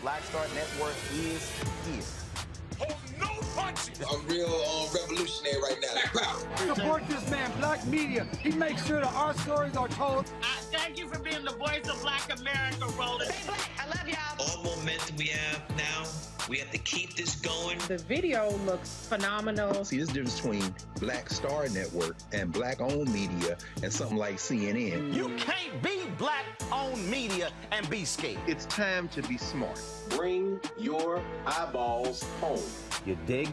Black Star Network is here. Hold no punch! I'm real revolutionary right now. Black power. Support this man, Black media. He makes sure that our stories are told. Thank you for being the voice of Black America, Roland. Stay black. I love y'all. All momentum we have now, we have to keep this going. The video looks phenomenal. See, this difference between Black Star Network and Black-owned media and something like CNN. You can't be Black-owned media and be scared. It's time to be smart. Bring your eyeballs home. You dig?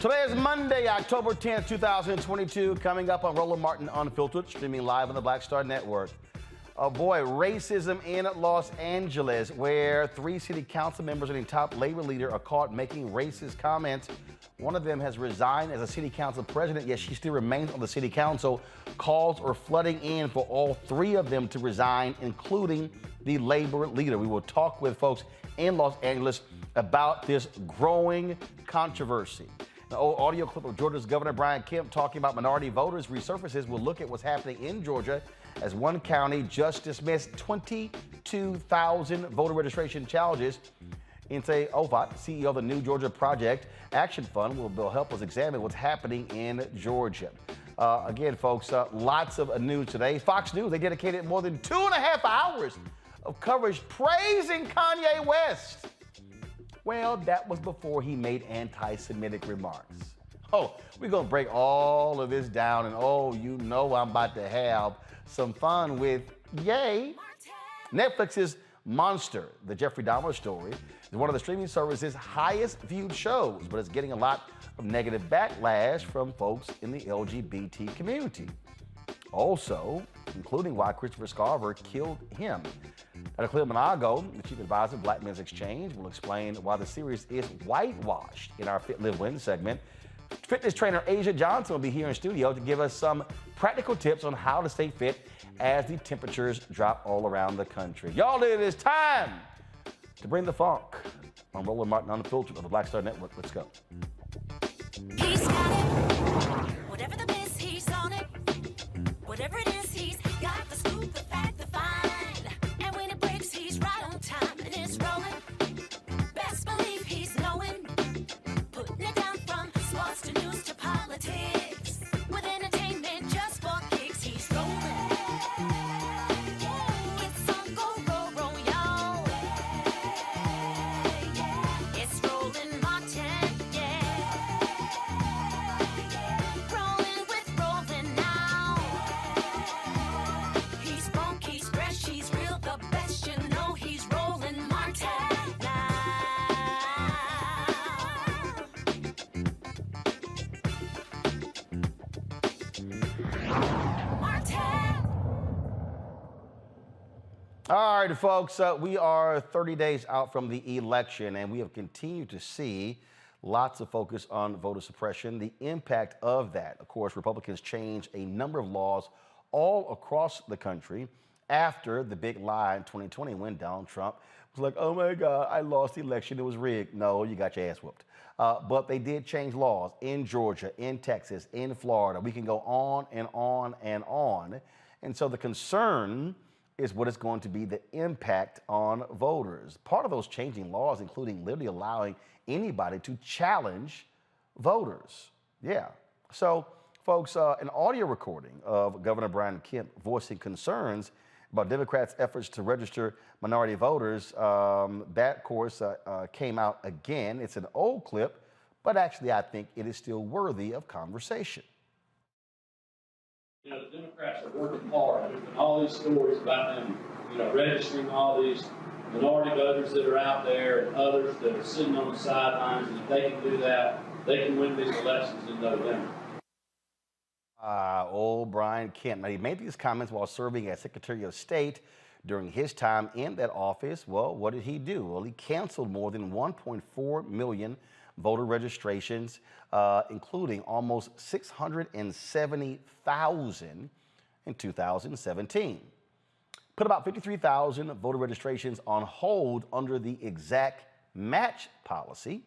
Today is Monday, October 10th, 2022. Coming up on Roland Martin Unfiltered, streaming live on the Black Star Network. Oh boy, racism in Los Angeles, where 3 city council members and a top labor leader are caught making racist comments. One of them has resigned as a city council president, yet she still remains on the city council. Calls are flooding in for all 3 of them to resign, including the labor leader. We will talk with folks in Los Angeles about this growing controversy. An old audio clip of Georgia's Governor Kemp talking about minority voters resurfaces. We'll look at what's happening in Georgia as one county just dismissed 22,000 voter registration challenges. Nse Ofot, CEO of the New Georgia Project Action Fund, will help us examine what's happening in Georgia. Again, folks, lots of news today. Fox News, they dedicated more than 2.5 hours of coverage praising Kanye West. Well, that was before he made anti-Semitic remarks. Oh, we're going to break all of this down, and oh, you know I'm about to have some fun with, yay, Netflix's Monster, the Jeffrey Dahmer story, is one of the streaming service's highest viewed shows, but it's getting a lot of negative backlash from folks in the LGBT community. Also, including why Christopher Scarver killed him. Dr. Cleo Monago, the chief advisor of Black Men's Exchange, will explain why the series is whitewashed in our Fit, Live, Win segment. Fitness trainer Asia Johnson will be here in studio to give us some practical tips on how to stay fit as the temperatures drop all around the country. Y'all, it is time to bring the funk on Roland Martin Unfiltered of the Black Star Network. Let's go. He's got it. Whatever the miss, he's on it. Whatever it is, he's got the scoop, the fact, the find. And when it breaks, he's right on time and it's rolling. Best believe he's knowing. Putting it down from sports to news to politics. With entertainment just for kicks, he's rolling. It's on go, y'all. It's Roland Martin, yeah. Rolling with Roland now. He's funk, he's fresh, he's real, the best, you know he's Roland Martin now. All right, folks, we are 30 days out from the election, and we have continued to see lots of focus on voter suppression, the impact of that. Of course, Republicans changed a number of laws all across the country after the big lie in 2020 when Donald Trump was like, oh my God, I lost the election, it was rigged. No, you got your ass whooped. But they did change laws in Georgia, in Texas, in Florida. We can go on and on and on. And so the concern is what is going to be the impact on voters. Part of those changing laws, including literally allowing anybody to challenge voters. Yeah. So, folks, an audio recording of Governor Kemp voicing concerns about Democrats' efforts to register minority voters, that, of course, came out again. It's an old clip, but actually I think it is still worthy of conversation. You know, the Democrats are working hard, and all these stories about them, you know, registering all these minority voters that are out there and others that are sitting on the sidelines, and if they can do that, they can win these elections in November. Old Brian Kemp. Now, he made these comments while serving as Secretary of State during his time in that office. Well, what did he do? Well, he canceled more than 1.4 million voter registrations, including almost 670,000 in 2017. Put about 53,000 voter registrations on hold under the exact match policy.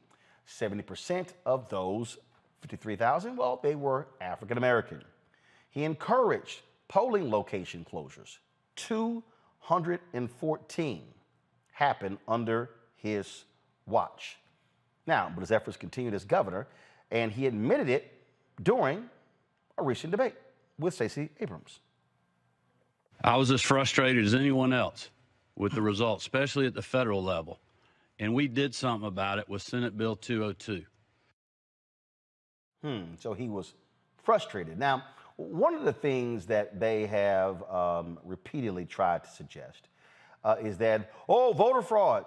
70% of those 53,000, well, they were African American. He encouraged polling location closures. 214 happened under his watch. Now, but his efforts continued as governor, and he admitted it during a recent debate with Stacey Abrams. I was as frustrated as anyone else with the results, especially at the federal level. And we did something about it with Senate Bill 202. So he was frustrated. Now, one of the things that they have repeatedly tried to suggest is that, oh, voter fraud.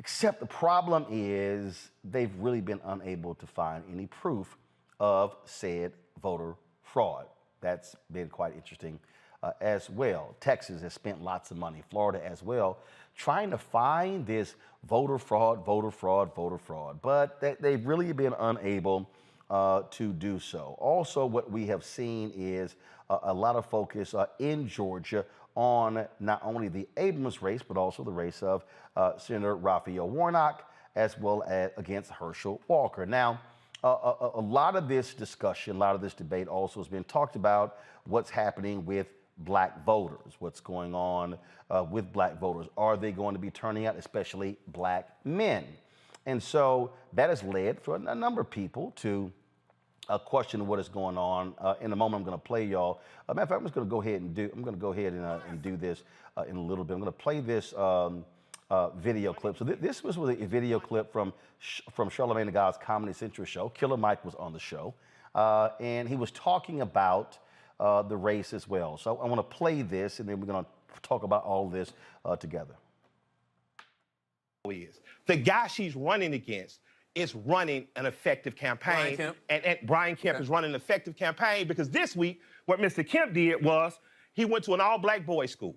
Except the problem is they've really been unable to find any proof of said voter fraud. That's been quite interesting as well. Texas has spent lots of money, Florida as well, trying to find this voter fraud, but they've really been unable to do so. Also, what we have seen is a lot of focus in Georgia on not only the Abrams race, but also the race of Senator Raphael Warnock, as well as against Herschel Walker. Now, a lot of this discussion, a lot of this debate also has been talked about what's happening with black voters, what's going on with black voters. Are they going to be turning out, especially black men? And so that has led for a number of people to question what is going on. In a moment, I'm going to play y'all. Matter of fact, I'm just going to go ahead and do this in a little bit. I'm going to play this video clip. So this was a video clip from Charlamagne the God's Comedy Central show. Killer Mike was on the show, and he was talking about the race as well. So I want to play this, and then we're going to talk about all this together. The guy she's running against is running an effective campaign. And Brian Kemp is running an effective campaign because this week, what Mr. Kemp did was he went to an all-black boys' school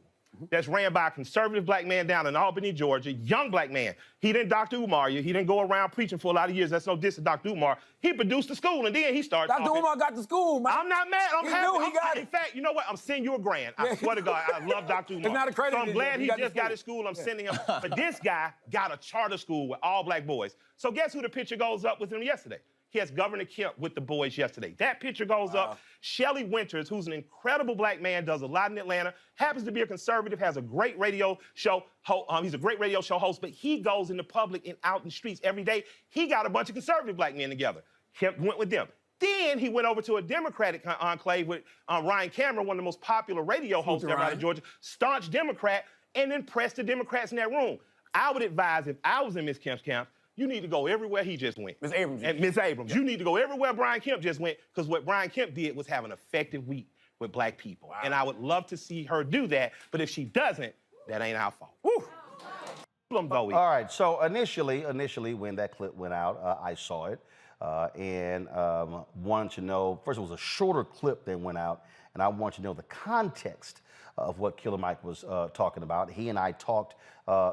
that's ran by a conservative black man down in Albany, Georgia, young black man. He didn't Dr. Umar you. He didn't go around preaching for a lot of years. That's no diss to Dr. Umar. He produced the school, and then he started Dr. Umar got the school, man. I'm not mad. I'm happy. He got it. In fact, you know what? I'm sending you $1,000. I swear to God, I love Dr. Umar. It's not accredited. So I'm glad he just got his school. I'm sending him. But this guy got a charter school with all black boys. So guess who the picture goes up with him yesterday? He has Governor Kemp with the boys yesterday. That picture goes up. Shelley Winters, who's an incredible black man, does a lot in Atlanta, happens to be a conservative, has a great radio show. He's a great radio show host, but he goes in the public and out in the streets every day. He got a bunch of conservative black men together. Kemp went with them. Then he went over to a Democratic enclave with Ryan Cameron, one of the most popular radio hosts ever out of Georgia, staunch Democrat, and then pressed the Democrats in that room. I would advise, if I was in Ms. Kemp's camp, you need to go everywhere he just went. Ms. Abrams. And Ms. Abrams, you need to go everywhere Brian Kemp just went, because what Brian Kemp did was have an effective week with black people. Wow. And I would love to see her do that, but if she doesn't, that ain't our fault. Woo! All right, so initially when that clip went out, I saw it and wanted to know, first it was a shorter clip that went out, and I want you to know the context of what Killer Mike was talking about. He and I talked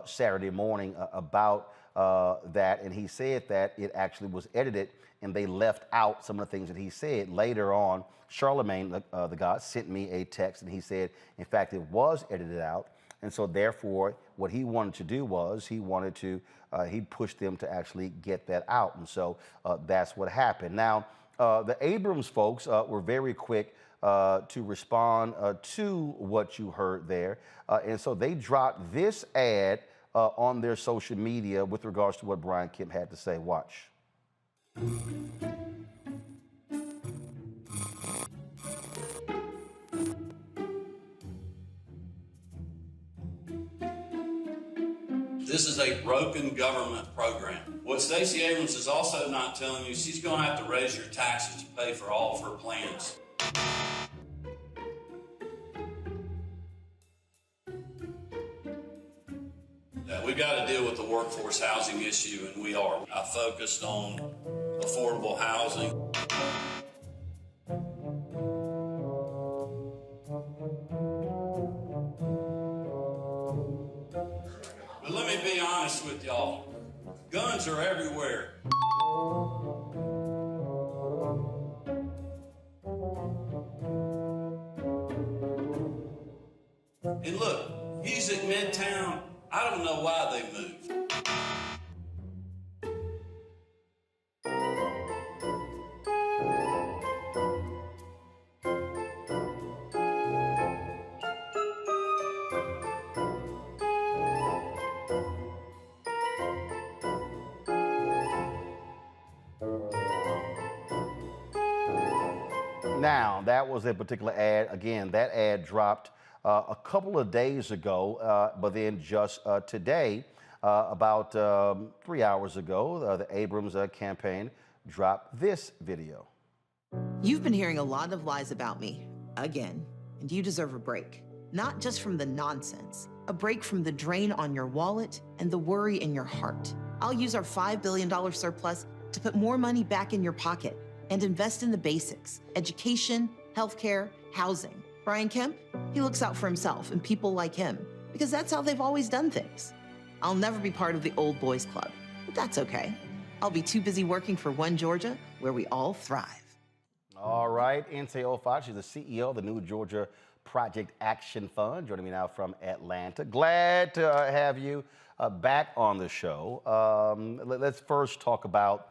Saturday morning about that, and he said that it actually was edited and they left out some of the things that he said. Later on, Charlamagne, the God, sent me a text, and he said, in fact, it was edited out. And so therefore, what he wanted to do was he pushed them to actually get that out. And so that's what happened. Now, the Abrams folks were very quick to respond to what you heard there. And so they dropped this ad on their social media with regards to what Brian Kemp had to say. Watch. This is a broken government program. What Stacey Abrams is also not telling you, she's going to have to raise your taxes to pay for all of her plans. We've got to deal with the workforce housing issue, and we are. I focused on affordable housing. But let me be honest with y'all. Guns are everywhere. And look, he's at Midtown. I don't know why they moved. Now, that was a particular ad. Again, that ad dropped a couple of days ago, but then just today, about 3 hours ago, the Abrams campaign dropped this video. You've been hearing a lot of lies about me, again, and you deserve a break. Not just from the nonsense, a break from the drain on your wallet and the worry in your heart. I'll use our $5 billion surplus to put more money back in your pocket and invest in the basics: education, healthcare, housing. Brian Kemp, he looks out for himself and people like him because that's how they've always done things. I'll never be part of the old boys club, but that's okay. I'll be too busy working for One Georgia, where we all thrive. All right, Nse Ofot, she's the CEO of the New Georgia Project Action Fund, joining me now from Atlanta. Glad to have you back on the show. Let's first talk about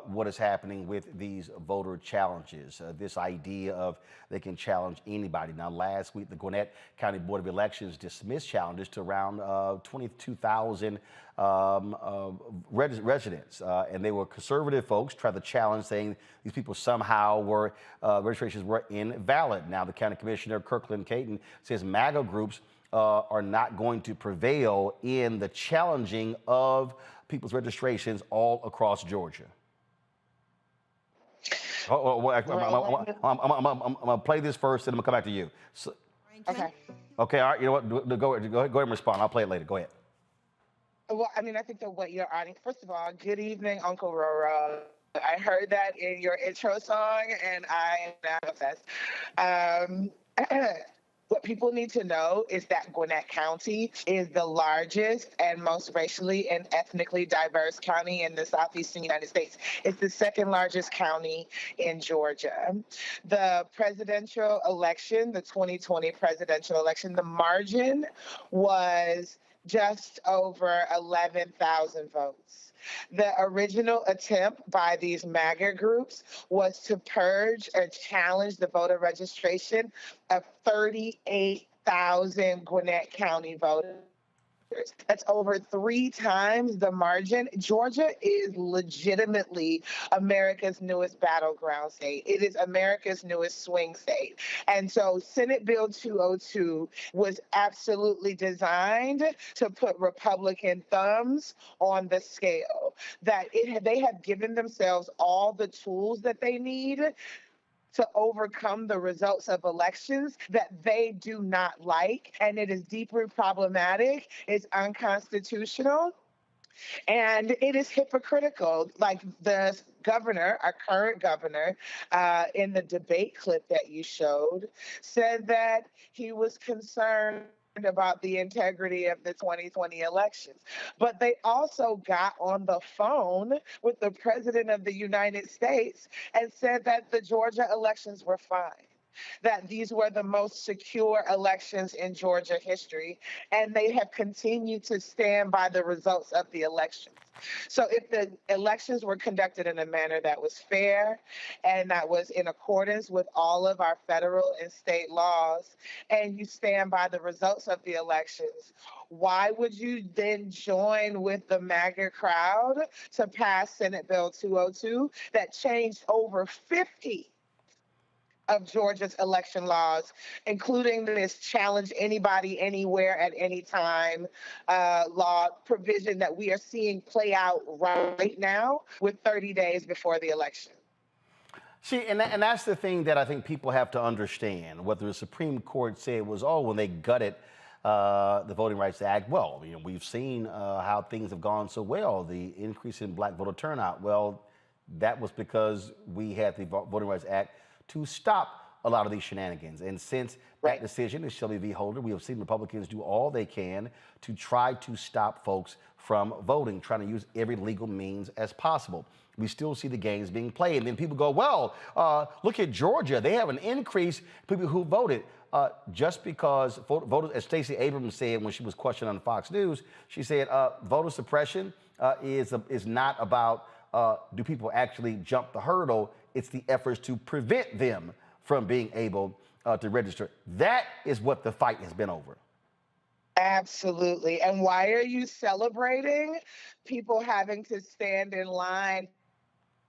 what is happening with these voter challenges, this idea of they can challenge anybody. Now, last week, the Gwinnett County Board of Elections dismissed challenges to around 22,000 residents, and they were conservative folks, tried to challenge, saying these people somehow were, registrations were invalid. Now, the county commissioner, Kirkland Caton, says MAGA groups are not going to prevail in the challenging of people's registrations all across Georgia. I'm gonna play this first, and I'm gonna come back to you. So, Okay. Okay. All right. You know what? Go ahead and respond. I'll play it later. Go ahead. Well, I mean, I think that what you're on. First of all, good evening, Uncle Roro. I heard that in your intro song, and I am obsessed. What people need to know is that Gwinnett County is the largest and most racially and ethnically diverse county in the southeastern United States. It's the second largest county in Georgia. The presidential election, the 2020 presidential election, the margin was just over 11,000 votes. The original attempt by these MAGA groups was to purge or challenge the voter registration of 38,000 Gwinnett County voters. That's over 3 times the margin. Georgia is legitimately America's newest battleground state. It is America's newest swing state. And so Senate Bill 202 was absolutely designed to put Republican thumbs on the scale, that they have given themselves all the tools that they need to overcome the results of elections that they do not like. And it is deeply problematic. It's unconstitutional. And it is hypocritical. Like the governor, our current governor, in the debate clip that you showed, said that he was concerned about the integrity of the 2020 elections. But they also got on the phone with the president of the United States and said that the Georgia elections were fine, that these were the most secure elections in Georgia history, and they have continued to stand by the results of the elections. So if the elections were conducted in a manner that was fair and that was in accordance with all of our federal and state laws, and you stand by the results of the elections, why would you then join with the MAGA crowd to pass Senate Bill 202 that changed over 50 of Georgia's election laws, including this challenge anybody, anywhere, at any time law provision that we are seeing play out right now with 30 days before the election? See, and that's the thing that I think people have to understand. What the Supreme Court said was, when they gutted the Voting Rights Act, well, we've seen how things have gone so well, the increase in black voter turnout. Well, that was because we had the Voting Rights Act to stop a lot of these shenanigans. And since that decision is Shelby v. Holder, we have seen Republicans do all they can to try to stop folks from voting, trying to use every legal means as possible. We still see the games being played. And then people go, well, look at Georgia. They have an increase in people who voted. Just because voters, as Stacey Abrams said when she was questioned on Fox News, she said voter suppression is not about do people actually jump the hurdle. It's the efforts to prevent them from being able to register. That is what the fight has been over. Absolutely. And why are you celebrating people having to stand in line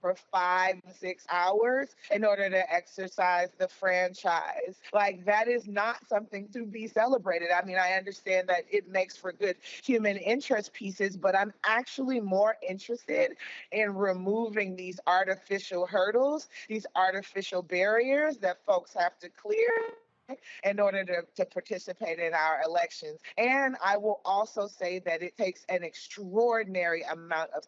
for 5, 6 hours in order to exercise the franchise? Like, that is not something to be celebrated. I mean, I understand that it makes for good human interest pieces, but I'm actually more interested in removing these artificial hurdles, these artificial barriers that folks have to clear in order to participate in our elections. And I will also say that it takes an extraordinary amount of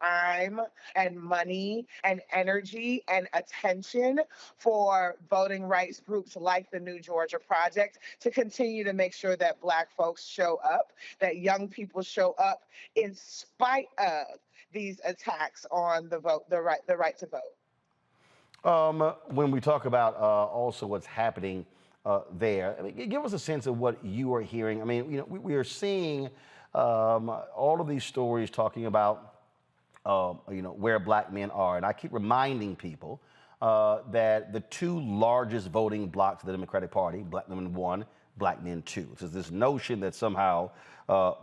time and money and energy and attention for voting rights groups like the New Georgia Project to continue to make sure that Black folks show up, that young people show up in spite of these attacks on the vote, the right to vote. When we talk about also what's happening there, I mean, give us a sense of what you are hearing. I mean, you know, we are seeing all of these stories talking about you know, where Black men are. And I keep reminding people that the two largest voting blocs of the Democratic Party, Black women 1, Black men 2. So this notion that somehow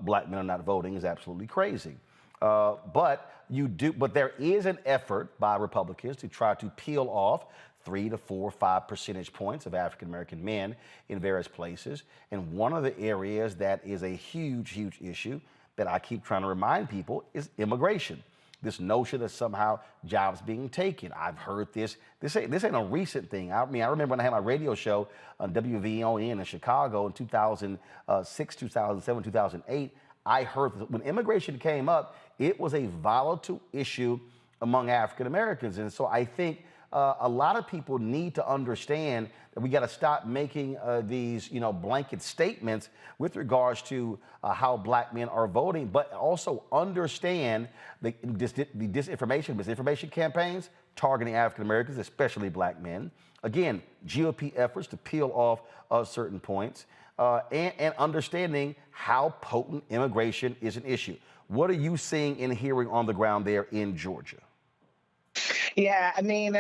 Black men are not voting is absolutely crazy. But there is an effort by Republicans to try to peel off 3 to 4, 5 percentage points of African American men in various places. And one of the areas that is a huge, huge issue that I keep trying to remind people is immigration. This notion that somehow jobs being taken. I've heard this. This ain't a recent thing. I mean, I remember when I had my radio show on WVON in Chicago in 2006, 2007, 2008. I heard that when immigration came up, it was a volatile issue among African Americans. And so I think a lot of people need to understand that we got to stop making these, you know, blanket statements with regards to how Black men are voting, but also understand the misinformation campaigns targeting African Americans, especially Black men. Again, GOP efforts to peel off certain points and understanding how potent immigration is an issue. What are you seeing and hearing on the ground there in Georgia? Yeah, I mean,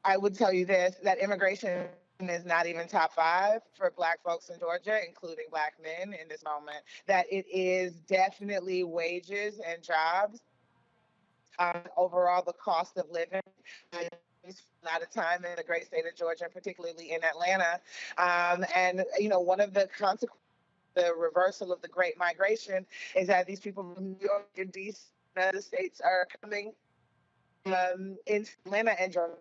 I would tell you this, that immigration is not even top 5 for Black folks in Georgia, including Black men in this moment, that it is definitely wages and jobs. Overall, the cost of living. A lot of time in the great state of Georgia, particularly in Atlanta. And, you know, one of the consequences, the reversal of the Great Migration, is that these people from New York and DC, the states are coming in Atlanta and Georgia,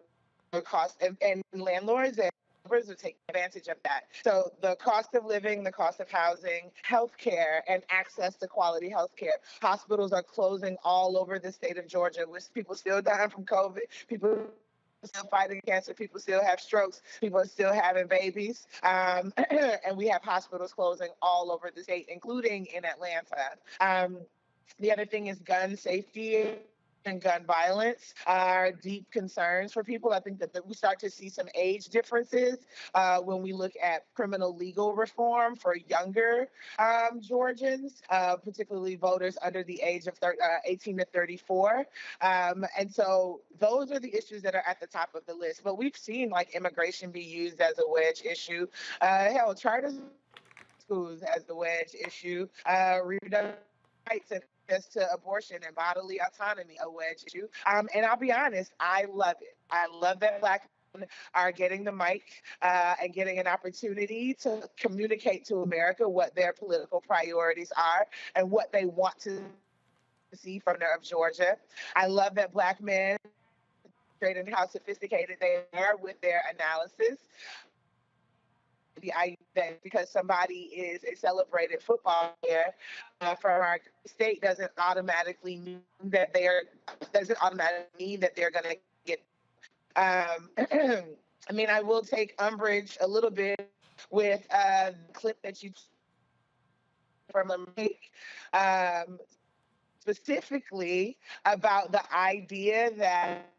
cost and landlords and developers are taking advantage of that. So the cost of living, the cost of housing, healthcare, and access to quality healthcare. Hospitals are closing all over the state of Georgia, with people still dying from COVID, people still fighting cancer, people still have strokes, people are still having babies, and we have hospitals closing all over the state, including in Atlanta. The other thing is gun safety and gun violence are deep concerns for people. I think that we start to see some age differences when we look at criminal legal reform for younger Georgians, particularly voters under the age of 18 to 34. And so those are the issues that are at the top of the list. But we've seen like immigration be used as a wedge issue. Hell, charter schools as the wedge issue. Reproductive rights and access to abortion and bodily autonomy, a wedge issue. And I'll be honest, I love it. I love that Black men are getting the mic and getting an opportunity to communicate to America what their political priorities are and what they want to see from Georgia. I love that Black men demonstrate how sophisticated they are with their analysis. The idea that because somebody is a celebrated football player from our state doesn't automatically mean that they're going to get. I mean, I will take umbrage a little bit with the clip that you from a make, specifically about the idea that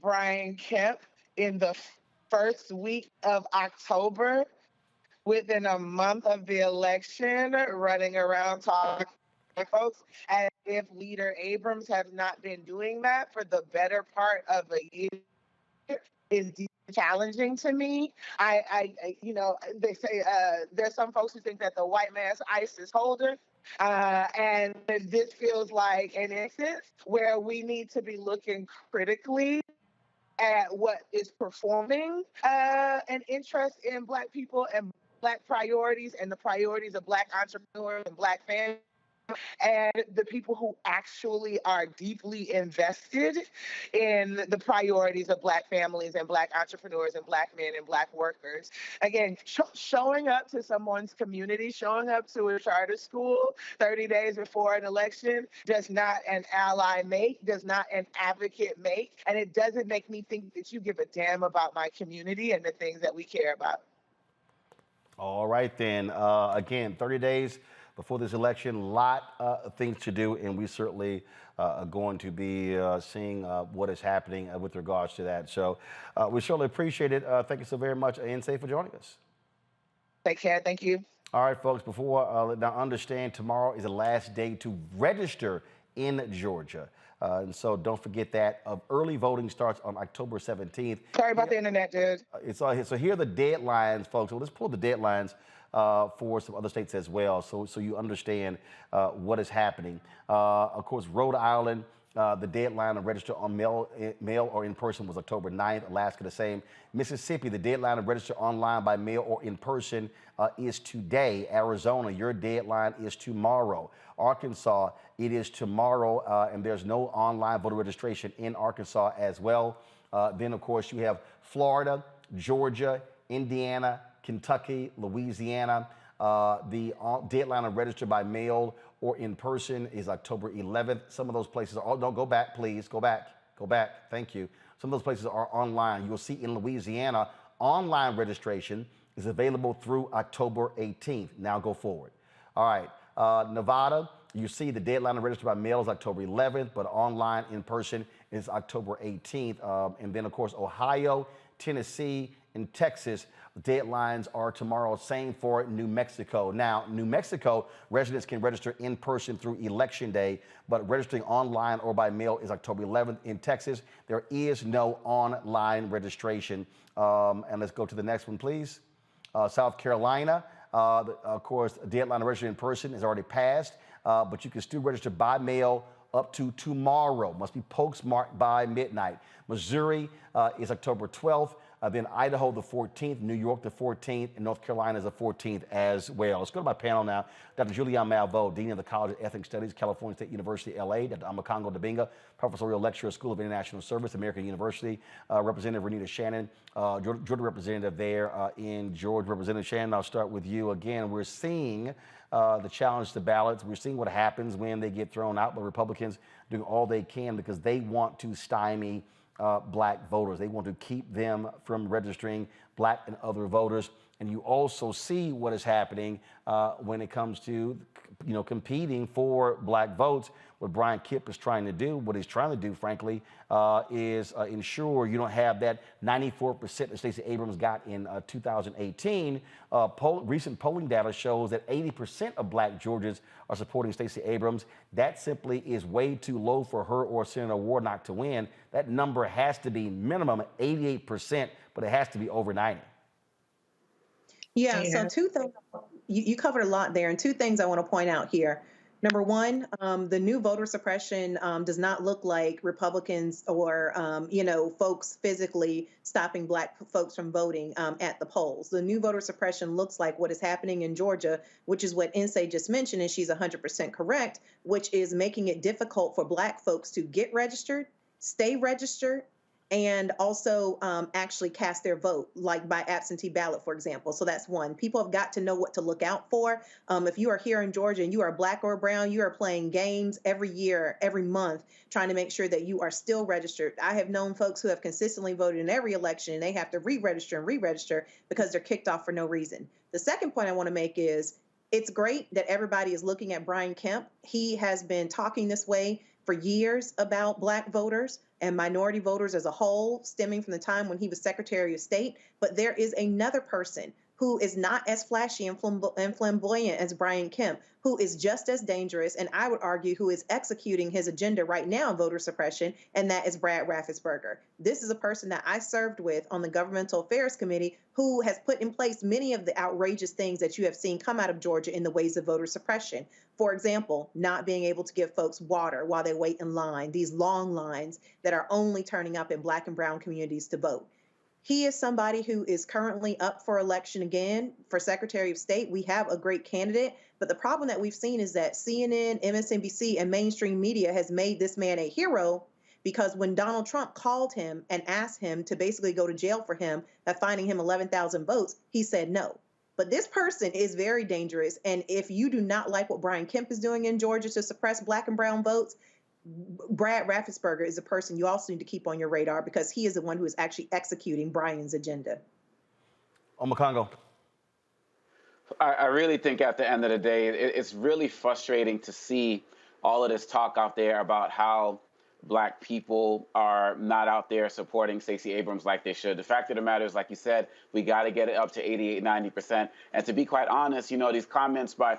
Brian Kemp in the first week of October, within a month of the election, running around talking to folks as if Leader Abrams has not been doing that for the better part of a year is challenging to me. I you know, they say there's some folks who think that the white man's ISIS holder. And this feels like an instance where we need to be looking critically at what is performing an interest in Black people and Black priorities and the priorities of Black entrepreneurs and Black families and the people who actually are deeply invested in the priorities of Black families and Black entrepreneurs and Black men and Black workers. Again, showing up to someone's community, showing up to a charter school 30 days before an election does not an ally make, does not an advocate make, and it doesn't make me think that you give a damn about my community and the things that we care about. All right, then. Again, 30 days before this election, a lot of things to do, and we certainly are going to be seeing what is happening with regards to that. So we certainly appreciate it. Thank you so very much, Nse, for joining us. Take care. Thank you. All right, folks, before now understand, tomorrow is the last day to register in Georgia. And so don't forget that. Early voting starts on October 17th. Sorry about the internet, dude. It's all here. So here are the deadlines, folks. So let's pull the deadlines for some other states as well, so you understand what is happening. Of course, Rhode Island, the deadline to register on mail or in person was October 9th. Alaska, the same. Mississippi, the deadline to register online by mail or in person is today. Arizona, your deadline is tomorrow. Arkansas, it is tomorrow, and there's no online voter registration in Arkansas as well. Then, of course, you have Florida, Georgia, Indiana, Kentucky, Louisiana. The deadline to register by mail or in person is October 11th. Some of those places are, don't go back, please. Go back. Thank you. Some of those places are online. You'll see in Louisiana, online registration is available through October 18th. Now go forward. All right. Nevada, you see the deadline to register by mail is October 11th, but online in person is October 18th. And then, of course, Ohio, Tennessee, and Texas, deadlines are tomorrow. Same for New Mexico. Now, New Mexico residents can register in person through Election Day, but registering online or by mail is October 11th. In Texas, there is no online registration. And let's go to the next one, please. South Carolina, of course, deadline to register in person is already passed, but you can still register by mail up to tomorrow. Must be postmarked by midnight. Missouri is October 12th. Then Idaho the 14th, New York the 14th, and North Carolina is the 14th as well. Let's go to my panel now. Dr. Julian Malveaux, Dean of the College of Ethnic Studies, California State University, LA. Dr. Amakongo Dabinga, Professorial Lecturer, School of International Service, American University. Representative Renita Shannon, Georgia representative there in Georgia. Representative Shannon, I'll start with you again. We're seeing the challenge to ballots. We're seeing what happens when they get thrown out by Republicans doing all they can because they want to stymie Black voters. They want to keep them from registering Black and other voters. And you also see what is happening when it comes to, competing for Black votes. What Brian Kemp is trying to do, what he's trying to do, frankly, is ensure you don't have that 94% that Stacey Abrams got in 2018. Recent polling data shows that 80% of Black Georgians are supporting Stacey Abrams. That simply is way too low for her or Senator Warnock to win. That number has to be minimum 88%, but it has to be over 90%. Yeah, so two things, you covered a lot there, and two things I want to point out here. Number one, the new voter suppression does not look like Republicans or, folks physically stopping Black folks from voting at the polls. The new voter suppression looks like what is happening in Georgia, which is what Nse just mentioned, and she's 100% correct, which is making it difficult for Black folks to get registered, stay registered, and also actually cast their vote, like by absentee ballot, for example. So that's one. People have got to know what to look out for. If you are here in Georgia and you are Black or brown, you are playing games every year, every month, trying to make sure that you are still registered. I have known folks who have consistently voted in every election, and they have to re-register and re-register because they're kicked off for no reason. The second point I want to make is it's great that everybody is looking at Brian Kemp. He has been talking this way for years about Black voters and minority voters as a whole, stemming from the time when he was Secretary of State. But there is another person who is not as flashy and flamboyant as Brian Kemp, who is just as dangerous, and I would argue who is executing his agenda right now, voter suppression, and that is Brad Raffensperger. This is a person that I served with on the Governmental Affairs Committee who has put in place many of the outrageous things that you have seen come out of Georgia in the ways of voter suppression. For example, not being able to give folks water while they wait in line, these long lines that are only turning up in Black and brown communities to vote. He is somebody who is currently up for election again for Secretary of State. We have a great candidate, but the problem that we've seen is that CNN, MSNBC, and mainstream media has made this man a hero because when Donald Trump called him and asked him to basically go to jail for him by finding him 11,000 votes, he said no. But this person is very dangerous, and if you do not like what Brian Kemp is doing in Georgia to suppress Black and brown votes, Brad Raffensperger is a person you also need to keep on your radar because he is the one who is actually executing Brian's agenda. Omakongo. I really think at the end of the day, it's really frustrating to see all of this talk out there about how Black people are not out there supporting Stacey Abrams like they should. The fact of the matter is, like you said, we got to get it up to 88, 90%. And to be quite honest, these comments by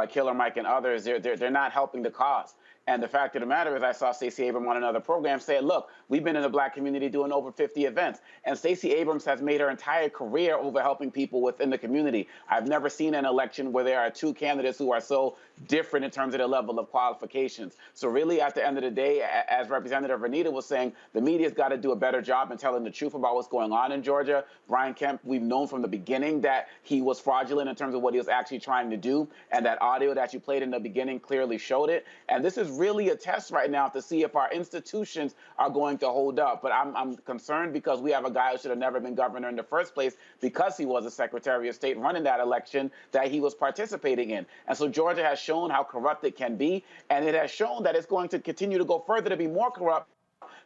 Killer Mike and others, they're not helping the cause. And the fact of the matter is I saw Stacey Abrams on another program say, look, we've been in the Black community doing over 50 events. And Stacey Abrams has made her entire career over helping people within the community. I've never seen an election where there are two candidates who are so different in terms of their level of qualifications. So really, at the end of the day, as Representative Renita was saying, the media's got to do a better job in telling the truth about what's going on in Georgia. Brian Kemp, we've known from the beginning that he was fraudulent in terms of what he was actually trying to do. And that audio that you played in the beginning clearly showed it. And this is really a test right now to see if our institutions are going to hold up. But I'm concerned because we have a guy who should have never been governor in the first place because he was a Secretary of State running that election that he was participating in. And so Georgia has shown how corrupt it can be, and it has shown that it's going to continue to go further to be more corrupt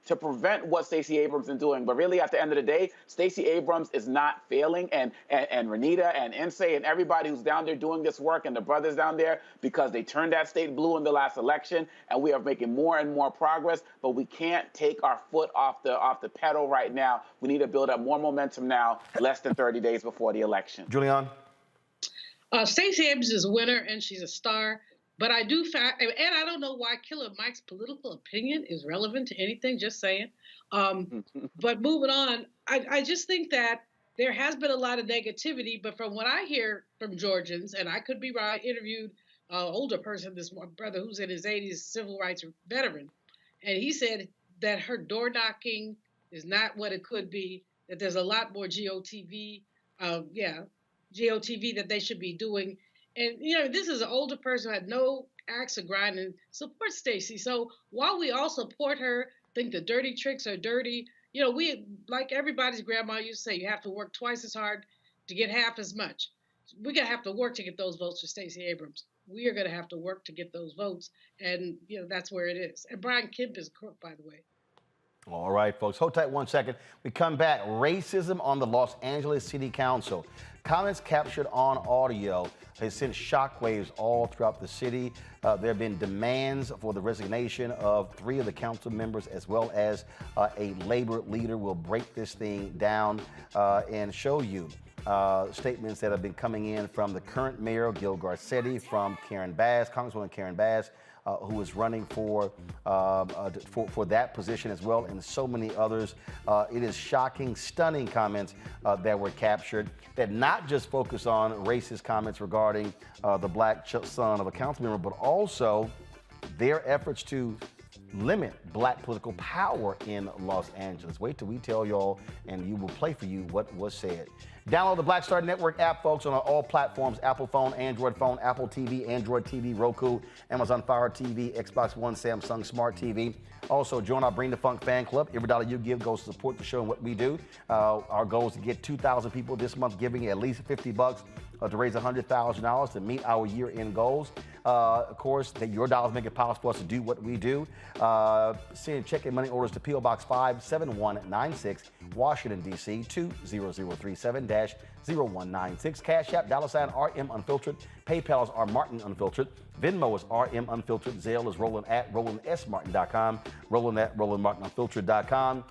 to prevent what Stacey Abrams is doing. But really, at the end of the day, Stacey Abrams is not failing, and Renita and Nse and everybody who's down there doing this work and the brothers down there, because they turned that state blue in the last election, and we are making more and more progress, but we can't take our foot off the pedal right now. We need to build up more momentum now, less than 30 days before the election. Julian? Stacey Abrams is a winner, and she's a star. But I do find, and I don't know why Killer Mike's political opinion is relevant to anything, just saying. But moving on, I just think that there has been a lot of negativity, but from what I hear from Georgians, and I could be right, I interviewed an older person, this one brother who's in his 80s, civil rights veteran, and he said that her door knocking is not what it could be, that there's a lot more GOTV, GOTV that they should be doing. And, this is an older person who had no axe to grind and support Stacey. So while we all support her, think the dirty tricks are dirty, we, like everybody's grandma used to say, you have to work twice as hard to get half as much. We're going to have to work to get those votes for Stacey Abrams. We are going to have to work to get those votes. And, that's where it is. And Brian Kemp is a crook, by the way. All right, folks. Hold tight 1 second. We come back. Racism on the Los Angeles City Council. Comments captured on audio has sent shockwaves all throughout the city. There have been demands for the resignation of 3 of the council members, as well as a labor leader. We'll break this thing down and show you statements that have been coming in from the current mayor, Gil Garcetti, from Karen Bass, Congresswoman Karen Bass, who is running for that position as well, and so many others. It is shocking, stunning comments that were captured that not just focus on racist comments regarding the Black son of a council member, but also their efforts to limit Black political power in Los Angeles. Wait till we tell y'all, and you will play for you what was said. Download the Black Star Network app, folks, on all platforms: Apple phone, Android phone, Apple TV, Android TV, Roku, Amazon Fire TV, Xbox One, Samsung Smart TV. Also, join our Bring the Funk fan club. Every dollar you give goes to support the show and what we do. Our goal is to get 2,000 people this month giving at least $50 to raise $100,000 to meet our year-end goals. Of course, that your dollars make it possible for us to do what we do. Send check and money orders to P.O. Box 57196, Washington, D.C. 20037-0196. Cash App, $RM Unfiltered. PayPal is R Martin Unfiltered. Venmo is RM Unfiltered. Zelle is Roland at RolandSMartin.com. Roland at RolandMartinUnfiltered.com.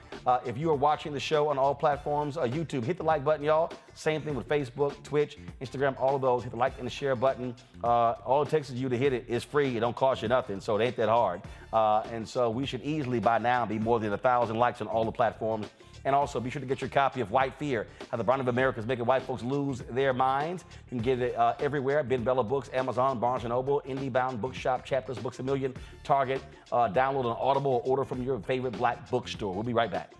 If you are watching the show on all platforms, YouTube, hit the like button, y'all. Same thing with Facebook, Twitch, Instagram, all of those. Hit the like and the share button. All it takes is you to hit it. It's free. It don't cost you nothing, so it ain't that hard. And so we should easily by now be more than 1,000 likes on all the platforms. And also, be sure to get your copy of White Fear, How the Brown of America is Making White Folks Lose Their Minds. You can get it everywhere: Ben Bella Books, Amazon, Barnes & Noble, IndieBound, Bookshop, Chapters, Books A Million, Target. Download an Audible or order from your favorite Black bookstore. We'll be right back.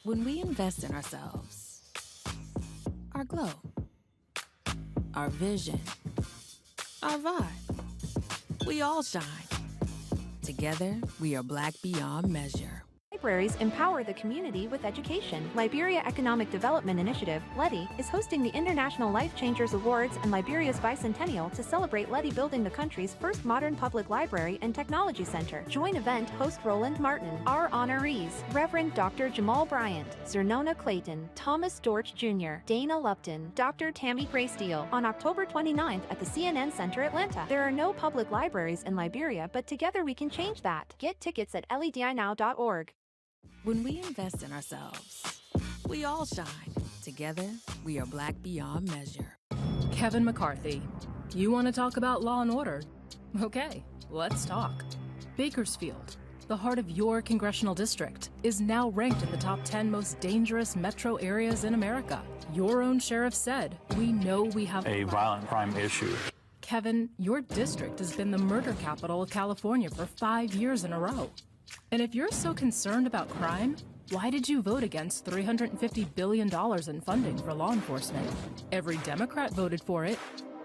When we invest in ourselves, our glow, our vision, our vibe, we all shine. Together, we are Black beyond measure. Libraries empower the community with education. Liberia Economic Development Initiative, LEDI, is hosting the International Life Changers Awards and Liberia's bicentennial to celebrate LEDI building the country's first modern public library and technology center. Join event host Roland Martin. Our honorees, Reverend Dr. Jamal Bryant, Zernona Clayton, Thomas Dorch Jr., Dana Lupton, Dr. Tammy Graysteele, on October 29th at the CNN Center, Atlanta. There are no public libraries in Liberia, but together we can change that. Get tickets at ledinow.org. When we invest in ourselves, we all shine. Together, we are Black beyond measure. Kevin McCarthy, you want to talk about law and order? Okay, let's talk. Bakersfield, the heart of your congressional district, is now ranked in the top 10 most dangerous metro areas in America. Your own sheriff said, we know we have a violent crime issue. Kevin, your district has been the murder capital of California for 5 years in a row. And if you're so concerned about crime, why did you vote against $350 billion in funding for law enforcement? Every Democrat voted for it.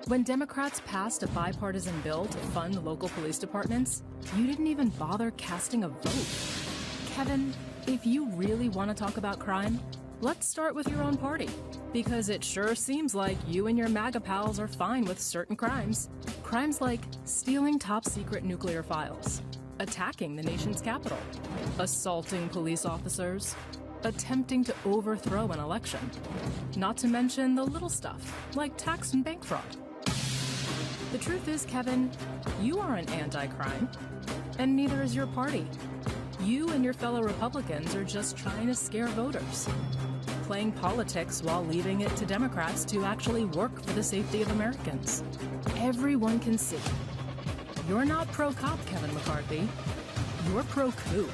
When Democrats passed a bipartisan bill to fund local police departments, you didn't even bother casting a vote. Kevin, if you really want to talk about crime, let's start with your own party. Because it sure seems like you and your MAGA pals are fine with certain crimes. Crimes like stealing top-secret nuclear files, attacking the nation's capital, assaulting police officers, attempting to overthrow an election, not to mention the little stuff like tax and bank fraud. The truth is, Kevin, you aren't anti-crime, and neither is your party. You and your fellow Republicans are just trying to scare voters, playing politics while leaving it to Democrats to actually work for the safety of Americans. Everyone can see. You're not pro-cop, Kevin McCarthy. You're pro-coup.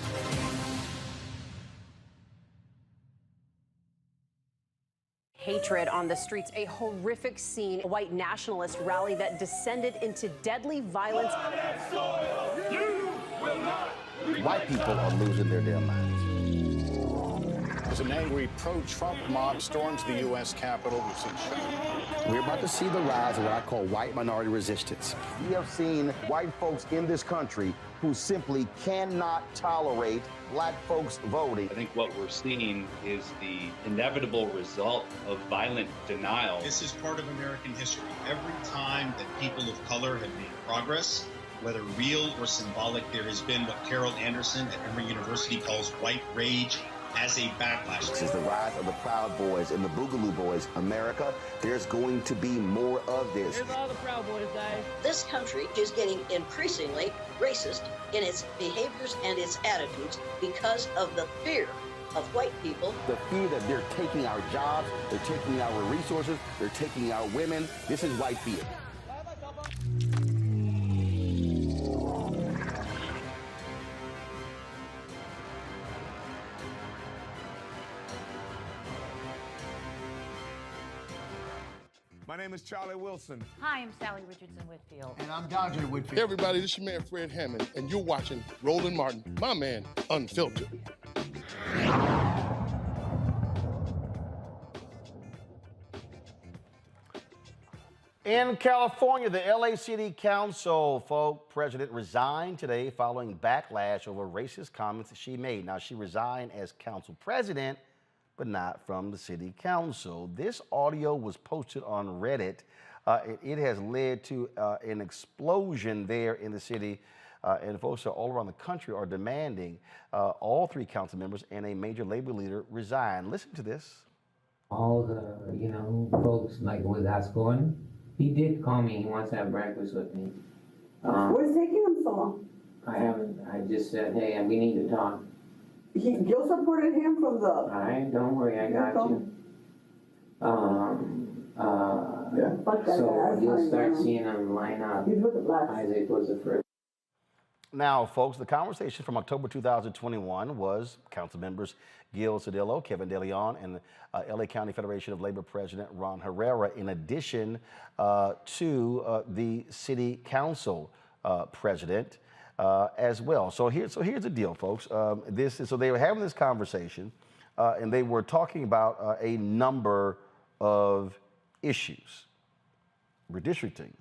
Hatred on the streets, a horrific scene, a white nationalist rally that descended into deadly violence. White people are losing their damn minds. As an angry pro-Trump mob storms the U.S. Capitol, we've seen shooting. We're about to see the rise of what I call white minority resistance. We have seen white folks in this country who simply cannot tolerate black folks voting. I think what we're seeing is the inevitable result of violent denial. This is part of American history. Every time that people of color have made progress, whether real or symbolic, there has been what Carol Anderson at Emory University calls white rage as a backlash. This is the rise of the Proud Boys and the Boogaloo Boys. America, there's going to be more of this. Here's all the Proud Boys, guys. This country is getting increasingly racist in its behaviors and its attitudes because of the fear of white people. The fear that they're taking our jobs, they're taking our resources, they're taking our women. This is white fear. My name is Charlie Wilson. Hi, I'm Sally Richardson Whitfield. And I'm Dodger Whitfield. Hey everybody, this is your man Fred Hammond, and you're watching Roland Martin, my man, Unfiltered. In California, the LA City Council president resigned today following backlash over racist comments that she made. Now, she resigned as council president, but not from the city council. This audio was posted on Reddit. It has led to an explosion there in the city, and folks all around the country are demanding all three council members and a major labor leader resign. Listen to this. All the, folks like with us going, he did call me. He wants to have breakfast with me. What's taking him so long? I haven't. I just said, hey, we need to talk. You supported him from the... All right, don't worry, I got you. So you'll start seeing them line up. Isaac was the first. Now, folks, the conversation from October 2021 was council members Gil Cedillo, Kevin De Leon, and LA County Federation of Labor President Ron Herrera, in addition to the city council president. As well. So here's the deal, folks. So they were having this conversation. and they were talking about a number of issues, redistricting.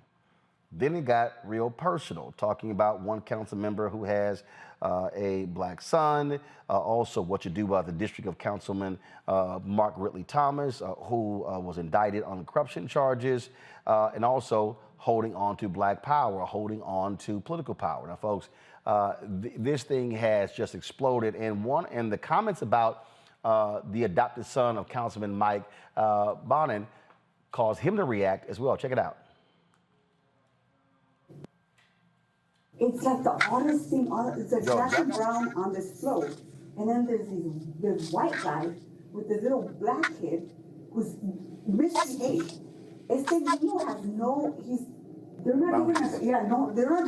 Then it got real personal, talking about one council member who has a black son, also what you do about the district of Councilman Mark Ridley Thomas, who was indicted on corruption charges, and also holding on to black power, holding on to political power. Now, folks, this thing has just exploded. And the comments about the adopted son of Councilman Mike Bonin caused him to react as well. Check it out. It's like the oddest thing. It's a Jackie Brown on this float, and then there's this white guy with this little black kid who's misbehaved. Este niño has no. They're not even. They're not doing.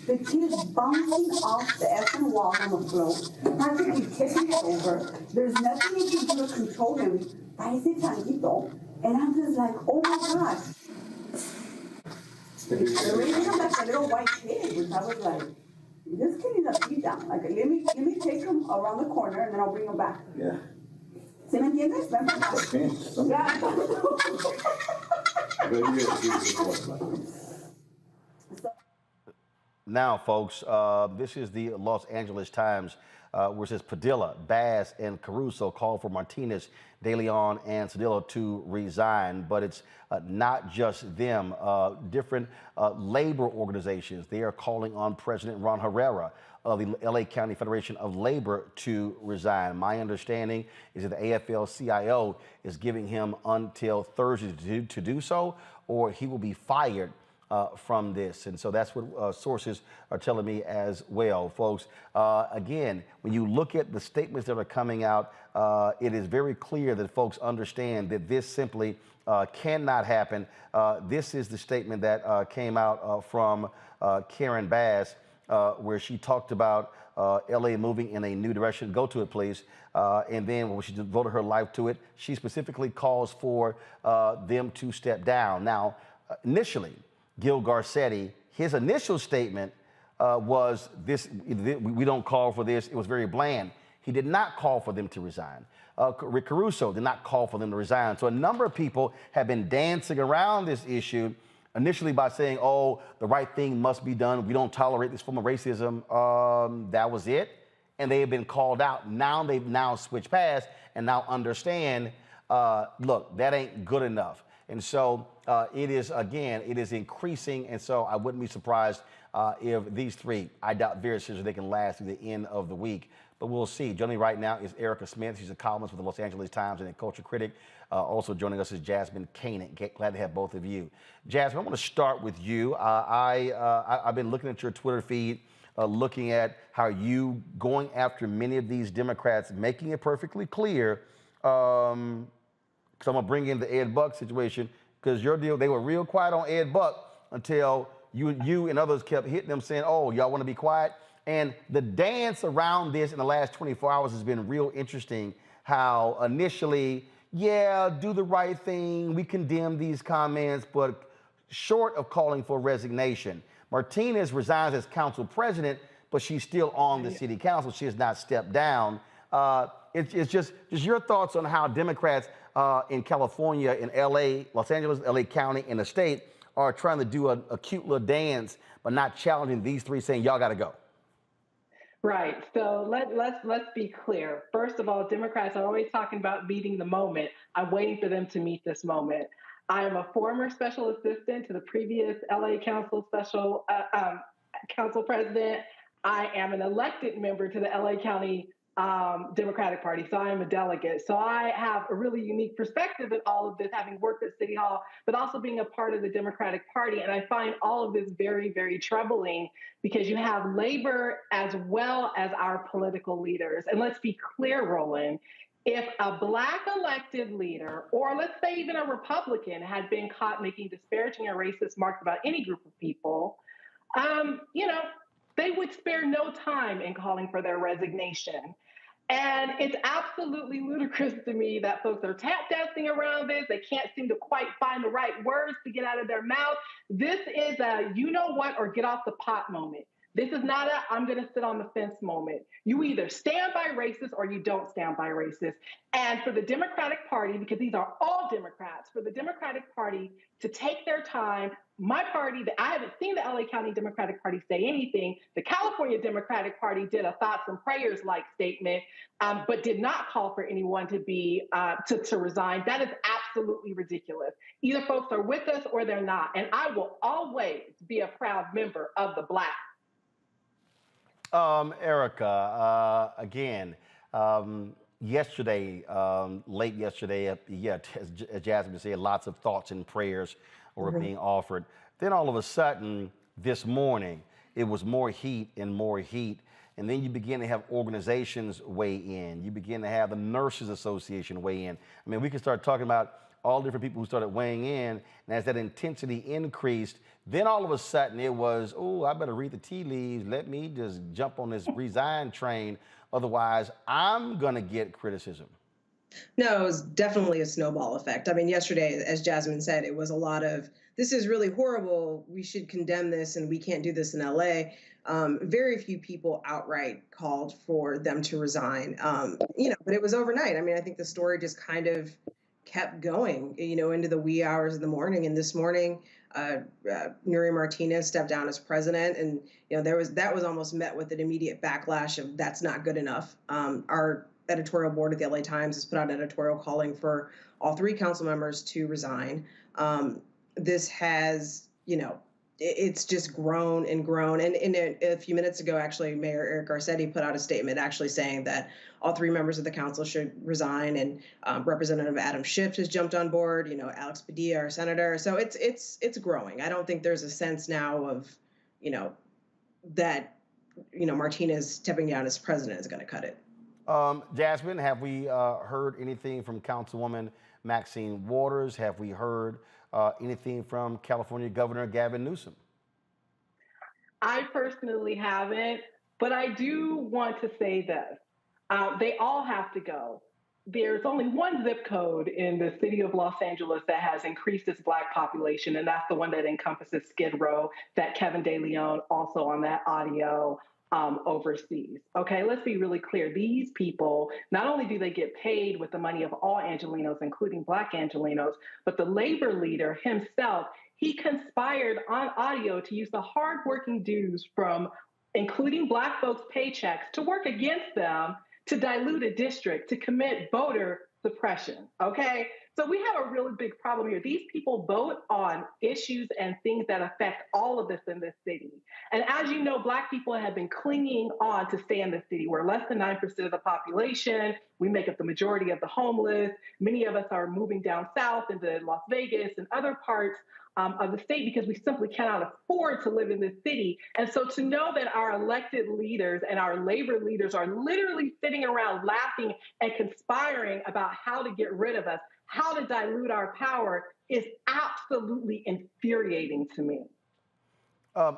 The kid is bouncing off the effing wall on the float, practically tipping it over. There's nothing you can do to control him. Parece changuito, and I'm just like, oh my gosh. They're raising him like a little white kid, which I was like, this kid needs a beat down. Like, let me take him around the corner and then I'll bring him back. Yeah. ¿Se me entiendes? Now, folks, this is the Los Angeles Times, where it says Padilla, Bass, and Caruso call for Martinez, De Leon, and Cedillo to resign. But it's not just them. Different labor organizations, they are calling on President Ron Herrera of the LA County Federation of Labor to resign. My understanding is that the AFL-CIO is giving him until Thursday to do so, or he will be fired from this. And so that's what sources are telling me as well, folks. Again, when you look at the statements that are coming out, it is very clear that folks understand that this simply cannot happen. This is the statement that came out from Karen Bass, where she talked about LA moving in a new direction. Go to it, please. And then when she devoted her life to it, she specifically calls for them to step down. Now, initially, Gil Garcetti, his initial statement was this: we don't call for this. It was very bland. He did not call for them to resign. Rick Caruso did not call for them to resign. So a number of people have been dancing around this issue, initially by saying, oh, the right thing must be done. We don't tolerate this form of racism. That was it. And they have been called out. Now they've switched past and now understand, look, that ain't good enough. And so it is increasing. And so I wouldn't be surprised if these three, I doubt very seriously they can last through the end of the week. But we'll see. Joining me right now is Erica Smith. She's a columnist with the Los Angeles Times and a culture critic. Also joining us is Jasmine Koenig. Glad to have both of you. Jasmine, I want to start with you. I've been looking at your Twitter feed, looking at how you going after many of these Democrats, making it perfectly clear. Because I'm going to bring in the Ed Buck situation, because your deal, they were real quiet on Ed Buck until you and others kept hitting them saying, oh, y'all want to be quiet? And the dance around this in the last 24 hours has been real interesting. How initially, yeah, do the right thing. We condemn these comments, but short of calling for resignation. Martinez resigns as council president, but she's still on the city council. She has not stepped down. It's just your thoughts on how Democrats in California, in LA, Los Angeles, LA County, and the state are trying to do a cute little dance, but not challenging these three, saying y'all got to go. Right. So let's be clear. First of all, Democrats are always talking about meeting the moment. I'm waiting for them to meet this moment. I am a former special assistant to the previous LA Council council president. I am an elected member to the LA County Democratic Party, so I am a delegate. So I have a really unique perspective in all of this, having worked at City Hall, but also being a part of the Democratic Party. And I find all of this very, very troubling, because you have labor as well as our political leaders. And let's be clear, Roland, if a Black elected leader, or let's say even a Republican, had been caught making disparaging and racist remarks about any group of people, they would spare no time in calling for their resignation. And it's absolutely ludicrous to me that folks are tap dancing around this. They can't seem to quite find the right words to get out of their mouth. This is a you know what or get off the pot moment. This is not a I'm going to sit on the fence moment. You either stand by racists or you don't stand by racists. And for the Democratic Party, because these are all Democrats, for the Democratic Party to take their time, my party, I haven't seen the LA County Democratic Party say anything. The California Democratic Party did a thoughts and prayers like statement, but did not call for anyone to be to resign. That is absolutely ridiculous. Either folks are with us or they're not. And I will always be a proud member of the Black. Erica, again, yesterday, late yesterday, as Jasmine said, lots of thoughts and prayers were being offered. Then all of a sudden, this morning, it was more heat and more heat. And then you begin to have organizations weigh in. You begin to have the Nurses Association weigh in. I mean, we can start talking about all different people who started weighing in. And as that intensity increased, then all of a sudden it was, oh, I better read the tea leaves. Let me just jump on this resign train. Otherwise, I'm going to get criticism. No, it was definitely a snowball effect. I mean, yesterday, as Jasmine said, it was a lot of, this is really horrible. We should condemn this and we can't do this in LA. Very few people outright called for them to resign, but it was overnight. I mean, I think the story just kind of kept going, into the wee hours of the morning. And this morning, Nuri Martinez stepped down as president, and that was almost met with an immediate backlash of that's not good enough. Our editorial board at the LA Times has put out an editorial calling for all three council members to resign. This has, it's just grown and grown. And a few minutes ago, actually, Mayor Eric Garcetti put out a statement actually saying that all three members of the council should resign. And Representative Adam Schiff has jumped on board, Alex Padilla, our senator. So it's growing. I don't think there's a sense now of, that, Martinez stepping down as president is going to cut it. Jasmine, have we heard anything from Councilwoman Maxine Waters? Have we heard anything from California Governor Gavin Newsom? I personally haven't, but I do want to say this. They all have to go. There's only one zip code in the city of Los Angeles that has increased its Black population, and that's the one that encompasses Skid Row that Kevin De Leon also on that audio overseas. Okay, let's be really clear. These people, not only do they get paid with the money of all Angelenos, including Black Angelenos, but the labor leader himself, he conspired on audio to use the hardworking dudes from including Black folks' paychecks to work against them, to dilute a district, to commit voter suppression. Okay, so we have a really big problem here. These people vote on issues and things that affect all of us in this city. And as you know, Black people have been clinging on to stay in the city. We're less than 9% of the population. We make up the majority of the homeless. Many of us are moving down south into Las Vegas and other parts of the state because we simply cannot afford to live in this city. And so to know that our elected leaders and our labor leaders are literally sitting around laughing and conspiring about how to get rid of us, how to dilute our power, is absolutely infuriating to me.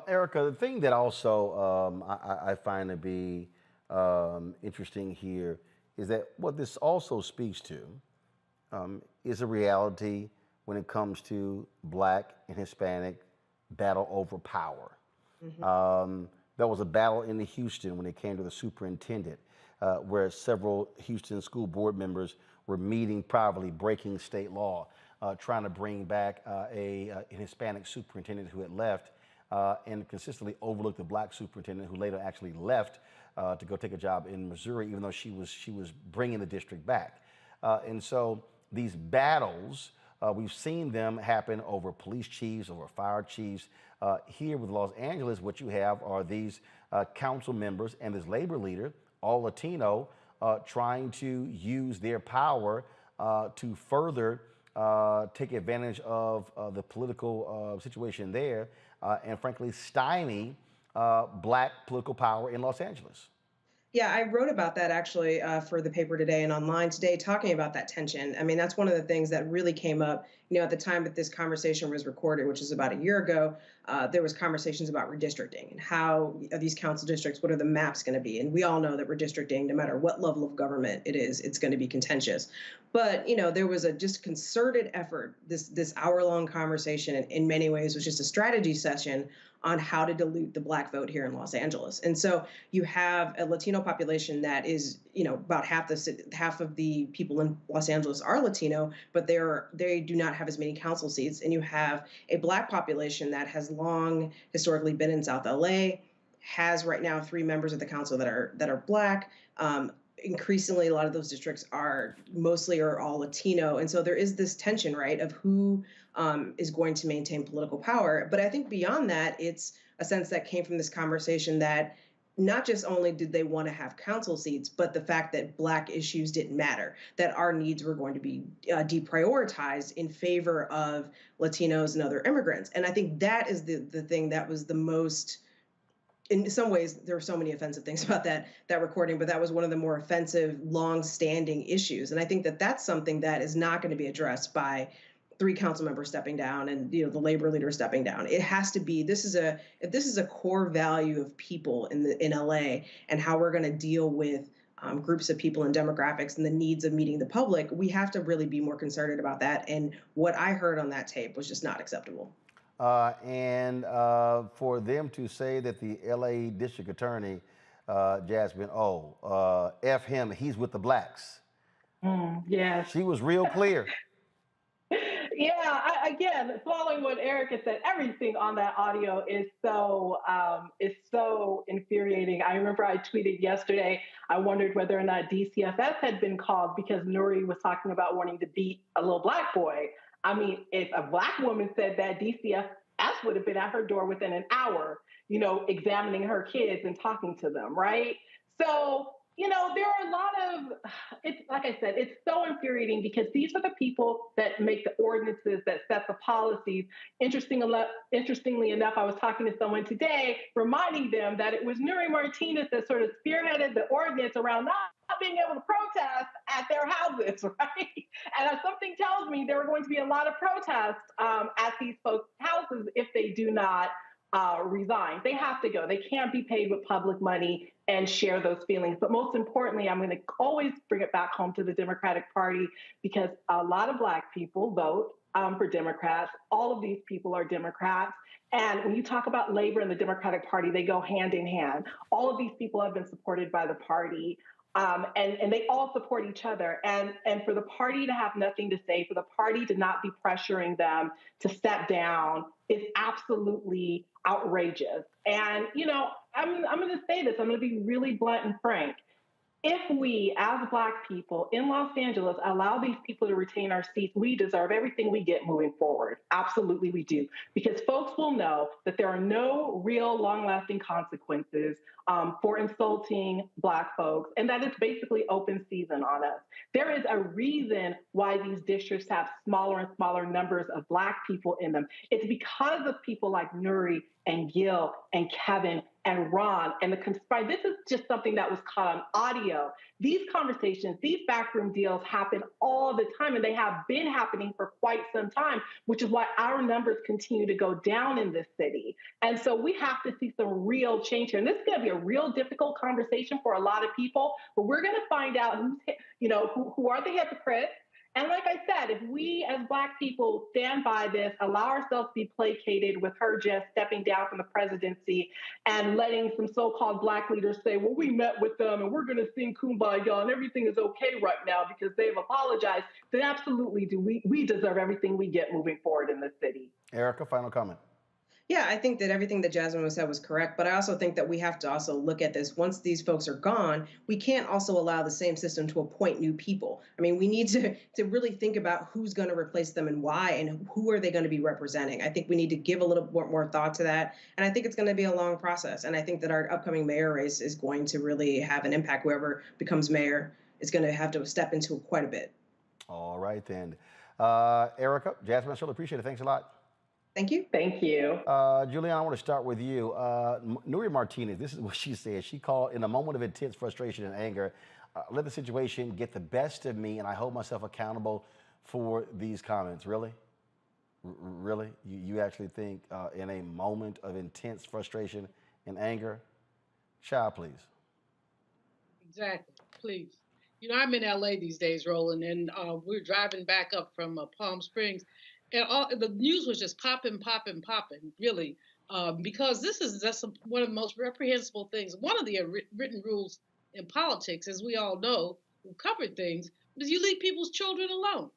Erica, the thing that also I find to be interesting here is that what this also speaks to is a reality when it comes to Black and Hispanic battle over power. There was a battle in Houston when it came to the superintendent, where several Houston school board members were meeting privately, breaking state law, trying to bring back an Hispanic superintendent who had left and consistently overlooked the Black superintendent who later actually left to go take a job in Missouri, even though she was bringing the district back. And so these battles, we've seen them happen over police chiefs, over fire chiefs. Here with Los Angeles, what you have are these council members and this labor leader, all Latino, trying to use their power to further take advantage of the political situation there and frankly stymie Black political power in Los Angeles. Yeah, I wrote about that actually for the paper today and online today, talking about that tension. I mean, that's one of the things that really came up, at the time that this conversation was recorded, which is about a year ago. There was conversations about redistricting and how these council districts, what are the maps going to be? And we all know that redistricting, no matter what level of government it is, it's going to be contentious. But, there was a just concerted effort. This hour-long conversation in many ways was just a strategy session on how to dilute the Black vote here in Los Angeles. And so you have a Latino population that is, about half of the people in Los Angeles are Latino, but they do not have as many council seats. And you have a Black population that has long historically been in South LA, has right now 3 members of the council that are Black. Increasingly, a lot of those districts are all Latino. And so there is this tension, right, of who is going to maintain political power. But I think beyond that, it's a sense that came from this conversation that not just only did they want to have council seats, but the fact that Black issues didn't matter, that our needs were going to be deprioritized in favor of Latinos and other immigrants. And I think that is the thing that was the most, in some ways, there were so many offensive things about that recording, but that was one of the more offensive, long-standing issues. And I think that that's something that is not going to be addressed by 3 council members stepping down and the labor leader stepping down. It has to be, this is a core value of people in LA, and how we're going to deal with groups of people and demographics and the needs of meeting the public. We have to really be more concerted about that. And what I heard on that tape was just not acceptable. And for them to say that the LA district attorney, Jasmine, F him, he's with the Blacks. Yes. She was real clear. Yeah, again, following what Erica said, everything on that audio is so infuriating. I remember I tweeted yesterday, I wondered whether or not DCFS had been called because Nuri was talking about wanting to beat a little Black boy. I mean, if a Black woman said that, DCFS would have been at her door within an hour, examining her kids and talking to them, right? So, there are a lot of, it's like I said, it's so infuriating because these are the people that make the ordinances, that set the policies. Interestingly enough, I was talking to someone today, reminding them that it was Nuri Martinez that sort of spearheaded the ordinance around not being able to protest at their houses, right? And something tells me there are going to be a lot of protests at these folks' houses if they do not resign. They have to go. They can't be paid with public money and share those feelings. But most importantly, I'm going to always bring it back home to the Democratic Party, because a lot of Black people vote for Democrats. All of these people are Democrats. And when you talk about labor and the Democratic Party, they go hand in hand. All of these people have been supported by the party. And they all support each other. And for the party to have nothing to say, for the party to not be pressuring them to step down is absolutely outrageous. And, I'm going to say this, I'm going to be really blunt and frank. If we, as Black people in Los Angeles, allow these people to retain our seats, we deserve everything we get moving forward. Absolutely, we do. Because folks will know that there are no real long-lasting consequences for insulting Black folks, and that it's basically open season on us. There is a reason why these districts have smaller and smaller numbers of Black people in them. It's because of people like Nuri and Gil and Kevin and Ron and the conspiracy. This is just something that was caught on audio. These conversations, these backroom deals happen all the time, and they have been happening for quite some time, which is why our numbers continue to go down in this city. And so we have to see some real change here. And this is going to be a real difficult conversation for a lot of people, but we're going to find out who are the hypocrites. And like I said, if we as Black people stand by this, allow ourselves to be placated with her just stepping down from the presidency and letting some so-called Black leaders say, well, we met with them and we're going to sing Kumbaya and everything is okay right now because they've apologized, then absolutely we deserve everything we get moving forward in this city. Erica, final comment. Yeah, I think that everything that Jasmine said was correct, but I also think that we have to also look at this. Once these folks are gone, we can't also allow the same system to appoint new people. I mean, we need to really think about who's going to replace them and why, and who are they going to be representing. I think we need to give a little more thought to that, and I think it's going to be a long process. And I think that our upcoming mayor race is going to really have an impact. Whoever becomes mayor is going to have to step into quite a bit. All right, then. Erica, Jasmine, I really appreciate it. Thanks a lot. Thank you. Thank you. Juliana, I want to start with you. Nuri Martinez, this is what she said. She called, in a moment of intense frustration and anger, let the situation get the best of me, and I hold myself accountable for these comments. Really? Really? You actually think in a moment of intense frustration and anger? Child, please. Exactly. Please. I'm in LA these days, Roland, and we're driving back up from Palm Springs. And the news was just popping, really, because this is just one of the most reprehensible things. One of the written rules in politics, as we all know, who covered things, is you leave people's children alone.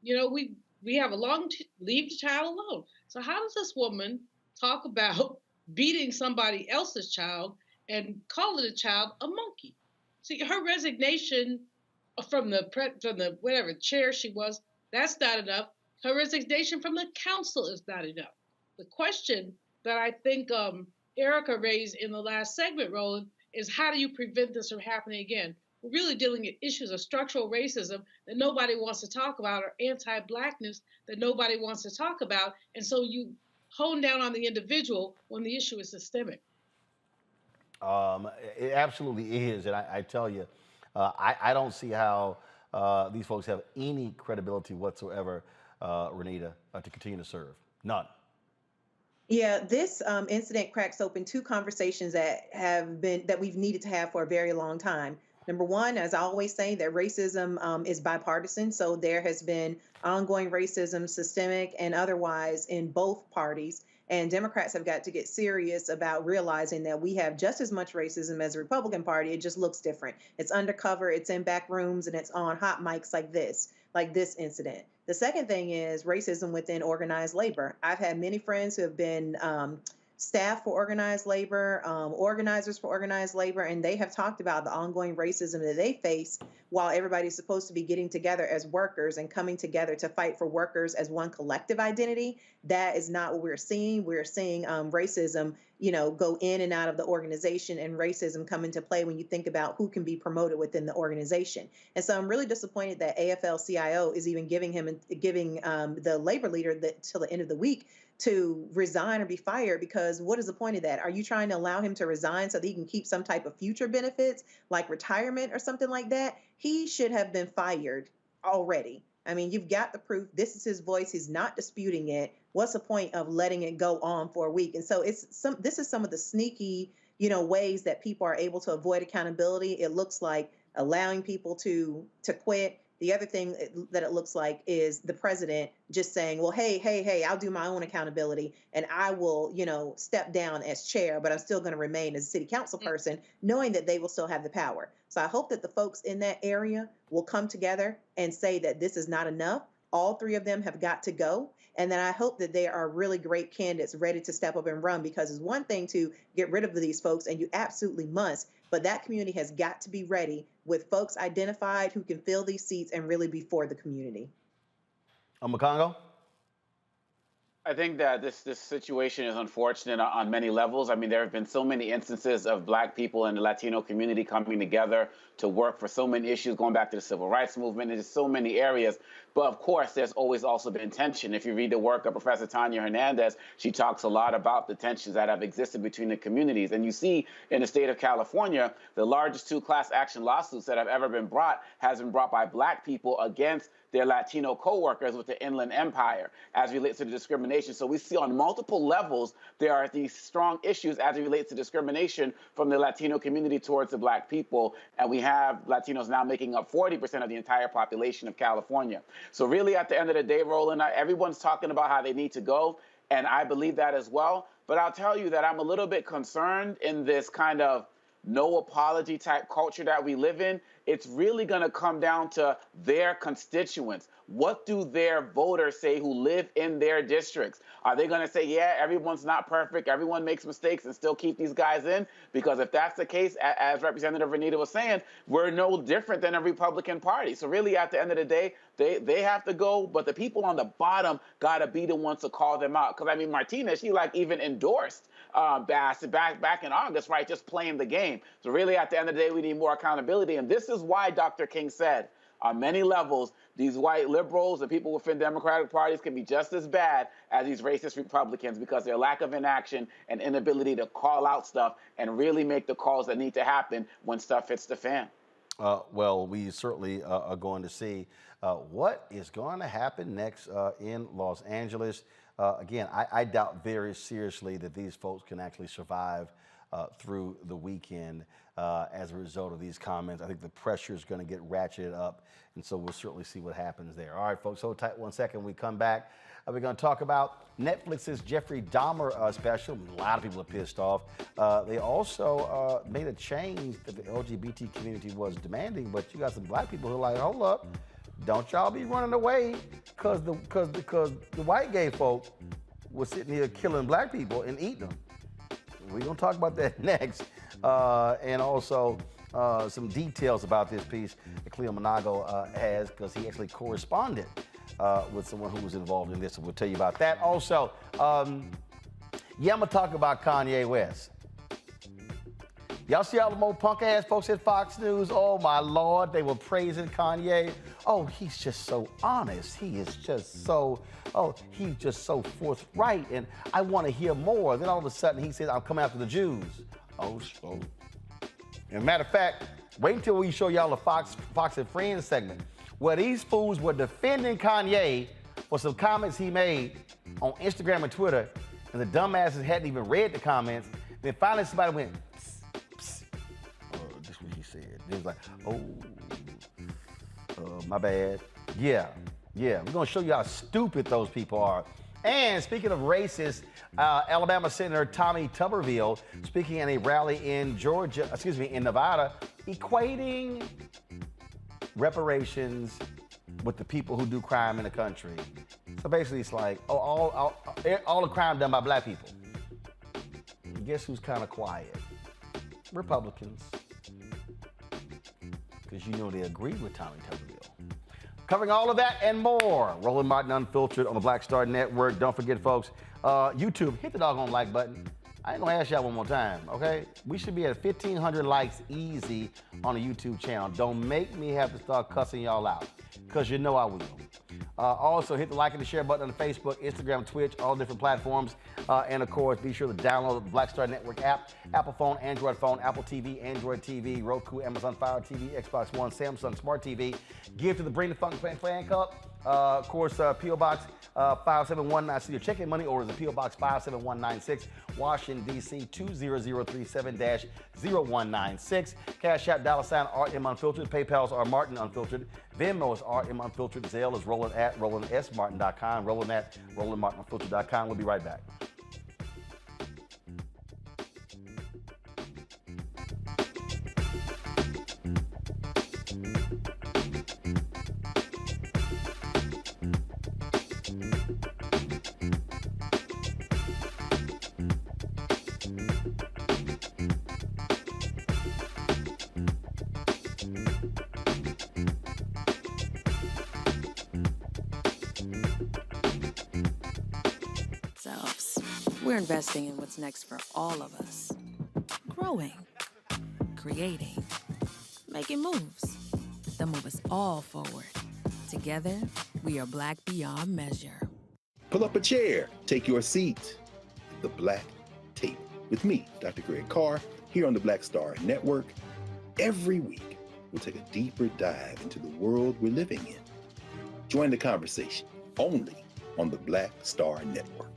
You know, we have a leave the child alone. So how does this woman talk about beating somebody else's child and calling the child a monkey? See, her resignation from the whatever chair she was, that's not enough. Her resignation from the council is not enough. The question that I think Erica raised in the last segment, Roland, is how do you prevent this from happening again? We're really dealing with issues of structural racism that nobody wants to talk about, or anti-Blackness that nobody wants to talk about. And so you hone down on the individual when the issue is systemic. It absolutely is. And I tell you, I don't see how these folks have any credibility whatsoever, Renita, to continue to serve. None. Yeah, this incident cracks open two conversations that we've needed to have for a very long time. Number one, as I always say, that racism is bipartisan. So there has been ongoing racism, systemic and otherwise, in both parties. And Democrats have got to get serious about realizing that we have just as much racism as the Republican Party. It just looks different. It's undercover, it's in back rooms, and it's on hot mics like this incident. The second thing is racism within organized labor. I've had many friends who have been staff for organized labor, organizers for organized labor, and they have talked about the ongoing racism that they face while everybody's supposed to be getting together as workers and coming together to fight for workers as one collective identity. That is not what we're seeing. We're seeing racism, go in and out of the organization, and racism come into play when you think about who can be promoted within the organization. And so I'm really disappointed that AFL-CIO is even giving the labor leader till the end of the week to resign or be fired, because what is the point of that? Are you trying to allow him to resign so that he can keep some type of future benefits like retirement or something like that? He should have been fired already. I mean, you've got the proof. This is his voice. He's not disputing it. What's the point of letting it go on for a week? And so this is some of the sneaky, ways that people are able to avoid accountability. It looks like allowing people to quit. The other thing that it looks like is the president just saying, well, hey, I'll do my own accountability and I will, step down as chair, but I'm still going to remain as a city council person, knowing that they will still have the power. So I hope that the folks in that area will come together and say that this is not enough. All three of them have got to go. And then I hope that they are really great candidates ready to step up and run, because it's one thing to get rid of these folks, and you absolutely must, but that community has got to be ready with folks identified who can fill these seats and really be for the community. Makongo? I think that this situation is unfortunate on many levels. I mean, there have been so many instances of Black people and the Latino community coming together to work for so many issues, going back to the civil rights movement, and just so many areas. But of course, there's always also been tension. If you read the work of Professor Tanya Hernandez, she talks a lot about the tensions that have existed between the communities. And you see in the state of California, the largest two class action lawsuits that have ever been brought has been brought by Black people against their Latino co-workers with the Inland Empire as it relates to the discrimination. So we see on multiple levels, there are these strong issues as it relates to discrimination from the Latino community towards the Black people. And we have Latinos now making up 40% of the entire population of California. So really at the end of the day, Roland, everyone's talking about how they need to go. And I believe that as well. But I'll tell you that I'm a little bit concerned in this kind of no apology type culture that we live in. It's really going to come down to their constituents. What do their voters say who live in their districts? Are they going to say, yeah, everyone's not perfect, everyone makes mistakes, and still keep these guys in? Because if that's the case, as Representative Renita was saying, we're no different than a Republican Party. So really, at the end of the day, they have to go, but the people on the bottom got to be the ones to call them out. Because, I mean, Martinez, she even endorsed Bass back in August, right, just playing the game. So really, at the end of the day, we need more accountability. And this is why Dr. King said, on many levels, these white liberals and people within Democratic parties can be just as bad as these racist Republicans, because their lack of inaction and inability to call out stuff and really make the calls that need to happen when stuff hits the fan. Well, we certainly are going to see what is going to happen next in Los Angeles. Again, I doubt very seriously that these folks can actually survive through the weekend as a result of these comments. I think the pressure is going to get ratcheted up, and so we'll certainly see what happens there. All right, folks, hold tight 1 second. When we come back, We're going to talk about Netflix's Jeffrey Dahmer special. A lot of people are pissed off. They also made a change that the LGBT community was demanding, but you got some black people who are like, hold up, don't y'all be running away because the white gay folk was sitting here killing black people and eating them. We're going to talk about that next. And also some details about this piece that Cleo Monago has, because he actually corresponded with someone who was involved in this, and we'll tell you about that. Also, I'm going to talk about Kanye West. Y'all see all the more punk-ass folks at Fox News? Oh, my Lord, they were praising Kanye. Oh, he's just so honest. He is just so, he's just so forthright, and I want to hear more. Then all of a sudden, he says, I'm coming after the Jews. Oh. And matter of fact, wait until we show y'all the Fox and Friends segment, where these fools were defending Kanye for some comments he made on Instagram and Twitter, and the dumbasses hadn't even read the comments. Then finally somebody went, psst, psst. This is what he said. He was like, my bad. Yeah, we're gonna show you how stupid those people are. And speaking of racist, Alabama Senator Tommy Tuberville speaking at a rally in Nevada, equating reparations with the people who do crime in the country. So basically it's like, all the crime done by black people. Guess who's kind of quiet? Republicans. Because you know they agree with Tommy Tuberville. Covering all of that and more. Roland Martin Unfiltered on the Black Star Network. Don't forget, folks, YouTube, hit the doggone like button. I ain't gonna ask y'all one more time, okay? We should be at 1,500 likes easy on the YouTube channel. Don't make me have to start cussing y'all out, because you know I will. Also, hit the like and the share button on Facebook, Instagram, Twitch, all different platforms. And of course, be sure to download the Black Star Network app, Apple phone, Android phone, Apple TV, Android TV, Roku, Amazon Fire TV, Xbox One, Samsung Smart TV. Give to the Bring the Funk Fan Club. Of course, P.O. Box 5719. See your check-in money orders at P.O. Box 57196, Washington, D.C. 20037-0196. Cash App, $RM Unfiltered. PayPal's R Martin Unfiltered. Venmo is RM Unfiltered. Zelle is Roland at RolandSMartin.com. Roland at RolandMartinUnfiltered.com. We'll be right back. We're investing in what's next for all of us. Growing, creating, making moves that move us all forward. Together, we are Black beyond measure. Pull up a chair, take your seat. The Black Tape with me, Dr. Greg Carr, here on the Black Star Network. Every week, we'll take a deeper dive into the world we're living in. Join the conversation only on the Black Star Network.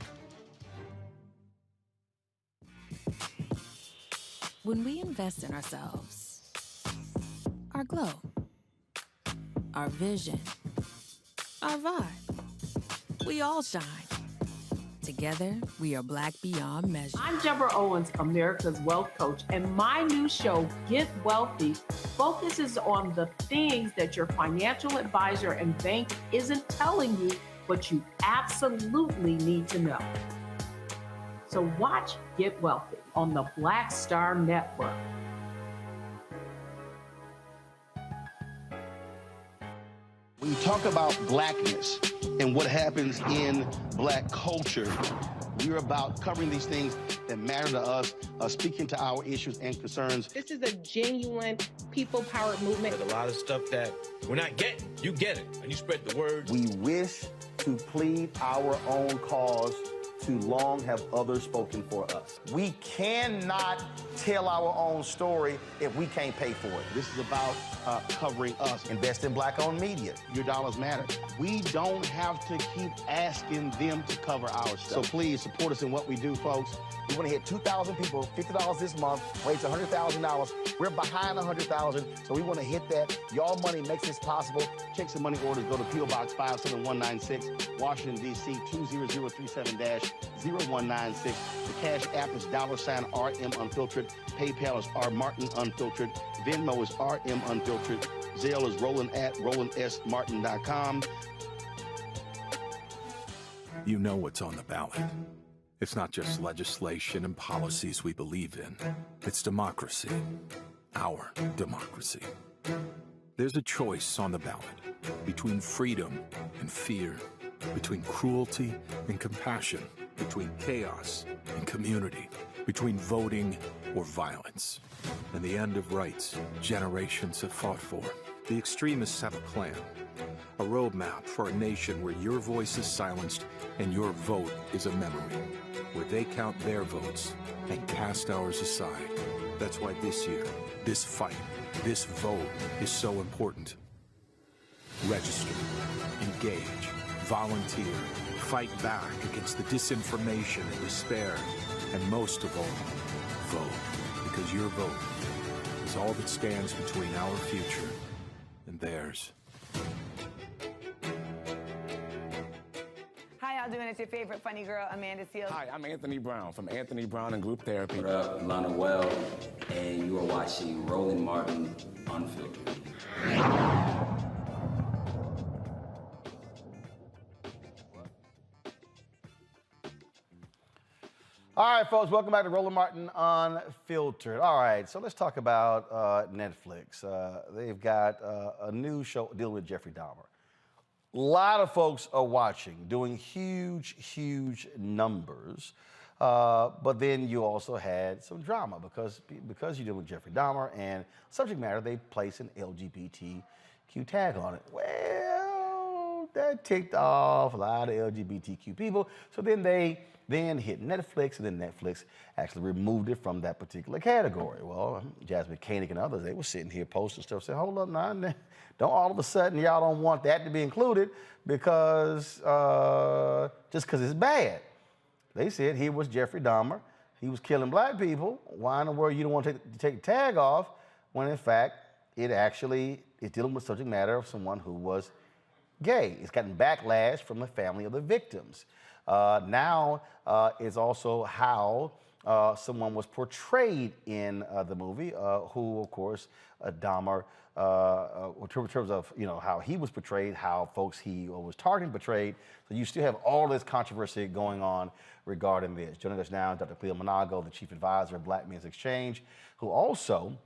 When we invest in ourselves, our glow, our vision, our vibe, we all shine. Together, we are Black beyond measure. I'm Deborah Owens, America's Wealth Coach, and my new show, Get Wealthy, focuses on the things that your financial advisor and bank isn't telling you, but you absolutely need to know. So watch Get Wealthy on the Black Star Network. When you talk about blackness and what happens in black culture, we're about covering these things that matter to us, speaking to our issues and concerns. This is a genuine people-powered movement. There's a lot of stuff that we're not getting. You get it, and you spread the word. We wish to plead our own cause Too long have others spoken for us. We cannot tell our own story if we can't pay for it. This is about covering us. Invest in black-owned media. Your dollars matter. We don't have to keep asking them to cover our stuff. So please support us in what we do, folks. We want to hit 2,000 people, $50 this month, raise $100,000. We're behind 100,000, so we want to hit that. Y'all money makes this possible. Check some money orders. Go to P.O. Box 57196, Washington, D.C. 20037-0196. The Cash App is $RM Unfiltered. PayPal is R Martin Unfiltered. Venmo is RM Unfiltered. Zelle is roland@rolandsmartin.com. You know what's on the ballot. It's not just legislation and policies we believe in. It's democracy. Our democracy. There's a choice on the ballot between freedom and fear, between cruelty and compassion, between chaos and community, between voting or violence. And the end of rights generations have fought for. The extremists have a plan, a roadmap for a nation where your voice is silenced and your vote is a memory, where they count their votes and cast ours aside. That's why this year, this fight, this vote is so important. Register, engage, volunteer, fight back against the disinformation and despair, and most of all, vote, because your vote is all that stands between our future and theirs. How y'all doing? It's your favorite funny girl, Amanda Seals. Hi, I'm Anthony Brown from Anthony Brown and Group Therapy. What up, Lana Well, and you are watching Roland Martin Unfiltered. All right, folks, welcome back to Roland Martin Unfiltered. All right, so let's talk about Netflix. They've got a new show dealing with Jeffrey Dahmer. A lot of folks are watching, doing huge numbers. But then you also had some drama because you're dealing with Jeffrey Dahmer and subject matter, they place an LGBTQ tag on it. Well, that ticked off a lot of LGBTQ people. So then they hit Netflix, and then Netflix actually removed it from that particular category. Well, Jasmine Koenig and others, they were sitting here posting stuff, saying, hold up now, don't all of a sudden y'all don't want that to be included because, just because it's bad. They said he was Jeffrey Dahmer, he was killing black people. Why in the world you don't want to take the tag off when in fact it actually is dealing with subject matter of someone who was gay. It's gotten backlash from the family of the victims. Now is also how someone was portrayed in the movie, who, of course, Dahmer, in terms of how he was portrayed, how folks he was targeting portrayed. So you still have all this controversy going on regarding this. Joining us now, Dr. Cleo Monago, the chief advisor of Black Men's Exchange, who also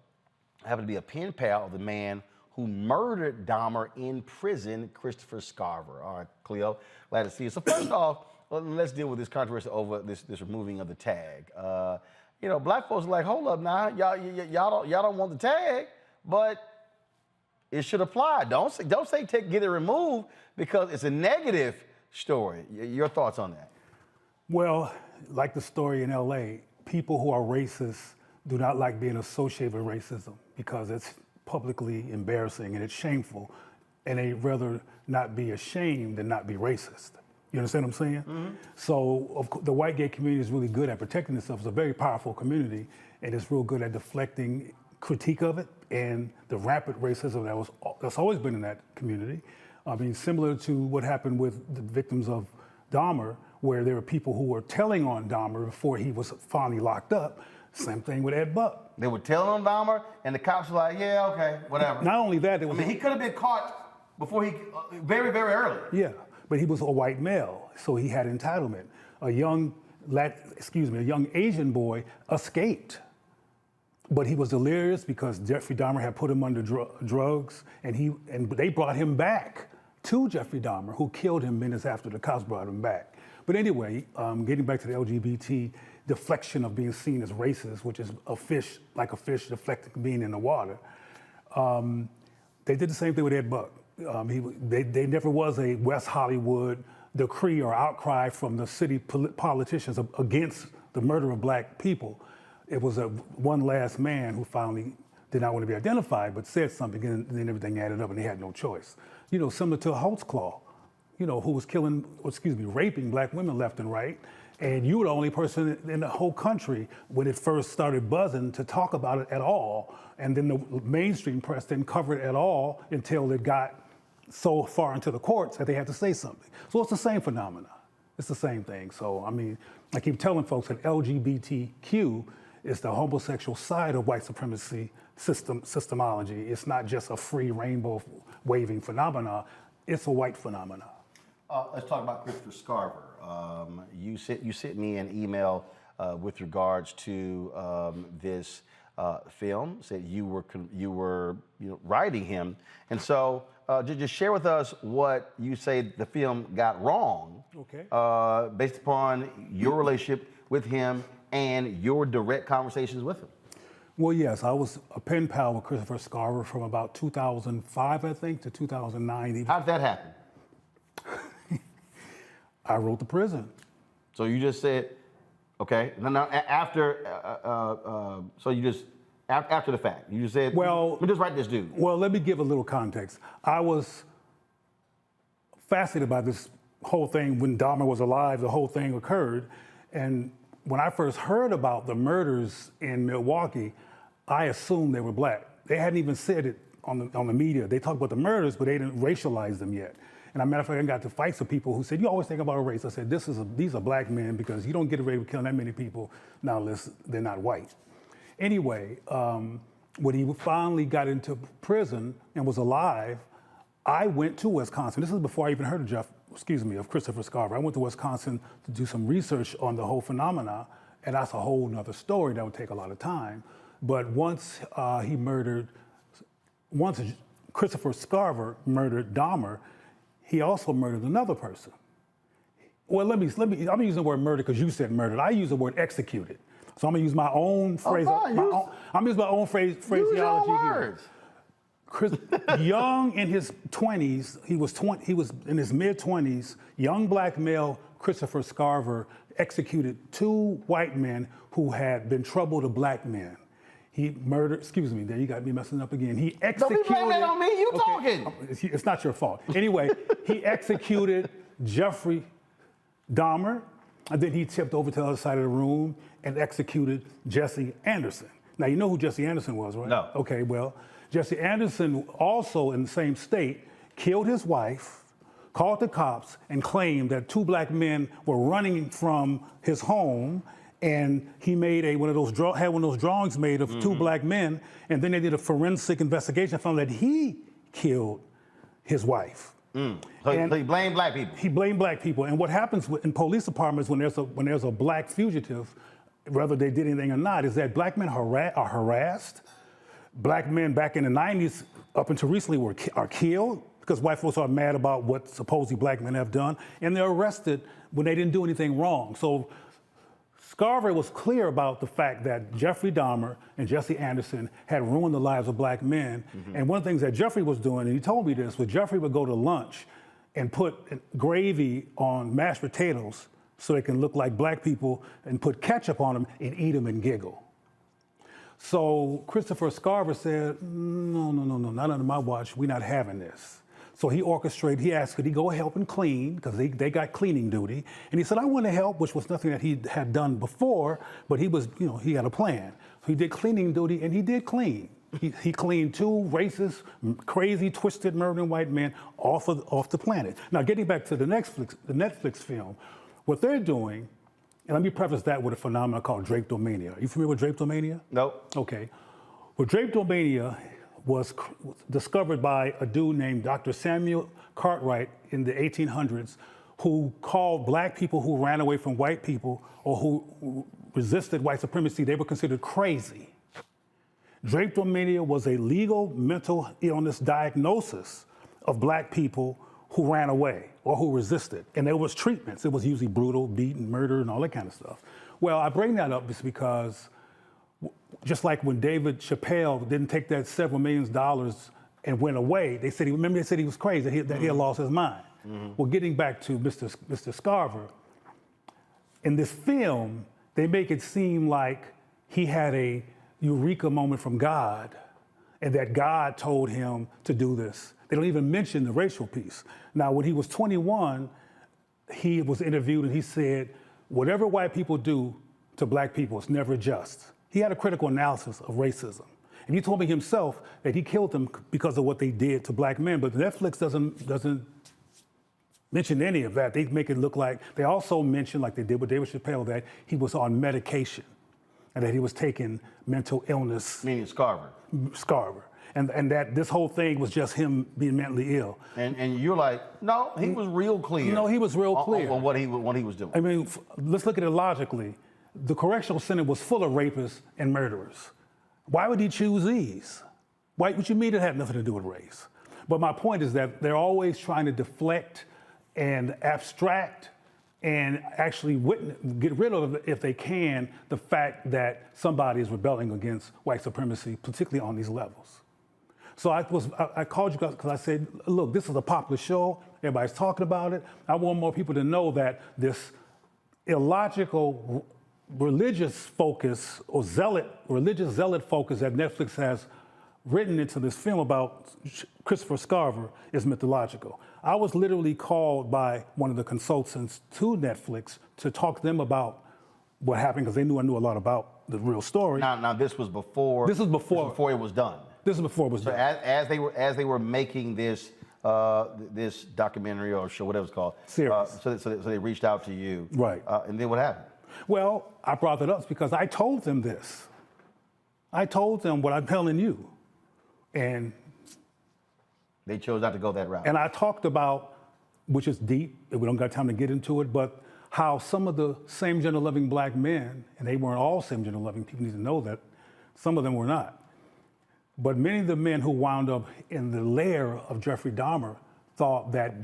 happened to be a pen pal of the man who murdered Dahmer in prison, Christopher Scarver. All right, Cleo, glad to see you. So first off, let's deal with this controversy over this removing of the tag. Black folks are like, hold up now, y'all don't want the tag, but it should apply. Don't say get it removed because it's a negative story. Your thoughts on that? Well, like the story in LA, people who are racist do not like being associated with racism because it's publicly embarrassing and it's shameful, and they'd rather not be ashamed than not be racist. You understand what I'm saying? Mm-hmm. So the white gay community is really good at protecting itself. It's a very powerful community, and it's real good at deflecting critique of it and the rampant racism that's always been in that community. I mean, similar to what happened with the victims of Dahmer, where there were people who were telling on Dahmer before he was finally locked up. Same thing with Ed Buck. They were telling on Dahmer, and the cops were like, yeah, okay, whatever. Not only that, he could have been caught before very early. Yeah, but he was a white male, so he had entitlement. A young Asian boy escaped. But he was delirious because Jeffrey Dahmer had put him under drugs, and they brought him back to Jeffrey Dahmer, who killed him minutes after the cops brought him back. But anyway, getting back to the LGBT deflection of being seen as racist, which is a fish deflecting being in the water, they did the same thing with Ed Buck. They never was a West Hollywood decree or outcry from the city politicians against the murder of black people. It was one last man who finally did not want to be identified, but said something, and then everything added up, and they had no choice. You know, similar to Holtzclaw, you know, who was raping black women left and right. And you were the only person in the whole country when it first started buzzing to talk about it at all. And then the mainstream press didn't cover it at all until it got so far into the courts that they had to say something. So it's the same phenomena. It's the same thing. So, I mean, I keep telling folks that LGBTQ is the homosexual side of white supremacy systemology. It's not just a free rainbow waving phenomena. It's a white phenomena. Let's talk about Christopher Scarver. You sent me an email with regards to this film. Said you were writing him, and so just share with us what you say the film got wrong. Okay. Based upon your relationship with him and your direct conversations with him. Well, yes, I was a pen pal with Christopher Scarver from about 2005, I think, to 2009. How did that happen? I wrote The Prison. So you just said, okay. Now after, so you just, after the fact, you just said, well, let me just write this dude. Well, let me give a little context. I was fascinated by this whole thing when Dahmer was alive, the whole thing occurred. And when I first heard about the murders in Milwaukee, I assumed they were black. They hadn't even said it on the media. They talked about the murders, but they didn't racialize them yet. And as a matter of fact, I got to fights with people who said, you always think about race. I said, these are black men because you don't get away with killing that many people now unless they're not white. Anyway, when he finally got into prison and was alive, I went to Wisconsin. This is before I even heard of Christopher Scarver. I went to Wisconsin to do some research on the whole phenomena, and that's a whole nother story that would take a lot of time. But once Christopher Scarver murdered Dahmer, he also murdered another person. Well, I'm using the word murder because you said murdered. I use the word executed. So I'm gonna use my own phrase. I'm using my own phraseology here. Young in his 20s, he was in his mid-20s, young black male Christopher Scarver executed 2 white men who had been trouble to black men. He murdered, there you got me messing up again. He executed. Don't be blaming it on me, you talking. It's not your fault. Anyway, he executed Jeffrey Dahmer, and then he tipped over to the other side of the room and executed Jesse Anderson. Now, you know who Jesse Anderson was, right? No. Okay, well, Jesse Anderson, also in the same state, killed his wife, called the cops, and claimed that 2 black men were running from his home, and he made had one of those drawings made of 2 black men, and then they did a forensic investigation, found that he killed his wife. So he blamed black people. He blamed black people, and what happens in police departments when there's a black fugitive, whether they did anything or not, is that black men are harassed. Black men back in the 90s, up until recently, are killed because white folks are mad about what supposedly black men have done, and they're arrested when they didn't do anything wrong. So Scarver was clear about the fact that Jeffrey Dahmer and Jesse Anderson had ruined the lives of black men. And one of the things that Jeffrey was doing, and he told me this, was Jeffrey would go to lunch and put gravy on mashed potatoes so they can look like black people and put ketchup on them and eat them and giggle. So Christopher Scarver said, no, not under my watch, we're not having this. So he asked, could he go help and clean, because they got cleaning duty. And he said, I want to help, which was nothing that he had done before, but he had a plan. So he did cleaning duty, and he did clean. He cleaned 2 racist, crazy, twisted, murdering white men off the planet. Now, getting back to the Netflix film, what they're doing, and let me preface that with a phenomenon called drapetomania. Are you familiar with drapetomania? No. Okay. Well, drapetomania was discovered by a dude named Dr. Samuel Cartwright in the 1800s, who called black people who ran away from white people or who resisted white supremacy, they were considered crazy. Drapetomania was a legal mental illness diagnosis of black people who ran away or who resisted. And there was treatments. It was usually brutal, beaten, murder, and all that kind of stuff. Well, I bring that up just because just like when David Chappelle didn't take that several millions of dollars and went away, they said he was crazy, that he had lost his mind. Well, getting back to Mr. Scarver, in this film, they make it seem like he had a eureka moment from God and that God told him to do this. They don't even mention the racial piece. Now, when he was 21, he was interviewed and he said, whatever white people do to black people is never just. He had a critical analysis of racism. And he told me himself that he killed them because of what they did to black men, but Netflix doesn't mention any of that. They make it look like, they also mention, like they did with David Chappelle, that he was on medication and that he was taking mental illness. Meaning Scarver. Scarver. And that this whole thing was just him being mentally ill. And you're like, no, he was real clear. No, he was real clear. On what he was doing. I mean, let's look at it logically. The correctional center was full of rapists and murderers. Why would he choose these? What you mean it had nothing to do with race? But my point is that they're always trying to deflect and abstract and actually get rid of, if they can, the fact that somebody is rebelling against white supremacy, particularly on these levels. So I called you guys because I said, look, this is a popular show. Everybody's talking about it. I want more people to know that this illogical religious focus or religious zealot focus that Netflix has written into this film about Christopher Scarver is mythological. I was literally called by one of the consultants to Netflix to talk to them about what happened because they knew I knew a lot about the real story. Now this was before. This was before it was done. This is before it was done. As they were making this this documentary or show, whatever it's called, series. So they reached out to you. Right. And then what happened? Well, I brought it up because I told them this. I told them what I'm telling you. And they chose not to go that route. And I talked about, which is deep, we don't got time to get into it, but how some of the same gender-loving black men, and they weren't all same gender-loving, people need to know that, some of them were not. But many of the men who wound up in the lair of Jeffrey Dahmer thought that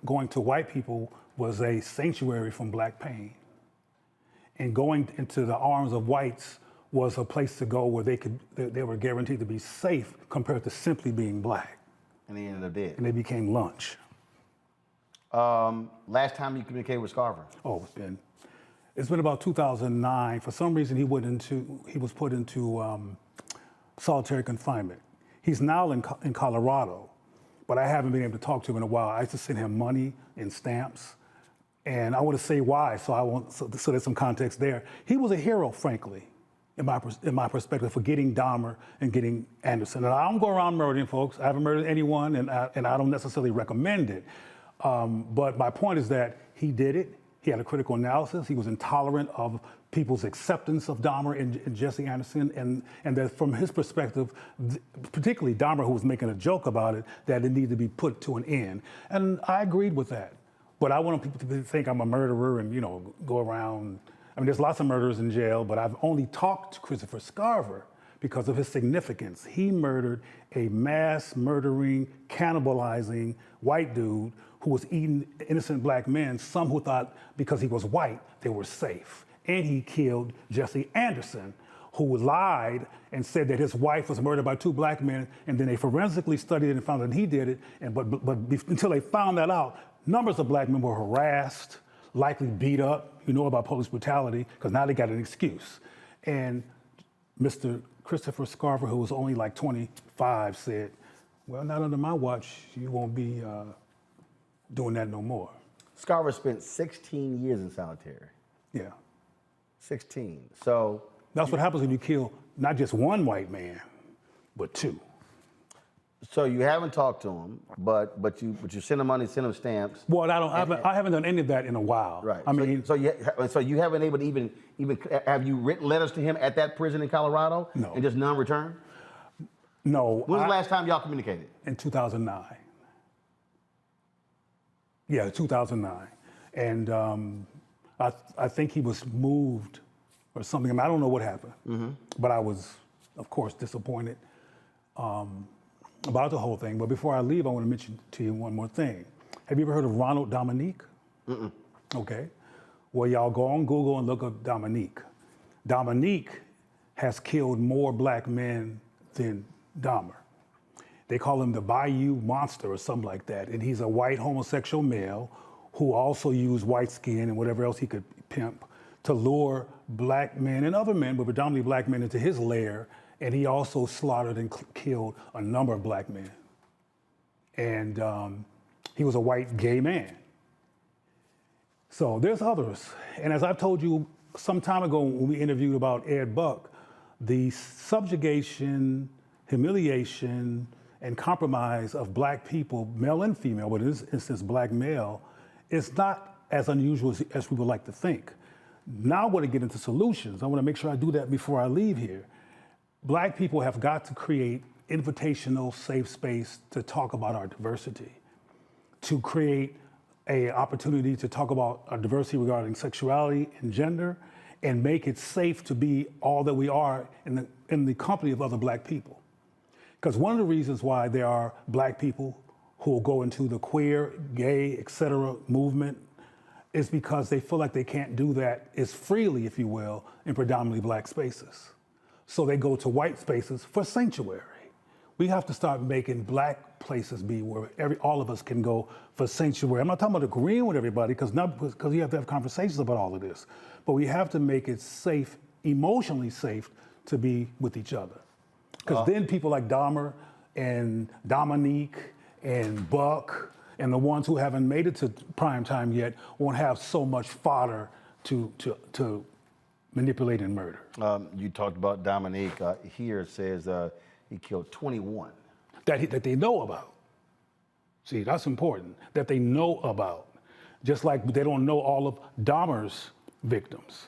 going to white people was a sanctuary from black pain. And going into the arms of whites was a place to go where they were guaranteed to be safe compared to simply being black. And they ended up dead. And they became lunch. Last time you communicated with Scarver? Oh, it's been about 2009. For some reason, he was put into solitary confinement. He's now in Colorado, but I haven't been able to talk to him in a while. I used to send him money and stamps. And I want to say why, so there's some context there. He was a hero, frankly, in my perspective, for getting Dahmer and getting Anderson. And I don't go around murdering folks. I haven't murdered anyone, and I don't necessarily recommend it. But my point is that he did it. He had a critical analysis. He was intolerant of people's acceptance of Dahmer and Jesse Anderson, and that from his perspective, particularly Dahmer, who was making a joke about it, that it needed to be put to an end. And I agreed with that. But I want people to think I'm a murderer and, go around. I mean, there's lots of murderers in jail, but I've only talked to Christopher Scarver because of his significance. He murdered a mass murdering, cannibalizing white dude who was eating innocent black men, some who thought because he was white, they were safe. And he killed Jesse Anderson, who lied and said that his wife was murdered by two black men, and then they forensically studied it and found that he did it. But until they found that out, numbers of black men were harassed, likely beat up. You know about police brutality, because now they got an excuse. And Mr. Christopher Scarver, who was only like 25, said, well, not under my watch, you won't be doing that no more. Scarver spent 16 years in solitary. Yeah. 16. So that's what happens when you kill not just one white man, but two. So you haven't talked to him, but you send him money, send him stamps. Well, I haven't done any of that in a while. Right. I mean, so you haven't able to even have you written letters to him at that prison in Colorado? No. And just none returned? No. When was the last time y'all communicated? In 2009. Yeah, 2009, and I think he was moved or something. I mean, I don't know what happened, but I was, of course, disappointed about the whole thing. But before I leave, I want to mention to you one more thing. Have you ever heard of Ronald Dominique? Mm-mm. Okay. Well, y'all go on Google and look up Dominique. Dominique has killed more black men than Dahmer. They call him the Bayou Monster or something like that. And he's a white homosexual male who also used white skin and whatever else he could pimp to lure black men and other men, but predominantly black men, into his lair. And he also slaughtered and killed a number of black men. And he was a white gay man. So there's others. And as I've told you some time ago when we interviewed about Ed Buck, the subjugation, humiliation, and compromise of black people, male and female, but in this instance, black male, is not as unusual as we would like to think. Now I want to get into solutions. I want to make sure I do that before I leave here. Black people have got to create invitational, safe space to talk about our diversity, to create an opportunity to talk about our diversity regarding sexuality and gender, and make it safe to be all that we are in the company of other black people. Because one of the reasons why there are black people who will go into the queer, gay, etc. movement is because they feel like they can't do that as freely, if you will, in predominantly black spaces. So they go to white spaces for sanctuary. We have to start making black places be where all of us can go for sanctuary. I'm not talking about agreeing with everybody, because you have to have conversations about all of this, but we have to make it safe, emotionally safe, to be with each other. Because then people like Dahmer and Dominique and Buck and the ones who haven't made it to prime time yet won't have so much fodder to manipulate and murder. You talked about Dominique. Here it says he killed 21. That they know about. See, that's important, that they know about. Just like they don't know all of Dahmer's victims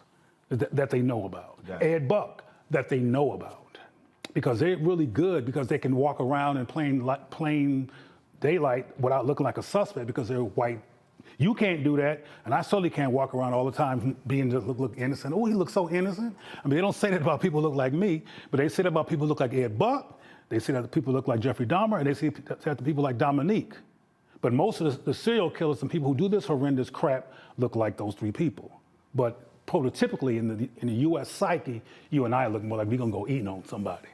that they know about. Yeah. Ed Buck, that they know about. Because they're really good, because they can walk around in plain daylight without looking like a suspect because they're white. You can't do that, and I certainly can't walk around all the time being just look innocent. Oh, he looks so innocent. I mean, they don't say that about people who look like me, but they say that about people who look like Ed Buck. They say that people look like Jeffrey Dahmer, and they say that people like Dominique. But most of the serial killers and people who do this horrendous crap look like those three people. But prototypically in the U.S. psyche, you and I look more like we're gonna go eating on somebody.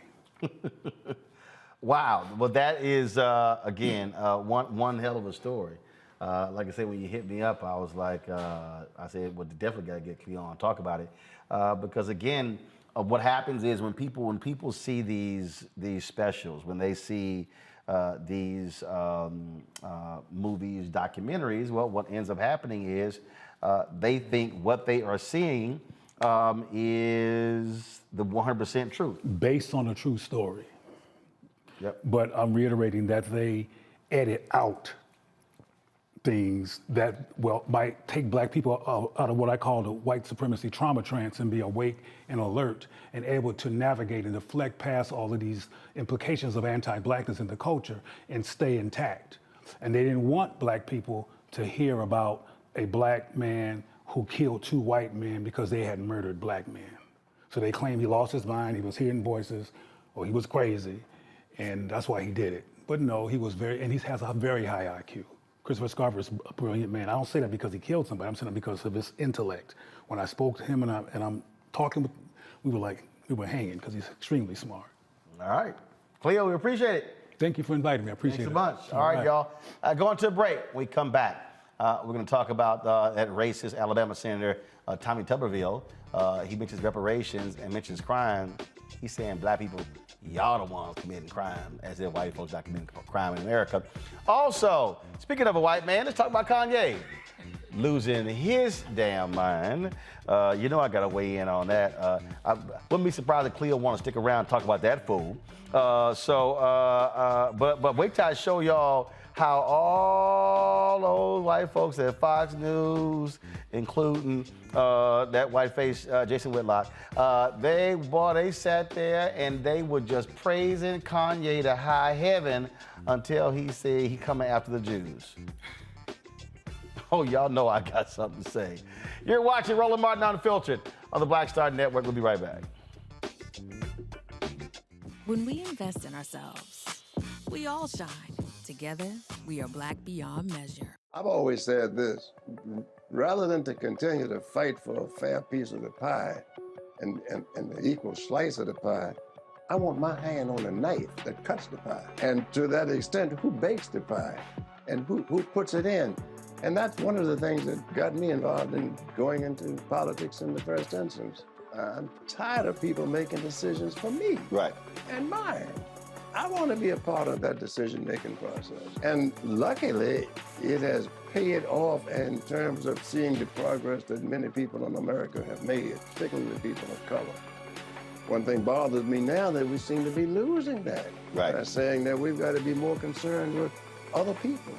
Wow. Well, that is, again, one hell of a story. Like I said, when you hit me up, I was like, I said, well, definitely got to get Cleo on and talk about it. Because, again, what happens is when people see these specials, when they see these movies, documentaries, well, what ends up happening is they think what they are seeing is the 100% truth. Based on a true story. Yep. But I'm reiterating that they edit out things that, well, might take black people out of what I call the white supremacy trauma trance and be awake and alert and able to navigate and deflect past all of these implications of anti-blackness in the culture and stay intact. And they didn't want black people to hear about a black man who killed 2 white men because they had murdered black men. So they claim he lost his mind, he was hearing voices, or he was crazy, and that's why he did it. But no, he was and he has a very high IQ. Christopher Scarver is a brilliant man. I don't say that because he killed somebody, I'm saying that because of his intellect. When I spoke to him and I'm talking with, we were hanging because he's extremely smart. All right. Cleo, we appreciate it. Thank you for inviting me, I appreciate it. Thanks so much. All right, y'all. Going to a break. We come back. We're going to talk about that racist Alabama Senator Tommy Tuberville. He mentions reparations and mentions crime. He's saying black people, y'all the ones committing crime, as if white folks not committing crime in America. Also, speaking of a white man, let's talk about Kanye losing his damn mind. You know I got to weigh in on that. I wouldn't be surprised if Cleo want to stick around and talk about that fool. But wait till I show y'all how all those white folks at Fox News, including that white face Jason Whitlock, they sat there and they were just praising Kanye to high heaven until he said he coming after the Jews. Oh, y'all know I got something to say. You're watching Roland Martin Unfiltered on the Black Star Network. We'll be right back. When we invest in ourselves, we all shine. Together, we are black beyond measure. I've always said this, rather than to continue to fight for a fair piece of the pie and the equal slice of the pie, I want my hand on a knife that cuts the pie. And to that extent, who bakes the pie and who puts it in? And that's one of the things that got me involved in going into politics in the first instance. I'm tired of people making decisions for me. Right. And mine. I want to be a part of that decision-making process. And luckily, it has paid off in terms of seeing the progress that many people in America have made, particularly the people of color. One thing bothers me now that we seem to be losing that. Right. By saying that we've got to be more concerned with other people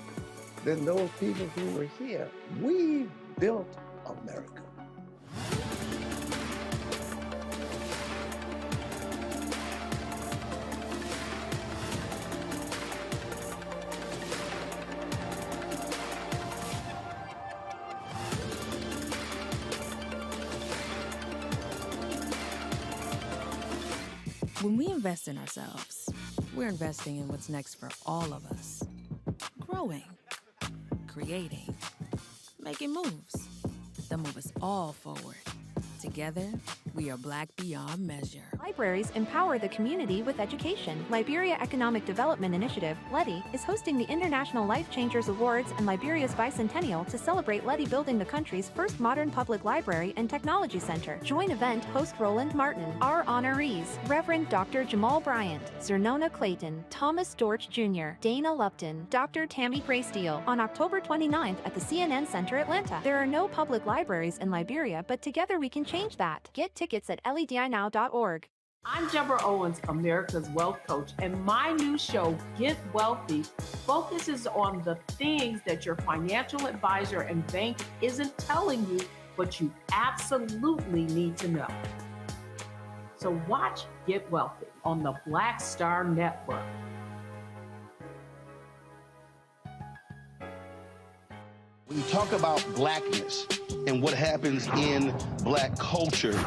than those people who were here. We built America. When we invest in ourselves, we're investing in what's next for all of us. Growing, creating, making moves that move us all forward. Together, we are Black beyond measure. Libraries empower the community with education. Liberia Economic Development Initiative, LEDI, is hosting the International Life Changers Awards and Liberia's bicentennial to celebrate LEDI building the country's first modern public library and technology center. Join event host Roland Martin. Our honorees, Reverend Dr. Jamal Bryant, Zernona Clayton, Thomas Dorch Jr., Dana Lupton, Dr. Tammy Graysteel, on October 29th at the CNN Center, Atlanta. There are no public libraries in Liberia, but together we can change that. Get tickets at ledinow.org. I'm Deborah Owens, America's Wealth Coach, and my new show, Get Wealthy, focuses on the things that your financial advisor and bank isn't telling you, but you absolutely need to know. So watch Get Wealthy on the Black Star Network. When you talk about blackness and what happens in black culture,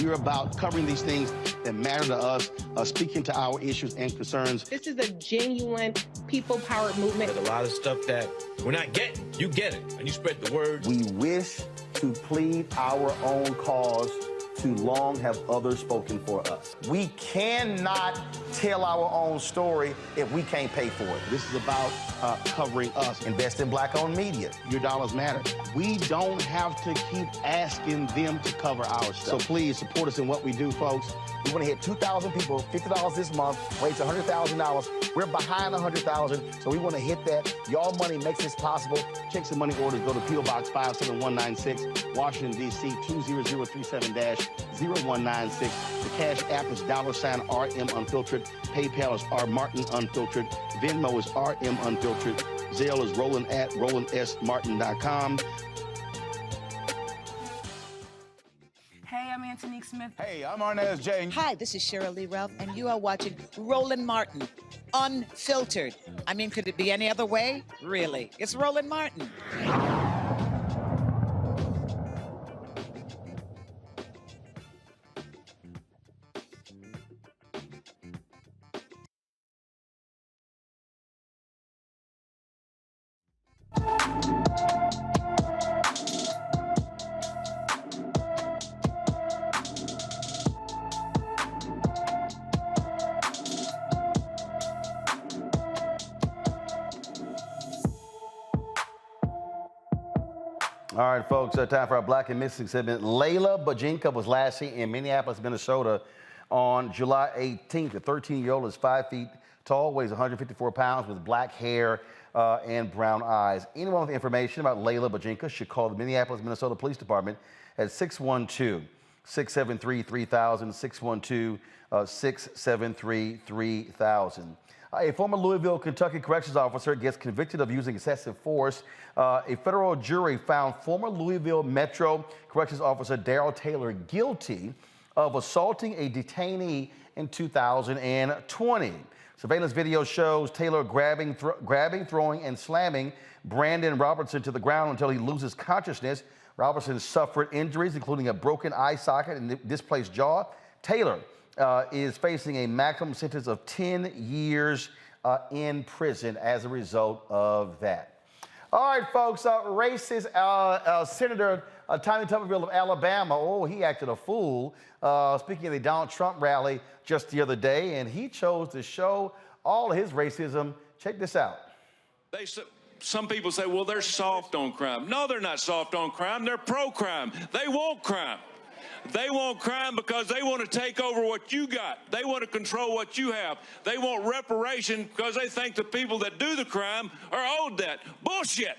we're about covering these things that matter to us, speaking to our issues and concerns. This is a genuine people-powered movement. There's a lot of stuff that we're not getting. You get it, and you spread the word. We wish to plead our own cause. Too long have others spoken for us. We cannot tell our own story if we can't pay for it. This is about covering us. Invest in Black-owned media. Your dollars matter. We don't have to keep asking them to cover our stuff. So please support us in what we do, folks. We want to hit 2,000 people, $50 this month, raise $100,000. We're behind $100,000, so we want to hit that. Y'all money makes this possible. Checks and money orders go to P.O. Box 57196, Washington, D.C. 20037-0196. The Cash App is $RM Unfiltered. PayPal is R Martin Unfiltered. Venmo is RM Unfiltered. Zelle is Roland at RolandSMartin.com. Hey, I'm Antonique Smith. Hey, I'm Arnaz J. Hi, this is Cheryl Lee Ralph, and you are watching Roland Martin, Unfiltered. I mean, could it be any other way? Really? It's Roland Martin. All right, folks, time for our Black and Missing segment. Layla Bajinka was last seen in Minneapolis, Minnesota on July 18th. The 13-year-old is 5 feet tall, weighs 154 pounds, with black hair and brown eyes. Anyone with information about Layla Bajinka should call the Minneapolis, Minnesota Police Department at 612-673-3000, 612-673-3000. A former Louisville, Kentucky corrections officer gets convicted of using excessive force. A federal jury found former Louisville Metro corrections officer Darrell Taylor guilty of assaulting a detainee in 2020. Surveillance video shows Taylor grabbing, throwing, and slamming Brandon Robertson to the ground until he loses consciousness. Robertson suffered injuries, including a broken eye socket and displaced jaw. Taylor is facing a maximum sentence of 10 years in prison as a result of that. All right, folks, racist Senator Tommy Tuberville of Alabama, oh, he acted a fool. Speaking of the Donald Trump rally just the other day, and he chose to show all of his racism. Check this out. Some people say, well, they're soft on crime. No, they're not soft on crime. They're pro-crime. They want crime. They want crime because they want to take over what you got. They want to control what you have. They want reparation because they think the people that do the crime are owed that. Bullshit.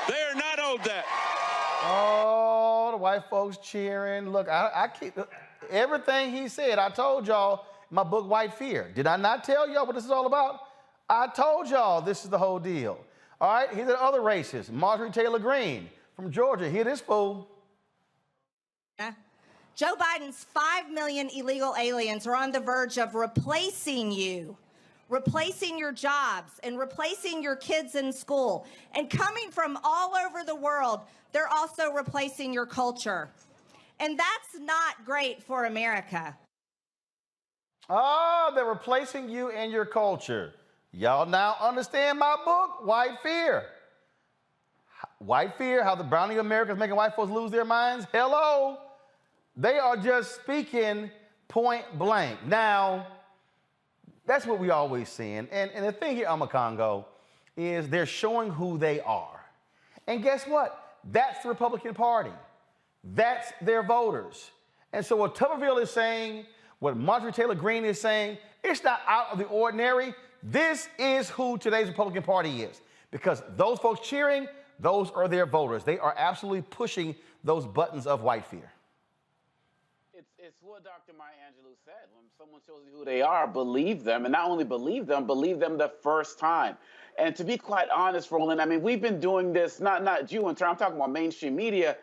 They are not owed that. Oh, the white folks cheering. Look, I keep everything he said. I told y'all in my book, White Fear. Did I not tell y'all what this is all about? I told y'all this is the whole deal. All right, here's the other racist, Marjorie Taylor Greene from Georgia. Hear this fool. Joe Biden's 5 million illegal aliens are on the verge of replacing you, replacing your jobs, and replacing your kids in school. And coming from all over the world, they're also replacing your culture. And that's not great for America. Oh, they're replacing you and your culture. Y'all now understand my book, White Fear. White Fear, how the brownie America is making white folks lose their minds. Hello. They are just speaking point blank. Now, that's what we always seeing. And the thing here, Congo, is they're showing who they are. And guess what? That's the Republican Party. That's their voters. And so what Tuberville is saying, what Marjorie Taylor Greene is saying, it's not out of the ordinary. This is who today's Republican Party is. Because those folks cheering, those are their voters. They are absolutely pushing those buttons of white fear. It's what Dr. Maya Angelou said. When someone shows you who they are, believe them. And not only believe them the first time. And to be quite honest, Roland, I mean, we've been doing this, not you in turn, I'm talking about mainstream media,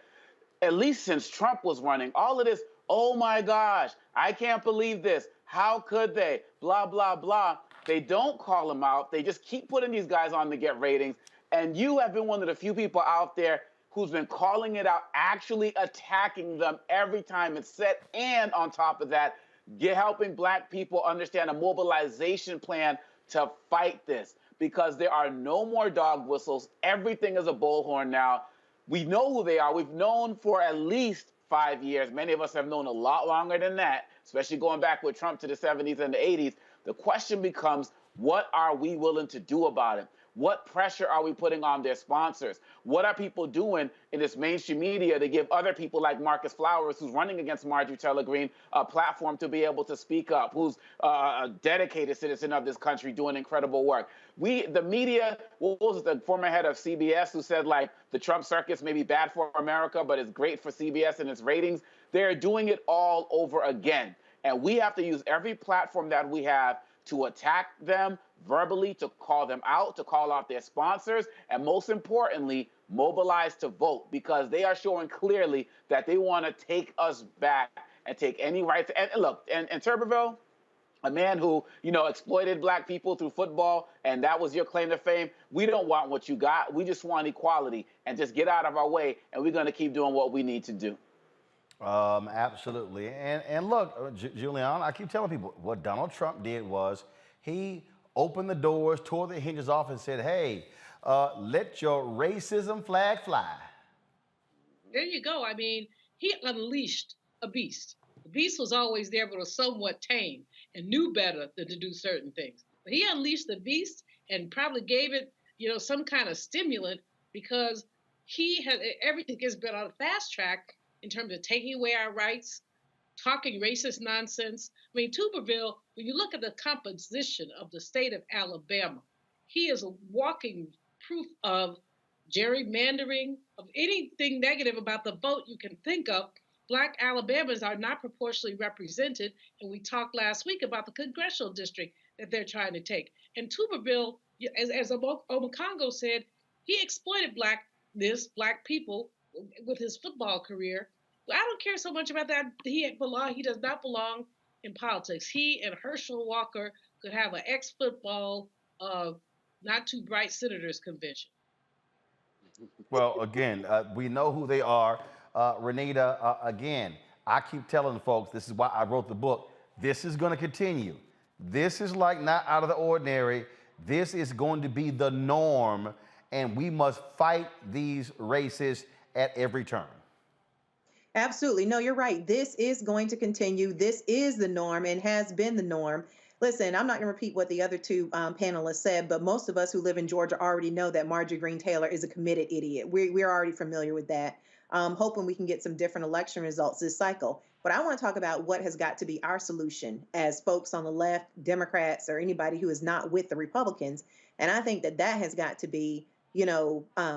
at least since Trump was running. All of this, oh my gosh, I can't believe this. How could they? Blah, blah, blah. They don't call them out. They just keep putting these guys on to get ratings. And you have been one of the few people out there who's been calling it out, actually attacking them every time it's said. And on top of that, helping black people understand a mobilization plan to fight this. Because there are no more dog whistles. Everything is a bullhorn now. We know who they are. We've known for at least 5 years. Many of us have known a lot longer than that, especially going back with Trump to the 70s and the 80s. The question becomes, what are we willing to do about it? What pressure are we putting on their sponsors? What are people doing in this mainstream media to give other people like Marcus Flowers, who's running against Marjorie Taylor Greene, a platform to be able to speak up, who's a dedicated citizen of this country doing incredible work? The media, what was the former head of CBS who said, like, the Trump circus may be bad for America, but it's great for CBS and its ratings? They're doing it all over again. And we have to use every platform that we have to attack them verbally, to call them out, to call out their sponsors, and most importantly, mobilize to vote, because they are showing clearly that they want to take us back and take any rights. And look, and Tuberville, a man who, exploited black people through football, and that was your claim to fame. We don't want what you got. We just want equality, and just get out of our way, and we're going to keep doing what we need to do. Absolutely. And look, Julian, I keep telling people what Donald Trump did was he opened the doors, tore the hinges off, and said, hey, let your racism flag fly. There you go. I mean, he unleashed a beast. The beast was always there, but was somewhat tame and knew better than to do certain things. But he unleashed the beast and probably gave it, some kind of stimulant, because he had everything has been on a fast track in terms of taking away our rights, talking racist nonsense. I mean, Tuberville, when you look at the composition of the state of Alabama, he is a walking proof of gerrymandering, of anything negative about the vote you can think of. Black Alabamans are not proportionally represented, and we talked last week about the congressional district that they're trying to take. And Tuberville, as Obakongo said, he exploited black people with his football career. I don't care so much about that. He does not belong in politics. He and Herschel Walker could have an ex-football, not too bright senators convention. Well, again, we know who they are. Renita, again, I keep telling folks, this is why I wrote the book. This is going to continue. This is like not out of the ordinary. This is going to be the norm, and we must fight these racists at every turn. Absolutely. No, you're right. This is going to continue. This is the norm and has been the norm. Listen, I'm not going to repeat what the other two panelists said, but most of us who live in Georgia already know that Marjorie Greene Taylor is a committed idiot. We're already familiar with that. Hoping we can get some different election results this cycle. But I want to talk about what has got to be our solution as folks on the left, Democrats, or anybody who is not with the Republicans. And I think that that has got to be,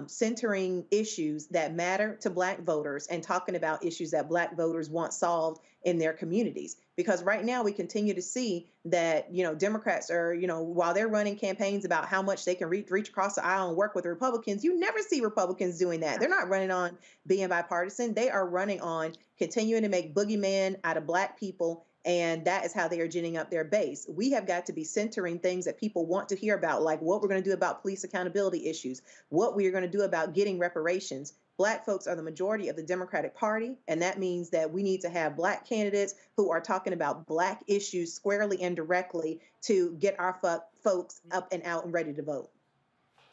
centering issues that matter to Black voters and talking about issues that Black voters want solved in their communities. Because right now we continue to see that, Democrats are, while they're running campaigns about how much they can reach across the aisle and work with the Republicans, you never see Republicans doing that. They're not running on being bipartisan. They are running on continuing to make boogeymen out of Black people. And that is how they are ginning up their base. We have got to be centering things that people want to hear about, like what we're going to do about police accountability issues, what we are going to do about getting reparations. Black folks are the majority of the Democratic Party, and that means that we need to have Black candidates who are talking about Black issues squarely and directly to get our folks up and out and ready to vote.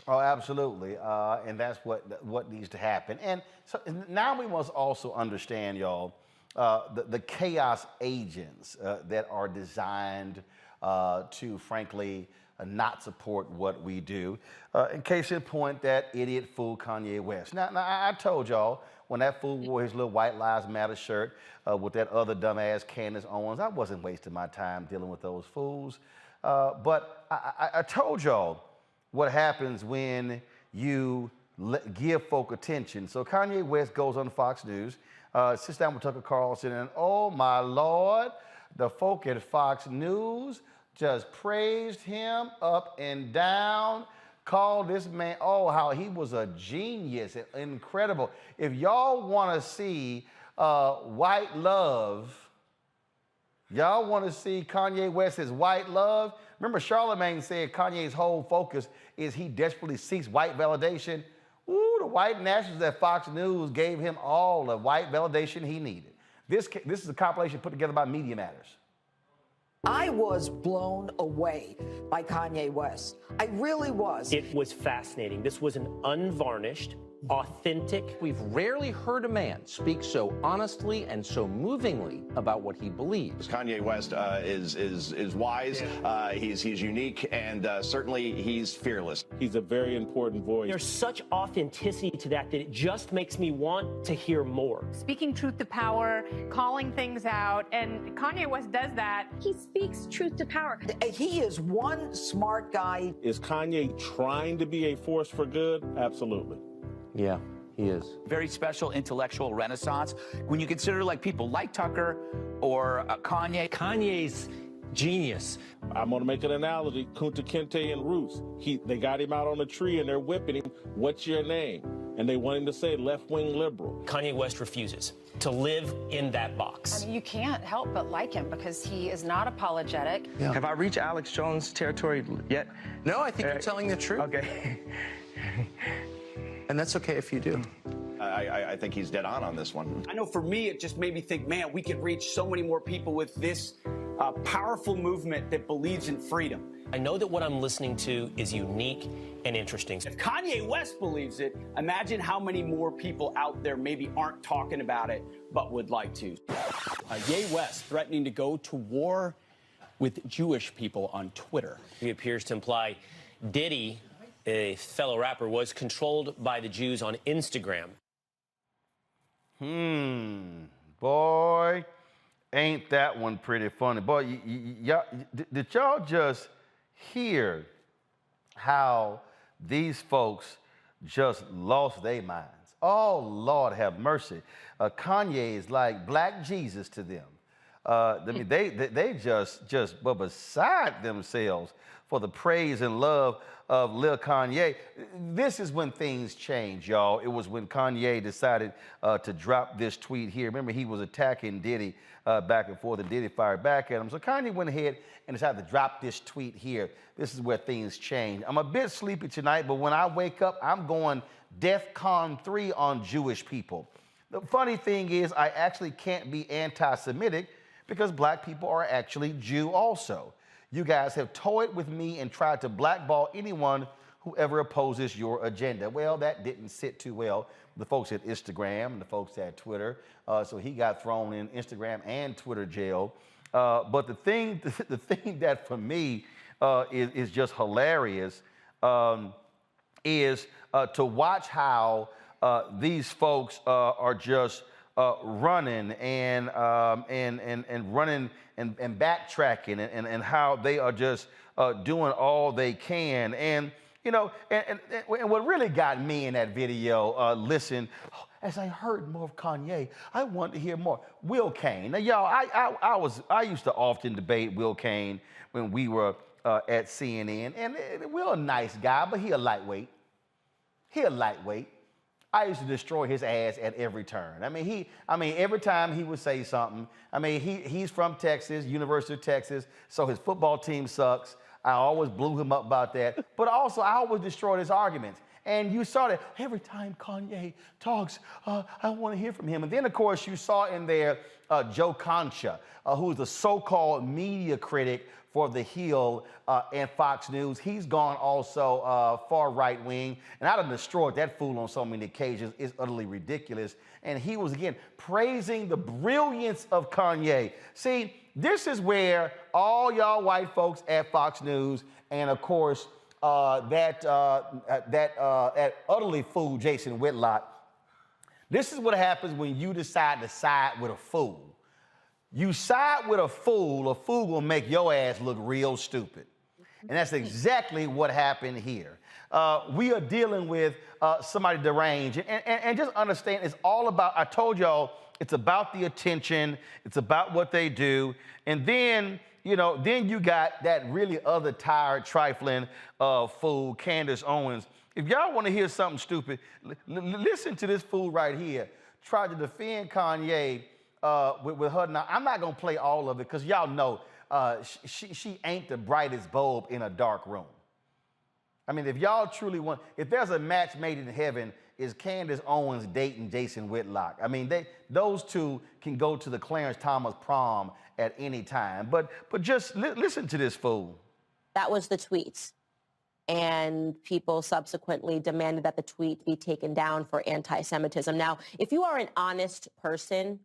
Oh, absolutely, and that's what needs to happen. And so now we must also understand, y'all, the chaos agents that are designed to, frankly, not support what we do. In case in point, that idiot fool Kanye West. Now I told y'all when that fool wore his little White Lives Matter shirt with that other dumbass Candace Owens, I wasn't wasting my time dealing with those fools. But I told y'all what happens when you give folk attention. So Kanye West goes on Fox News, sits down with Tucker Carlson, and oh my Lord, the folk at Fox News just praised him up and down, called this man, oh, how he was a genius, incredible. If y'all want to see white love, y'all want to see Kanye West's white love, remember Charlemagne said Kanye's whole focus is he desperately seeks white validation. Ooh, the white nationalists at Fox News gave him all the white validation he needed. This is a compilation put together by Media Matters. I was blown away by Kanye West. I really was. It was fascinating. This was an unvarnished, authentic. We've rarely heard a man speak so honestly and so movingly about what he believes. Kanye West is wise, he's unique, and certainly he's fearless. He's a very important voice. There's such authenticity to that it just makes me want to hear more. Speaking truth to power, calling things out, and Kanye West does that. He speaks truth to power. He is one smart guy. Is Kanye trying to be a force for good? Absolutely. Yeah, he is. Very special intellectual renaissance. When you consider like people like Tucker or Kanye. Kanye's genius. I'm going to make an analogy. Kunta Kinte and Roots. They got him out on a tree and they're whipping him. What's your name? And they want him to say left-wing liberal. Kanye West refuses to live in that box. I mean, you can't help but like him because he is not apologetic. Yeah. Have I reached Alex Jones territory yet? No, I think you're telling the truth. Okay. And that's okay if you do. I think he's dead on this one. I know for me, it just made me think, man, we could reach so many more people with this powerful movement that believes in freedom. I know that what I'm listening to is unique and interesting. If Kanye West believes it, imagine how many more people out there maybe aren't talking about it, but would like to. Ye West threatening to go to war with Jewish people on Twitter. He appears to imply Diddy, a fellow rapper, was controlled by the Jews on Instagram. Boy, ain't that one pretty funny. Boy, did y'all just hear how these folks just lost their minds? Oh, Lord have mercy. Kanye is like Black Jesus to them. I mean, they just were beside themselves for the praise and love of Lil Kanye. This is when things change, y'all. It was when Kanye decided to drop this tweet here. Remember, he was attacking Diddy back and forth, and Diddy fired back at him. So Kanye went ahead and decided to drop this tweet here. This is where things change. I'm a bit sleepy tonight, but when I wake up, I'm going DEFCON 3 on Jewish people. The funny thing is, I actually can't be anti-Semitic because Black people are actually Jew also. You guys have toyed with me and tried to blackball anyone whoever opposes your agenda. Well, that didn't sit too well with the folks at Instagram and the folks at Twitter. So he got thrown in Instagram and Twitter jail. But the thing that for me is just hilarious is to watch how these folks are just running and running and backtracking and how they are just doing all they can. And you know, and what really got me in that video, listen, as I heard more of Kanye, I wanted to hear more. Will Kane. Now, y'all, I used to often debate Will Kane when we were at CNN, and Will a nice guy, but he a lightweight. I used to destroy his ass at every turn. I mean, every time he would say something. I mean, he's from Texas, University of Texas, so his football team sucks. I always blew him up about that. But also, I always destroyed his arguments. And you saw that every time Kanye talks, I want to hear from him. And then, of course, you saw in there Joe Concha, who is the so-called media critic for The Hill and Fox News. He's gone also far right-wing. And I done destroyed that fool on so many occasions. It's utterly ridiculous. And he was, again, praising the brilliance of Kanye. See, this is where all y'all white folks at Fox News and, of course, that utterly fool Jason Whitlock, this is what happens when you decide to side with a fool. You side with a fool will make your ass look real stupid. And that's exactly what happened here. We are dealing with somebody deranged. And just understand, it's all about, I told y'all, it's about the attention. It's about what they do. And then, you know, then you got that really other tired, trifling fool, Candace Owens. If y'all want to hear something stupid, listen to this fool right here. Try to defend Kanye with her. Now, I'm not going to play all of it because y'all know she ain't the brightest bulb in a dark room. I mean, if y'all truly want, if there's a match made in heaven, is Candace Owens dating Jason Whitlock. I mean, those two can go to the Clarence Thomas prom at any time. But just listen to this fool. That was the tweet. And people subsequently demanded that the tweet be taken down for anti-Semitism. Now, if you are an honest person,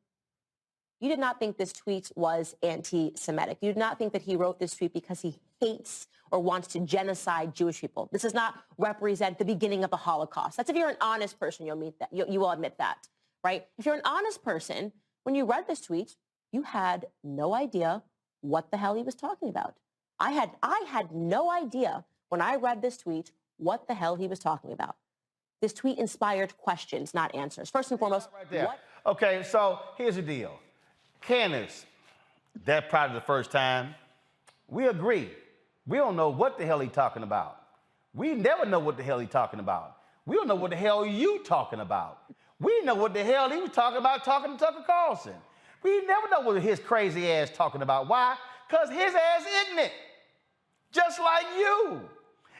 you did not think this tweet was anti-Semitic. You did not think that he wrote this tweet because he hates or wants to genocide Jewish people. This does not represent the beginning of the Holocaust. That's if you're an honest person, you'll admit that. You will admit that, right? If you're an honest person, when you read this tweet, you had no idea what the hell he was talking about. I had no idea when I read this tweet what the hell he was talking about. This tweet inspired questions, not answers. First and foremost, right there. Okay, so here's the deal. Candace, that's probably the first time. We agree. We don't know what the hell he's talking about. We never know what the hell he's talking about. We don't know what the hell you talking about. We know what the hell he was talking about talking to Tucker Carlson. We never know what his crazy ass talking about. Why? Because his ass ignorant, just like you.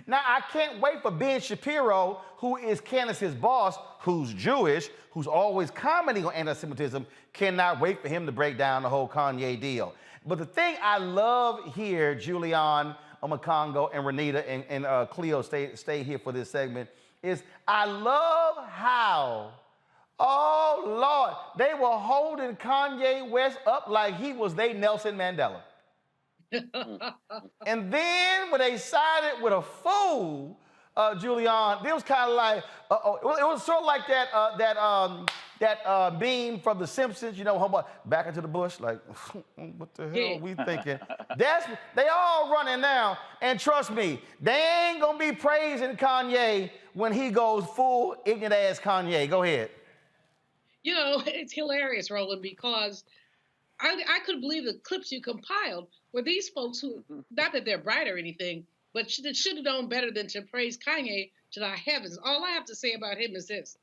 Now, I can't wait for Ben Shapiro, who is Candace's boss, who's Jewish, who's always commenting on anti-Semitism, cannot wait for him to break down the whole Kanye deal. But the thing I love here, Julian, Omakongo, and Renita, and Cleo, stay here for this segment, is I love how, oh, Lord, they were holding Kanye West up like he was they Nelson Mandela. And then when they sided with a fool, Julian, it was kind of like, it was sort of like that beam from The Simpsons, you know, back into the bush, like, what the hell are we thinking? They all running now, and trust me, they ain't gonna be praising Kanye when he goes full ignorant ass Kanye. Go ahead. You know, it's hilarious, Roland, because I couldn't believe the clips you compiled were these folks who, not that they're bright or anything, but should have known better than to praise Kanye to the heavens. All I have to say about him is this.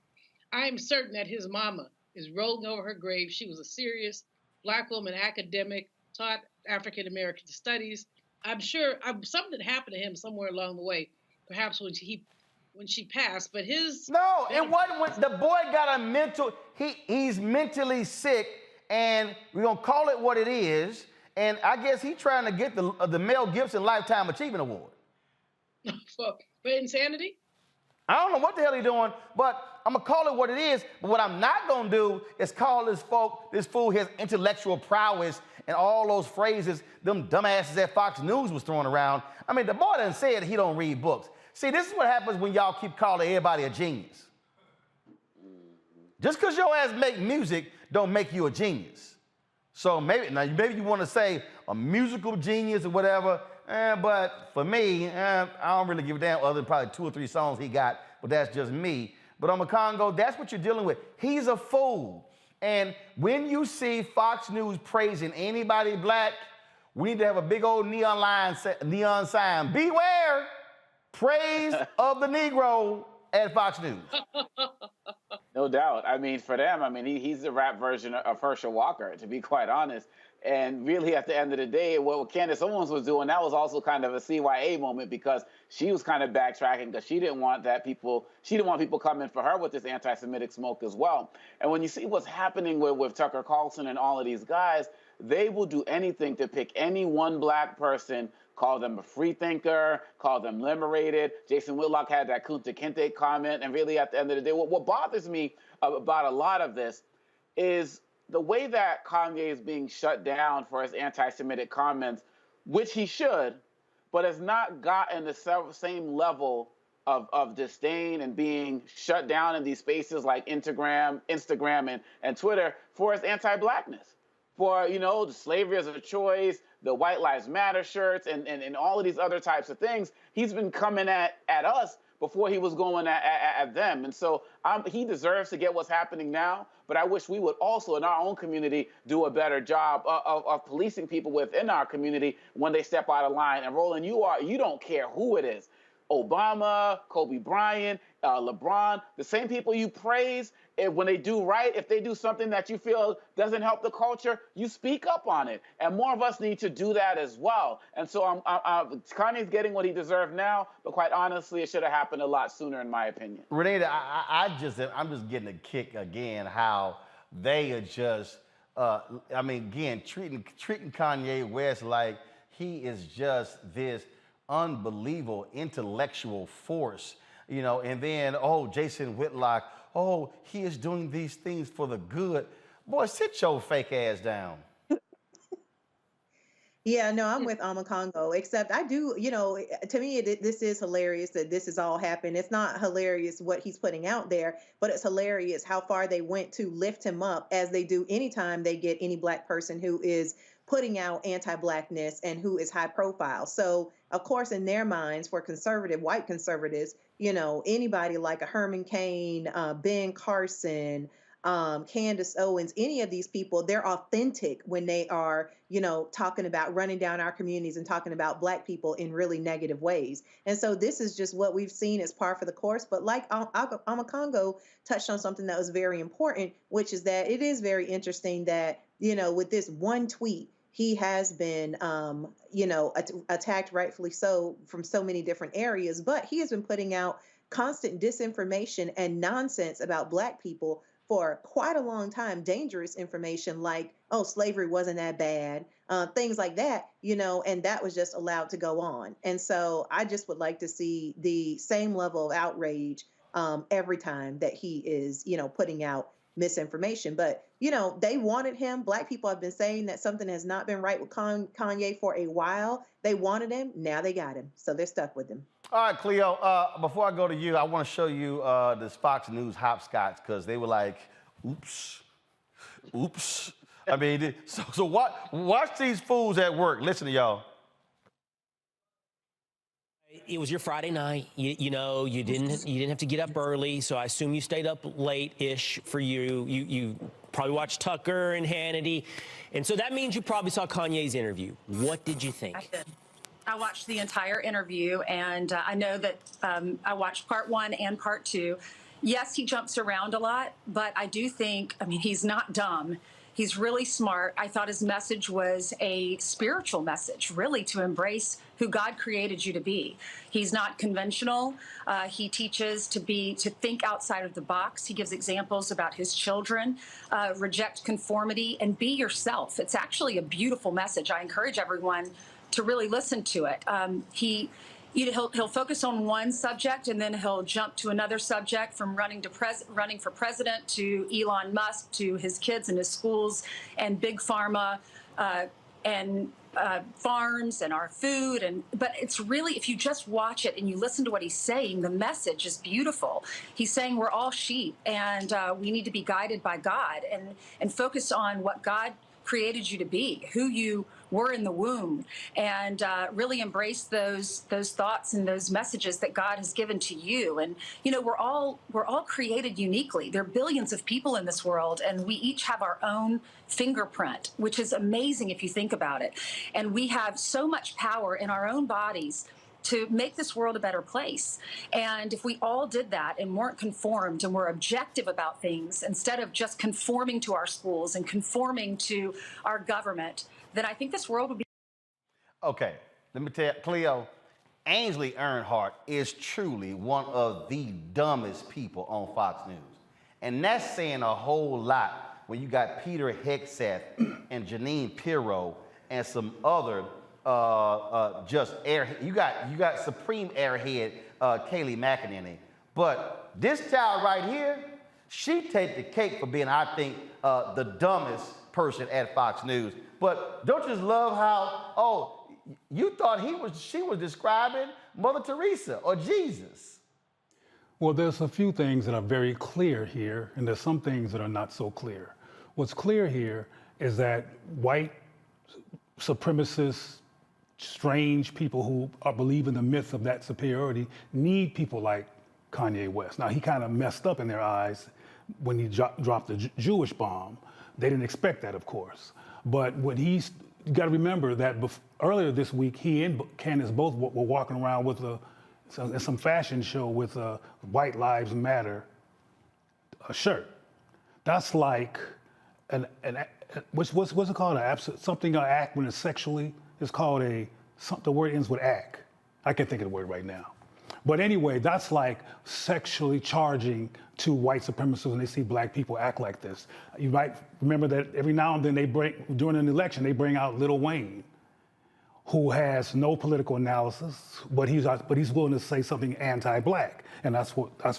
I am certain that his mama is rolling over her grave. She was a serious Black woman academic, taught African-American studies. I'm sure something happened to him somewhere along the way, perhaps when she passed, but his... No, it wasn't when the boy got a mental... He's mentally sick, and we're going to call it what it is, and I guess he's trying to get the Mel Gibson Lifetime Achievement Award. For insanity? I don't know what the hell he's doing, but I'm gonna call it what it is. But what I'm not gonna do is call this fool his intellectual prowess and all those phrases them dumbasses at Fox News was throwing around. I mean, the boy done said he don't read books. See, this is what happens when y'all keep calling everybody a genius. Just because your ass make music don't make you a genius. So maybe you want to say a musical genius or whatever, but for me, I don't really give a damn other than probably 2 or 3 songs he got, but that's just me. But on Congo, that's what you're dealing with. He's a fool. And when you see Fox News praising anybody black, we need to have a big old neon sign. Beware, praise of the Negro at Fox News. No doubt. I mean, for them, I mean, he's the rap version of Herschel Walker, to be quite honest. And really, at the end of the day, what Candace Owens was doing, that was also kind of a CYA moment because she was kind of backtracking because she didn't want people coming for her with this anti-Semitic smoke as well. And when you see what's happening with Tucker Carlson and all of these guys, they will do anything to pick any one black person, call them a free thinker, call them liberated. Jason Whitlock had that Kunta Kinte comment. And really, at the end of the day, what bothers me about a lot of this is the way that Kanye is being shut down for his anti-Semitic comments, which he should, but has not gotten the same level of disdain and being shut down in these spaces like Instagram and Twitter for his anti-blackness. For, the slavery as a choice, the White Lives Matter shirts, and all of these other types of things. He's been coming at us before he was going at them. And so he deserves to get what's happening now, but I wish we would also, in our own community, do a better job of policing people within our community when they step out of line. And Roland, you don't care who it is. Obama, Kobe Bryant, LeBron, the same people you praise, when they do right, if they do something that you feel doesn't help the culture, you speak up on it. And more of us need to do that as well. And so Kanye's getting what he deserves now, but quite honestly, it should have happened a lot sooner, in my opinion. Renita, I'm just getting a kick again how they are just, treating Kanye West like he is just this unbelievable intellectual force, and then, Jason Whitlock, he is doing these things for the good. Boy, sit your fake ass down. Yeah, no, I'm with Congo, except I do, to me, this is hilarious that this has all happened. It's not hilarious what he's putting out there, but it's hilarious how far they went to lift him up, as they do anytime they get any black person who is putting out anti-blackness and who is high profile. So, of course, in their minds, for white conservatives, anybody like a Herman Cain, Ben Carson, Candace Owens, any of these people, they're authentic when they are, talking about running down our communities and talking about black people in really negative ways. And so this is just what we've seen as par for the course. But like Congo touched on something that was very important, which is that it is very interesting that, with this one tweet, he has been, attacked, rightfully so, from so many different areas, but he has been putting out constant disinformation and nonsense about black people for quite a long time, dangerous information like, slavery wasn't that bad, things like that, and that was just allowed to go on. And so I just would like to see the same level of outrage every time that he is, putting out misinformation. But, they wanted him. Black people have been saying that something has not been right with Kanye for a while. They wanted him. Now they got him. So they're stuck with him. All right, Cleo, before I go to you, I want to show you this Fox News hopscotch because they were like, oops. I mean, so watch these fools at work. Listen to y'all. It was your Friday night. You didn't have to get up early, so I assume you stayed up late-ish for you. You probably watched Tucker and Hannity, and so that means you probably saw Kanye's interview. What did you think? I did. I watched the entire interview, and I know that I watched part 1 and part 2. Yes, he jumps around a lot, but I do think, he's not dumb. He's really smart. I thought his message was a spiritual message, really, to embrace who God created you to be. He's not conventional. He teaches to think outside of the box. He gives examples about his children, reject conformity, and be yourself. It's actually a beautiful message. I encourage everyone to really listen to it. he'll focus on one subject and then he'll jump to another subject, from running for president to Elon Musk to his kids and his schools and big pharma and farms and our food. But it's really, if you just watch it and you listen to what he's saying, the message is beautiful. He's saying we're all sheep and we need to be guided by God and focus on what God created you to be, who you were in the womb, and really embrace those thoughts and those messages that God has given to you. And we're all created uniquely. There are billions of people in this world, and we each have our own fingerprint, which is amazing if you think about it. And we have so much power in our own bodies to make this world a better place. And if we all did that and weren't conformed and were objective about things, instead of just conforming to our schools and conforming to our government, then I think this world would be. Okay, let me tell you, Cleo, Ainsley Earnhardt is truly one of the dumbest people on Fox News. And that's saying a whole lot when you got Peter Hegseth and Janine Pirro and some other just airhead. You got supreme airhead Kayleigh McEnany. But this child right here, she take the cake for being, I think, the dumbest person at Fox News. But don't you just love how, you thought she was describing Mother Teresa or Jesus? Well, there's a few things that are very clear here, and there's some things that are not so clear. What's clear here is that white supremacists, strange people who believe in the myth of that superiority need people like Kanye West. Now, he kind of messed up in their eyes when he dropped the Jewish bomb. They didn't expect that, of course. But when you got to remember that earlier this week, he and Candace both were walking around with some fashion show with a White Lives Matter shirt. That's like what's it called? Something act when it's sexually. It's called the word ends with act. I can't think of the word right now. But anyway, that's like sexually charging to white supremacists when they see black people act like this. You might remember that every now and then during an election, they bring out Lil Wayne, who has no political analysis, but he's willing to say something anti-black. And that's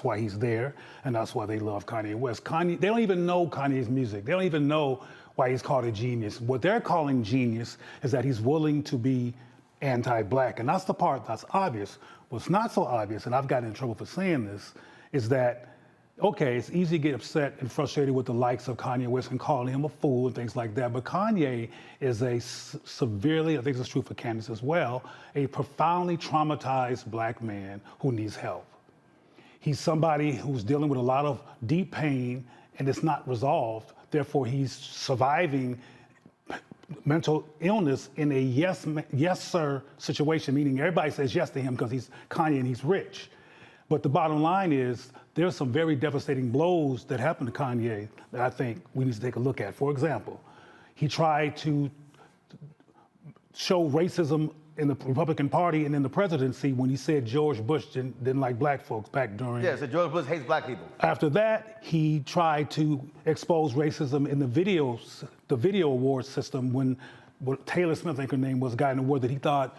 why he's there, and that's why they love Kanye West. They don't even know Kanye's music. They don't even know why he's called a genius. What they're calling genius is that he's willing to be anti-black, and that's the part that's obvious. What's not so obvious, and I've gotten in trouble for saying this, is that, okay, it's easy to get upset and frustrated with the likes of Kanye West and calling him a fool and things like that, but Kanye is a severely, I think it's true for Candace as well, a profoundly traumatized black man who needs help. He's somebody who's dealing with a lot of deep pain and it's not resolved. Therefore, he's surviving mental illness in a yes sir situation, meaning everybody says yes to him because he's Kanye and he's rich. But the bottom line is there's some very devastating blows that happened to Kanye that I think we need to take a look at. For example, he tried to show racism in the Republican Party and in the presidency when he said George Bush didn't like black folks back during. Yeah, so George Bush hates black people. After that, he tried to expose racism in the video award system when Taylor Smith, I think her name was, got an award that he thought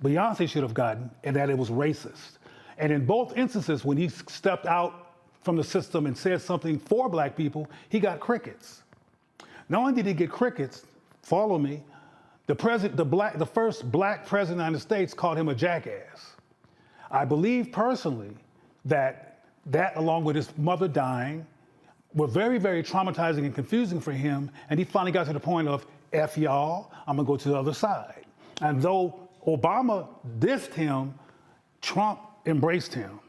Beyonce should have gotten, and that it was racist. And in both instances, when he stepped out from the system and said something for black people, he got crickets. Not only did he get crickets, follow me, the first black president of the United States called him a jackass. I believe personally that along with his mother dying, were very, very traumatizing and confusing for him. And he finally got to the point of, F y'all, I'm gonna go to the other side. And though Obama dissed him, Trump embraced him.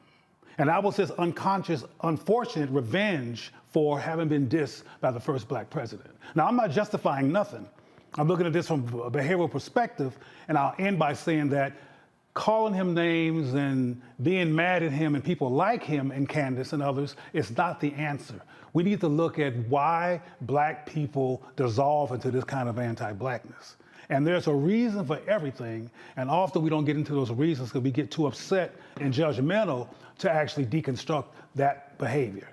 And that was his unconscious, unfortunate revenge for having been dissed by the first black president. Now, I'm not justifying nothing. I'm looking at this from a behavioral perspective, and I'll end by saying that calling him names and being mad at him and people like him and Candace and others is not the answer. We need to look at why black people dissolve into this kind of anti-blackness. And there's a reason for everything, and often we don't get into those reasons because we get too upset and judgmental to actually deconstruct that behavior.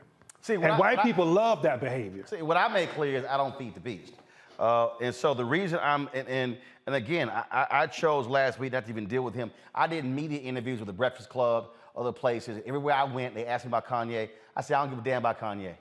And white people love that behavior. See, what I make clear is I don't feed the beast. And so the reason and again, I chose last week not to even deal with him. I did media interviews with the Breakfast Club, other places. Everywhere I went, they asked me about Kanye. I said, I don't give a damn about Kanye.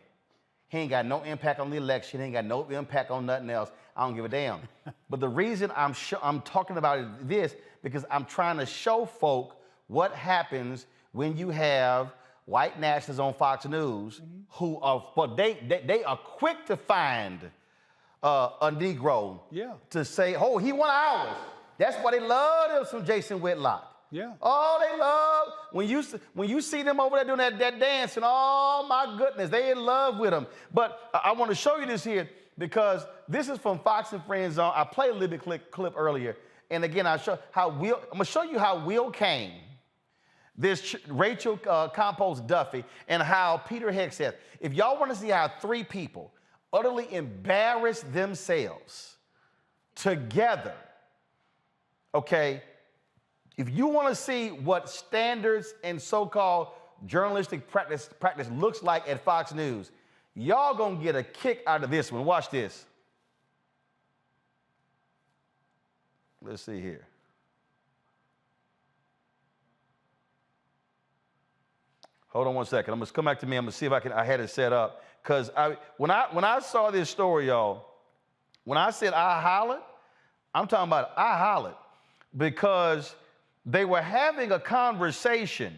He ain't got no impact on the election. He ain't got no impact on nothing else. I don't give a damn. But the reason I'm talking about this, because I'm trying to show folk what happens when you have white nationalists on Fox News who are, but they are quick to find a Negro to say, oh, he won ours. That's why they love him, some Jason Whitlock. Yeah. Oh, they love, when you see them over there doing that dance, and oh my goodness, they in love with him. But I want to show you this here because this is from Fox and Friends Zone. I played a little bit clip earlier. And again, I'm gonna show you how Will came, this Rachel Compost Duffy, and how Peter Hegseth. If y'all want to see how three people utterly embarrass themselves together, okay, if you want to see what standards and so-called journalistic practice looks like at Fox News, y'all gonna get a kick out of this one. Watch this. Let's see here. Hold on one second. I'm gonna come back to me. I'm gonna see if I had it set up. Because when I saw this story, y'all, when I said I hollered, I'm talking about I hollered because they were having a conversation.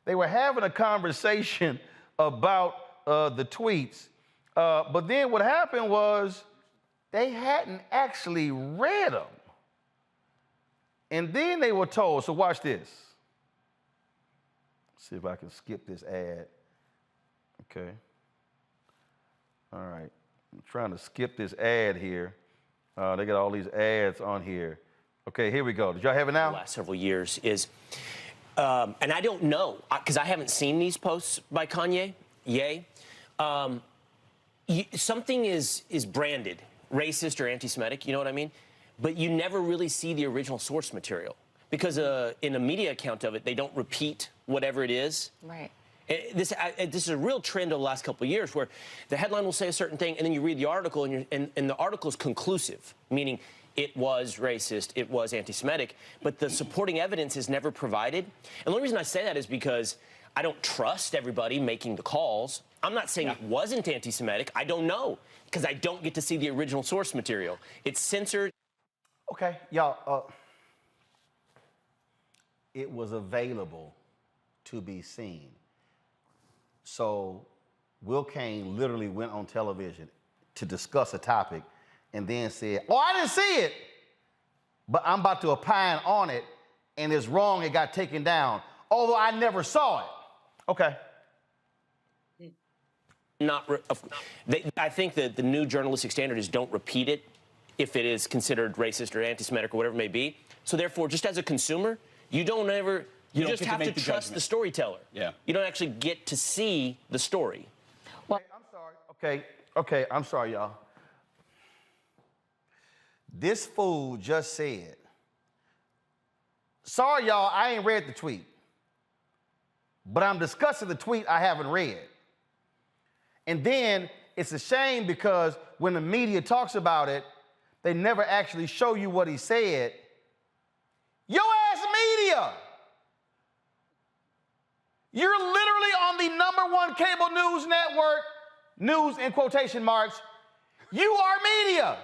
They were having a conversation about the tweets. But then what happened was they hadn't actually read them. And then they were told, so watch this. See if I can skip this ad. Okay. All right. I'm trying to skip this ad here. They got all these ads on here. Okay, here we go. Did y'all have it now? The last several years is, and I don't know, because I haven't seen these posts by Kanye. Something is branded racist or anti-Semitic, you know what I mean? But you never really see the original source material because in a media account of it, they don't repeat whatever it is. Right. This is a real trend over the last couple of years where the headline will say a certain thing and then you read the article and the article is conclusive, meaning it was racist, it was anti-Semitic, but the supporting evidence is never provided. And the only reason I say that is because I don't trust everybody making the calls. I'm not saying it wasn't anti-Semitic. I don't know because I don't get to see the original source material. It's censored. Okay, y'all, it was available to be seen. So Will Cain literally went on television to discuss a topic and then said, oh, I didn't see it, but I'm about to opine on it, and it's wrong, it got taken down, although I never saw it. Okay. I think that the new journalistic standard is don't repeat it if it is considered racist or anti-Semitic or whatever it may be. So therefore, just as a consumer, you don't ever, you just have to trust the storyteller. Yeah. You don't actually get to see the story. Well, I'm sorry. Okay, I'm sorry, y'all. This fool just said, sorry, y'all, I ain't read the tweet, but I'm discussing the tweet I haven't read. And then it's a shame because when the media talks about it, they never actually show you what he said. Your ass media! You're literally on the #1 cable news network, news in quotation marks. You are media.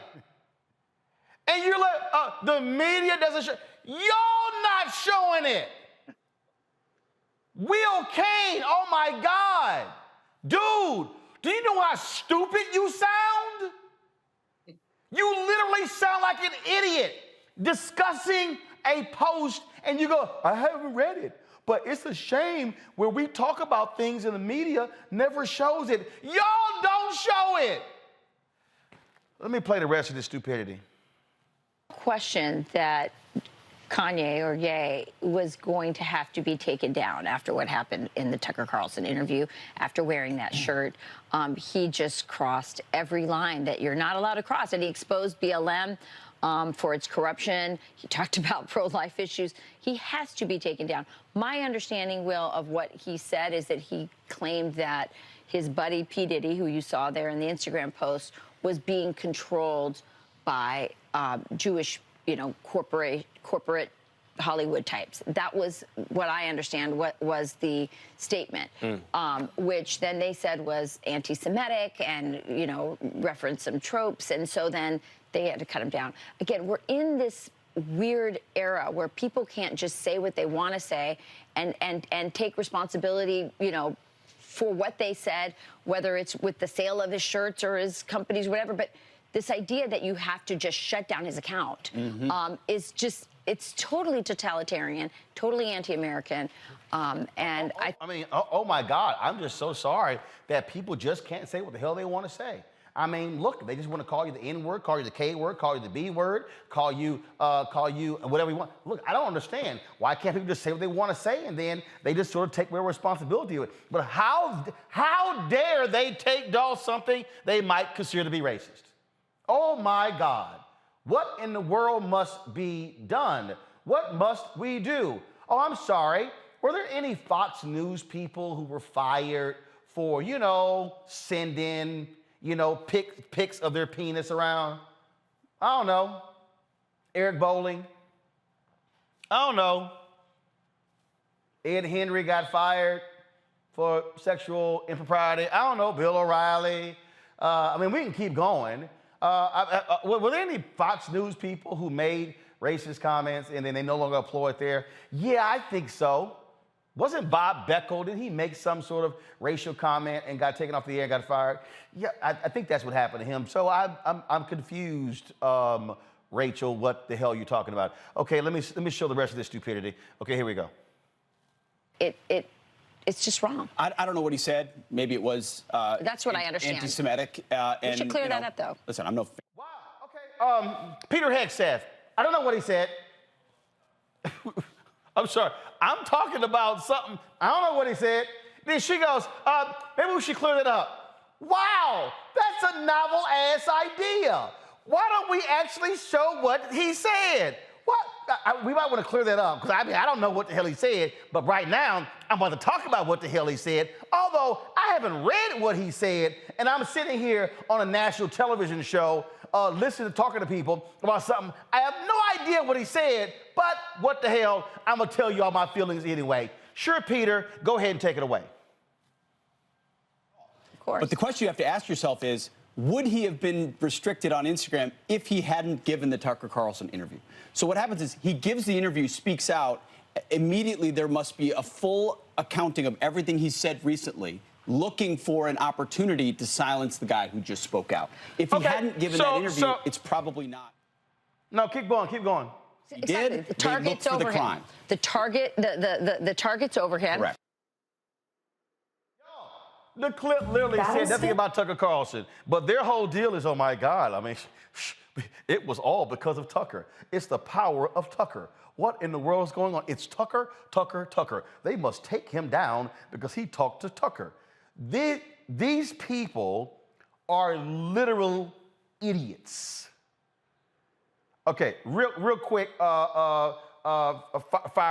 And you're like, the media doesn't show. Y'all not showing it. Will Cain, oh my God. Dude, do you know how stupid you sound? You literally sound like an idiot discussing a post and you go, I haven't read it. But it's a shame where we talk about things and the media never shows it. Y'all don't show it. Let me play the rest of this stupidity. Question that Kanye or Ye was going to have to be taken down after what happened in the Tucker Carlson interview, after wearing that shirt. He just crossed every line that you're not allowed to cross, and he exposed BLM for its corruption. He talked about pro-life issues. He has to be taken down. My understanding, Will, of what he said is that he claimed that his buddy P. Diddy, who you saw there in the Instagram post, was being controlled by Jewish, corporate Hollywood types. That was what I understand what was the statement, which then they said was anti-Semitic and, referenced some tropes. And so then they had to cut him down. Again, we're in this weird era where people can't just say what they want to say and take responsibility, for what they said, whether it's with the sale of his shirts or his companies, whatever. But this idea that you have to just shut down his account is just, it's totally totalitarian, totally anti-American. Oh my God, I'm just so sorry that people just can't say what the hell they want to say. I mean, look, they just want to call you the N word, call you the K word, call you the B word, call you whatever you want. Look, I don't understand. Why can't people just say what they want to say and then they just sort of take real responsibility of it? But how dare they take down something they might consider to be racist? Oh my God. What in the world must be done? What must we do? Oh, I'm sorry. Were there any Fox News people who were fired for, sending, pics of their penis around? I don't know. Eric Bolling? I don't know. Ed Henry got fired for sexual impropriety. I don't know. Bill O'Reilly. We can keep going. Were there any Fox News people who made racist comments and then they no longer employ it there? Yeah, I think so. Wasn't Bob Beckel, did he make some sort of racial comment and got taken off the air and got fired? Yeah, I think that's what happened to him. So I'm confused, Rachel, what the hell you're talking about. Okay, let me show the rest of this stupidity. Okay, here we go. It's just wrong. I don't know what he said. Maybe it was that's what I understand. Anti-Semitic. You should clear that up, though. Listen, I'm no. Wow. Okay. Peter Hegseth. I don't know what he said. I'm sorry. I'm talking about something. I don't know what he said. Then she goes, maybe we should clear that up. Wow, that's a novel ass idea. Why don't we actually show what he said? What? We might want to clear that up because I don't know what the hell he said. But right now, I'm going to talk about what the hell he said. Although I haven't read what he said, and I'm sitting here on a national television show, listening to talking to people about something. I have no idea what he said, but what the hell? I'm going to tell you all my feelings anyway. Sure, Peter, go ahead and take it away. Of course. But the question you have to ask yourself is, would he have been restricted on Instagram if he hadn't given the Tucker Carlson interview? So what happens is he gives the interview, speaks out. Immediately, there must be a full accounting of everything he said recently, looking for an opportunity to silence the guy who just spoke out. If he hadn't given that interview, it's probably not. No, keep going, keep going. He exactly. did. The target's over him. The target's over him. Correct. The clip literally said nothing about Tucker Carlson, but their whole deal is, oh my God, it was all because of Tucker. It's the power of Tucker. What in the world is going on? It's Tucker, Tucker, Tucker. They must take him down because he talked to Tucker. These people are literal idiots. Okay, real quick, fire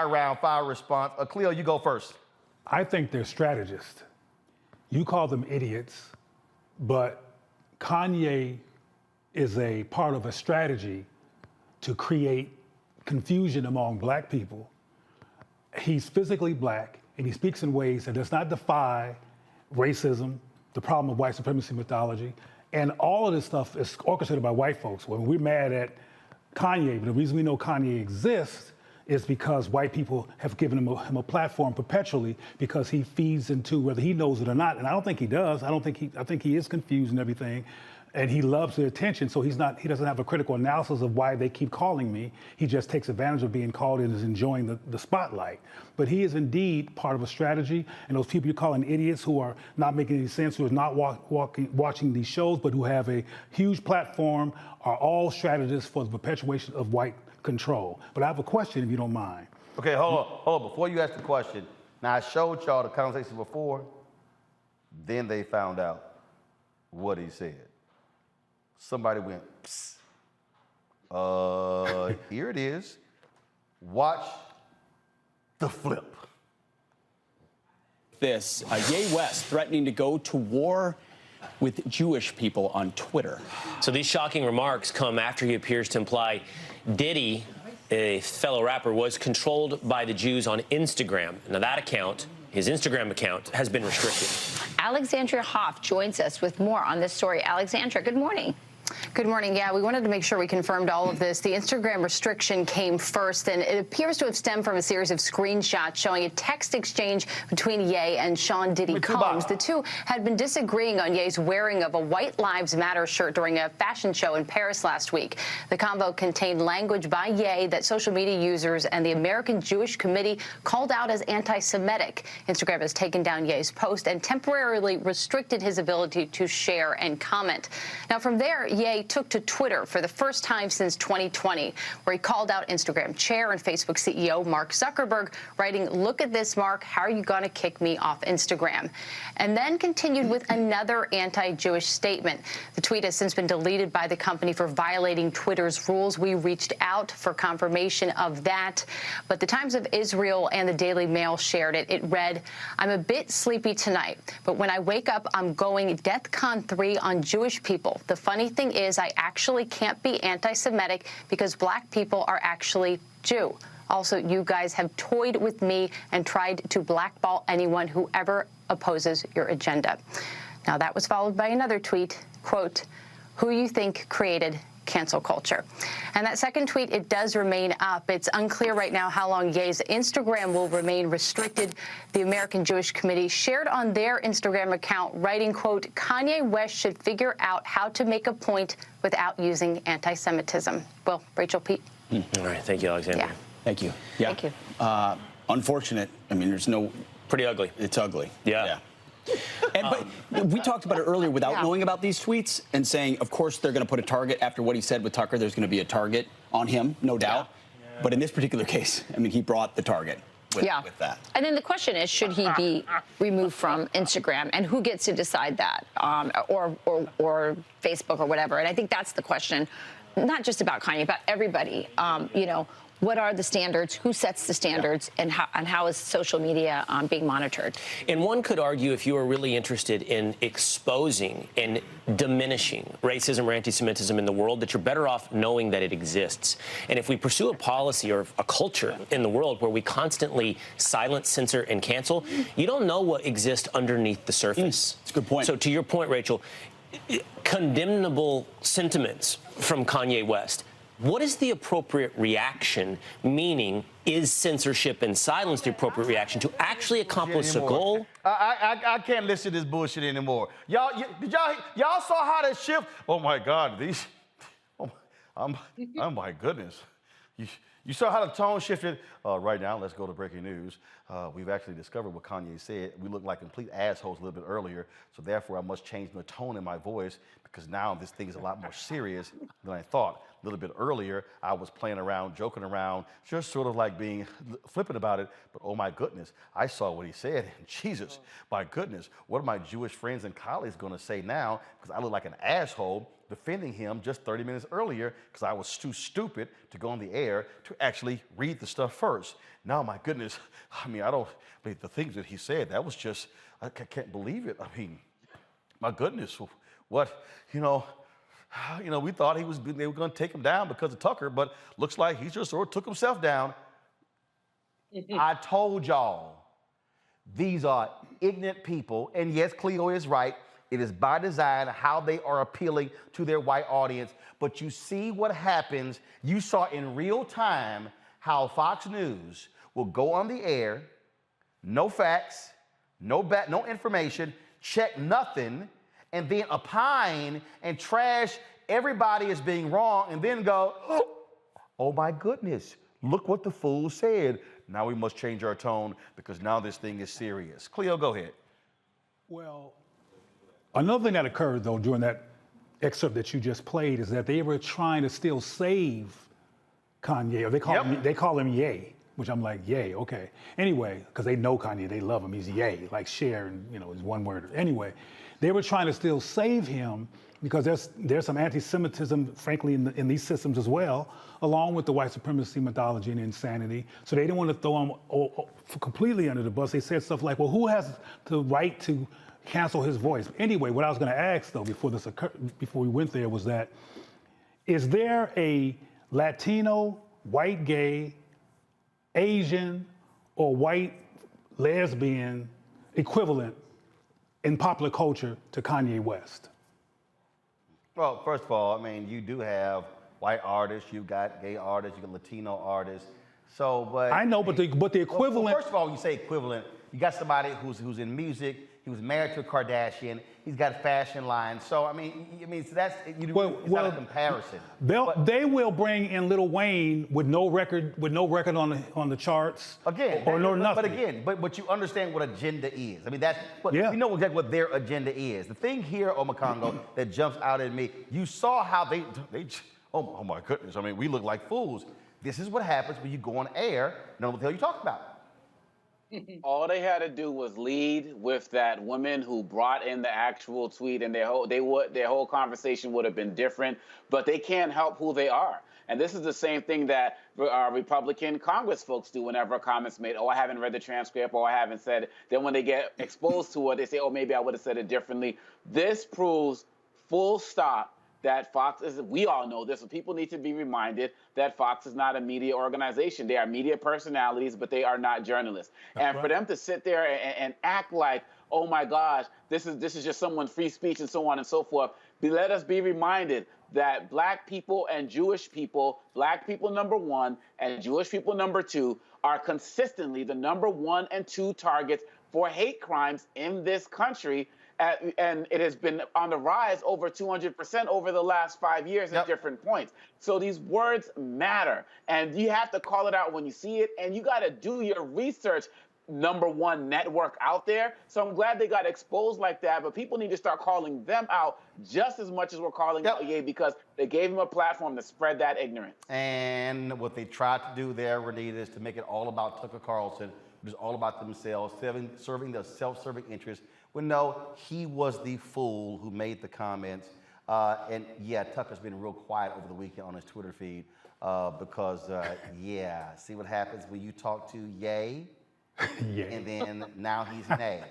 round, fire response. Cleo, you go first. I think they're strategists. You call them idiots, but Kanye is a part of a strategy to create confusion among black people. He's physically black, and he speaks in ways that does not defy racism, the problem of white supremacy mythology, and all of this stuff is orchestrated by white folks. When we're mad at Kanye, but the reason we know Kanye exists is because white people have given him a platform perpetually because he feeds into, whether he knows it or not, and I don't think he does. I think he is confused and everything, and he loves the attention, so he doesn't have a critical analysis of why they keep calling me. He just takes advantage of being called and is enjoying the spotlight. But he is indeed part of a strategy, and those people you're calling idiots who are not making any sense, who are not watching these shows, but who have a huge platform, are all strategists for the perpetuation of white control. But I have a question, if you don't mind. Okay, hold on. Before you ask the question, now I showed y'all the conversation before, then they found out what he said. Somebody went, psst. Here it is. Watch the flip. This, Ye West threatening to go to war with Jewish people on Twitter. So these shocking remarks come after he appears to imply Diddy, a fellow rapper, was controlled by the Jews on Instagram. Now that account, his Instagram account, has been restricted. Alexandria Hoff joins us with more on this story. Alexandria, good morning. Good morning. Yeah, we wanted to make sure we confirmed all of this. The Instagram restriction came first, and it appears to have stemmed from a series of screenshots showing a text exchange between Ye and Sean Diddy Combs. The two had been disagreeing on Ye's wearing of a White Lives Matter shirt during a fashion show in Paris last week. The convo contained language by Ye that social media users and the American Jewish Committee called out as anti-Semitic. Instagram has taken down Ye's post and temporarily restricted his ability to share and comment. Now, from there, Ye took to Twitter for the first time since 2020, where he called out Instagram chair and Facebook CEO Mark Zuckerberg, writing, "Look at this, Mark. How are you going to kick me off Instagram?" And then continued with another anti-Jewish statement. The tweet has since been deleted by the company for violating Twitter's rules. We reached out for confirmation of that, but the Times of Israel and the Daily Mail shared it. It read, "I'm a bit sleepy tonight, but when I wake up, I'm going DEFCON 3 on Jewish people. The funny thing is I actually can't be anti-Semitic because black people are actually Jew. Also, you guys have toyed with me and tried to blackball anyone who ever opposes your agenda." Now, that was followed by another tweet, quote, "Who you think created cancel culture?" And that second tweet, it does remain up. It's unclear right now how long Ye's Instagram will remain restricted. The American Jewish Committee shared on their Instagram account, writing, quote, "Kanye West should figure out how to make a point without using anti-Semitism." Well, Rachel, Pete. All right. Thank you, Alexandria. Yeah. Thank you. Yeah. Thank you. Unfortunate. I mean, there's no... Pretty ugly. It's ugly. Yeah. And, but we talked about it earlier without knowing about these tweets and saying, of course, they're going to put a target after what he said with Tucker. There's going to be a target on him, no doubt. Yeah. But in this particular case, I mean, he brought the target with that. And then the question is, should he be removed from Instagram? And who gets to decide that? Or Facebook or whatever. And I think that's the question, not just about Kanye, about everybody. You know, what are the standards? Who sets the standards? And how is social media being monitored? And one could argue, if you are really interested in exposing and diminishing racism or anti-Semitism in the world, that you're better off knowing that it exists. And if we pursue a policy or a culture in the world where we constantly silence, censor, and cancel, you don't know what exists underneath the surface. That's a good point. So to your point, Rachel, condemnable sentiments from Kanye West. What is the appropriate reaction? Meaning, is censorship and silence the appropriate reaction to actually accomplish a goal? I can't listen to this bullshit anymore. Y'all saw how they shift? Oh my God, these. Oh my goodness. You saw how the tone shifted. Right now, let's go to breaking news. We've actually discovered what Kanye said. We looked like complete assholes a little bit earlier, so therefore I must change the tone in my voice because now this thing is a lot more serious than I thought. A little bit earlier, I was playing around, joking around, just sort of like being flippant about it. But oh my goodness, I saw what he said. And Jesus, my goodness, what are my Jewish friends and colleagues going to say now? Because I look like an asshole defending him just 30 minutes earlier because I was too stupid to go on the air to actually read the stuff first. Now, my goodness, I mean, the things that he said, that was just, I can't believe it. I mean, my goodness, what, you know, we thought they were going to take him down because of Tucker, but looks like he just sort of took himself down. I told y'all, these are ignorant people, and yes, Cleo is right. It is by design how they are appealing to their white audience. But you see what happens. You saw in real time how Fox News will go on the air, no facts, no information, check nothing, and then opine and trash everybody as being wrong, and then go, oh my goodness, look what the fool said. Now we must change our tone because now this thing is serious. Cleo, go ahead. Well, another thing that occurred, though, during that excerpt that you just played is that they were trying to still save Kanye, or they call him Ye, which I'm like, Ye, okay. Anyway, because they know Kanye, they love him. He's Ye, like share, and is one word. Anyway, they were trying to still save him because there's some anti-Semitism, frankly, in these systems as well, along with the white supremacy mythology and insanity. So they didn't want to throw him completely under the bus. They said stuff like, well, who has the right to cancel his voice. Anyway, what I was going to ask though before this occurred, before we went there, was that is there a Latino, white gay, Asian, or white lesbian equivalent in popular culture to Kanye West? Well, first of all, I mean, you do have white artists, you've got gay artists, you've got Latino artists. So, but I know, but the equivalent. Well, first of all, when you say equivalent, you got somebody who's in music. He was married to a Kardashian. He's got a fashion line. So I mean, so that's it's not a comparison. They will bring in Lil Wayne with no record on the charts. Again, or no nothing. But again, but you understand what agenda is. I mean, that's what you know exactly what their agenda is. The thing here, Omakongo, that jumps out at me. You saw how they oh my goodness. I mean, we look like fools. This is what happens when you go on air. No one will tell you talk about. All they had to do was lead with that woman who brought in the actual tweet, and their whole conversation would have been different. But they can't help who they are. And this is the same thing that Republican Congress folks do whenever a comment's made. Oh, I haven't read the transcript, or I haven't said it. Then when they get exposed to it, they say, oh, maybe I would have said it differently. This proves full stop that Fox is, we all know this, but people need to be reminded that Fox is not a media organization. They are media personalities, but they are not journalists. That's for them to sit there and act like, oh my gosh, this is just someone's free speech and so on and so forth, let us be reminded that black people and Jewish people, black people number one and Jewish people number two, are consistently the number 1 and 2 targets for hate crimes in this country. And it has been on the rise over 200% over the last 5 years at different points. So these words matter, and you have to call it out when you see it, and you got to do your research. Number one network out there. So I'm glad they got exposed like that, but people need to start calling them out just as much as we're calling out Ye, because they gave him a platform to spread that ignorance. And what they tried to do there, Renita, is to make it all about Tucker Carlson, which is all about themselves, serving their self-serving interests. Well, no, he was the fool who made the comments. And yeah, Tucker's been real quiet over the weekend on his Twitter feed because, see what happens when you talk to Ye? And then now he's Nay.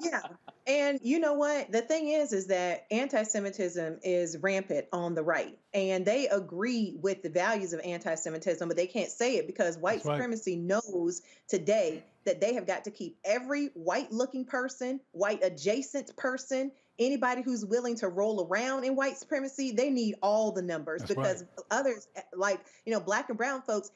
Yeah. And you know what? The thing is that anti-Semitism is rampant on the right. And they agree with the values of anti-Semitism, but they can't say it because white supremacy knows today that they have got to keep every white-looking person, white adjacent person, anybody who's willing to roll around in white supremacy, they need all the numbers because others, like, black and brown folks,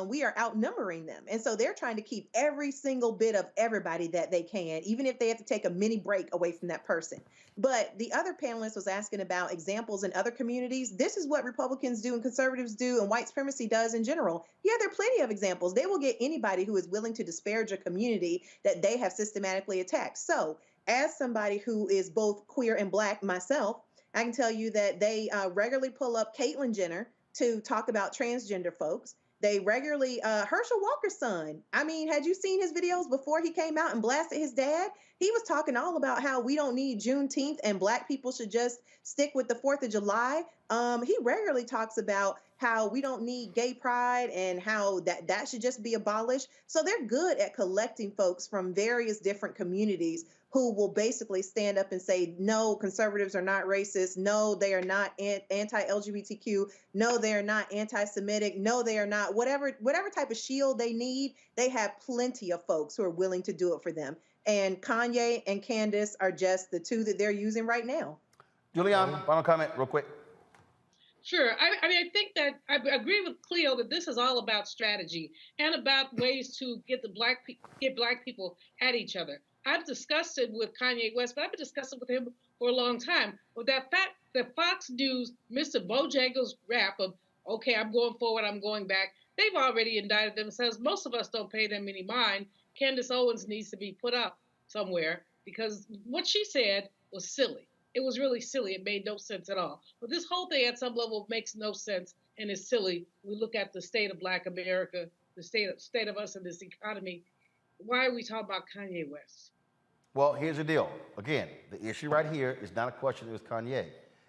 we are outnumbering them. And so they're trying to keep every single bit of everybody that they can, even if they have to take a mini break away from that person. But the other panelist was asking about examples in other communities. This is what Republicans do and conservatives do and white supremacy does in general. Yeah, there are plenty of examples. They will get anybody who is willing to disparage a community that they have systematically attacked. So as somebody who is both queer and black myself, I can tell you that they regularly pull up Caitlyn Jenner to talk about transgender folks. They regularly, Herschel Walker's son. I mean, had you seen his videos before he came out and blasted his dad? He was talking all about how we don't need Juneteenth and black people should just stick with the 4th of July. He regularly talks about how we don't need gay pride and how that should just be abolished. So they're good at collecting folks from various different communities who will basically stand up and say, no, conservatives are not racist. No, they are not anti-LGBTQ. No, they are not anti-Semitic. No, they are not. Whatever type of shield they need, they have plenty of folks who are willing to do it for them. And Kanye and Candace are just the two that they're using right now. Julian, final comment real quick. Sure. I mean, I think that I agree with Cleo that this is all about strategy and about ways to get black people at each other. I've discussed it with Kanye West, but I've been discussing with him for a long time. With that fact that Fox News missed a Bojangles rap of, okay, I'm going forward, I'm going back. They've already indicted themselves. Most of us don't pay them any mind. Candace Owens needs to be put up somewhere because what she said was silly. It was really silly. It made no sense at all. But this whole thing at some level makes no sense and is silly. We look at the state of Black America, the state of us in this economy. Why are we talking about Kanye West? Well, here's the deal. Again, the issue right here is not a question with Kanye.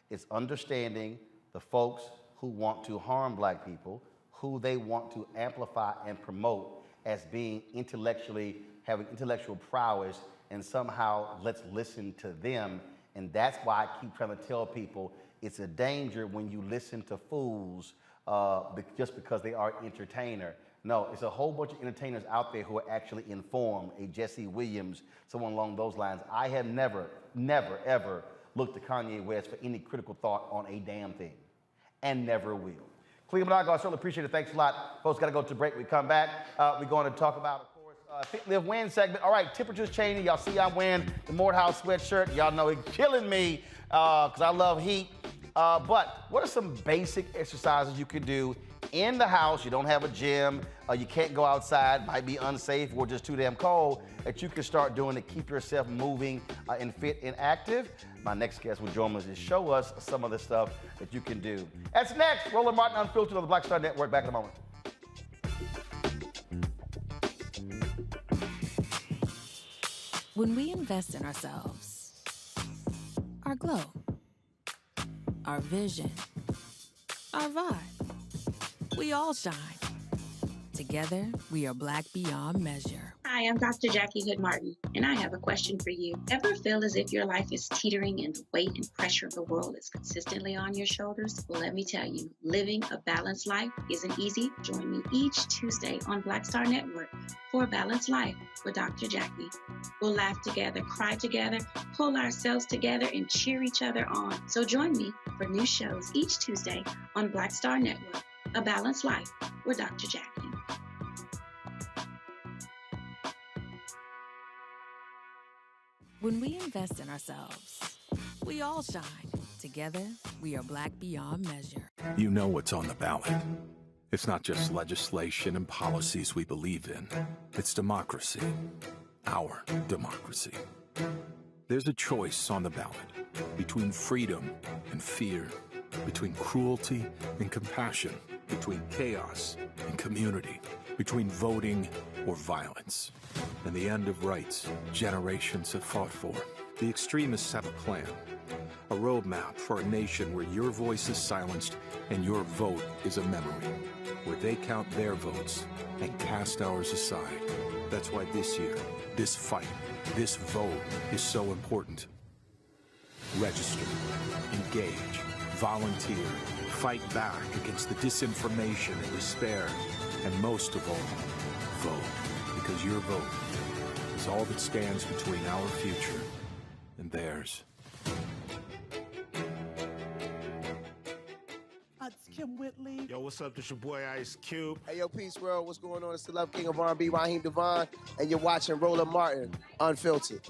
It's understanding the folks who want to harm black people, who they want to amplify and promote as being intellectually having intellectual prowess, and somehow let's listen to them. And that's why I keep trying to tell people it's a danger when you listen to fools just because they are entertainer. No, it's a whole bunch of entertainers out there who are actually informed. A Jesse Williams, someone along those lines. I have never, ever looked to Kanye West for any critical thought on a damn thing, and never will. Cleveland, I certainly appreciate it. Thanks a lot. Folks, got to go to break. We come back. We're going to talk about, of course, Fit, Live, Win segment. All right, temperatures changing. Y'all see I'm wearing the Morehouse sweatshirt. Y'all know it's killing me because I love heat. But what are some basic exercises you can do in the house? You don't have a gym, you can't go outside, might be unsafe or just too damn cold, that you can start doing to keep yourself moving and fit and active. My next guest will join us to show us some of the stuff that you can do. That's next. Roland Martin Unfiltered on the Black Star Network. Back in a moment. When we invest in ourselves, our glow, our vision, our vibe, we all shine. Together, we are Black beyond measure. Hi, I'm Dr. Jackie Hood Martin, and I have a question for you. Ever feel as if your life is teetering and the weight and pressure of the world is consistently on your shoulders? Well, let me tell you, living a balanced life isn't easy. Join me each Tuesday on Black Star Network for A Balanced Life with Dr. Jackie. We'll laugh together, cry together, pull ourselves together, and cheer each other on. So join me for new shows each Tuesday on Black Star Network, A Balanced Life with Dr. Jackie. When we invest in ourselves, we all shine. Together, we are Black beyond measure. You know what's on the ballot. It's not just legislation and policies we believe in. It's democracy. Our democracy. There's a choice on the ballot between freedom and fear, between cruelty and compassion, between chaos and community, between voting or violence. And the end of rights generations have fought for. The extremists have a plan, a roadmap for a nation where your voice is silenced and your vote is a memory, where they count their votes and cast ours aside. That's why this year, this fight, this vote is so important. Register, engage, volunteer, fight back against the disinformation and despair, and most of all, vote, because your vote is all that stands between our future and theirs. It's Kim Whitley. Yo, what's up? This your boy Ice Cube. Hey, yo, Peace World. What's going on? It's the Love King of R&B, Raheem Devon, and you're watching Roland Martin Unfiltered.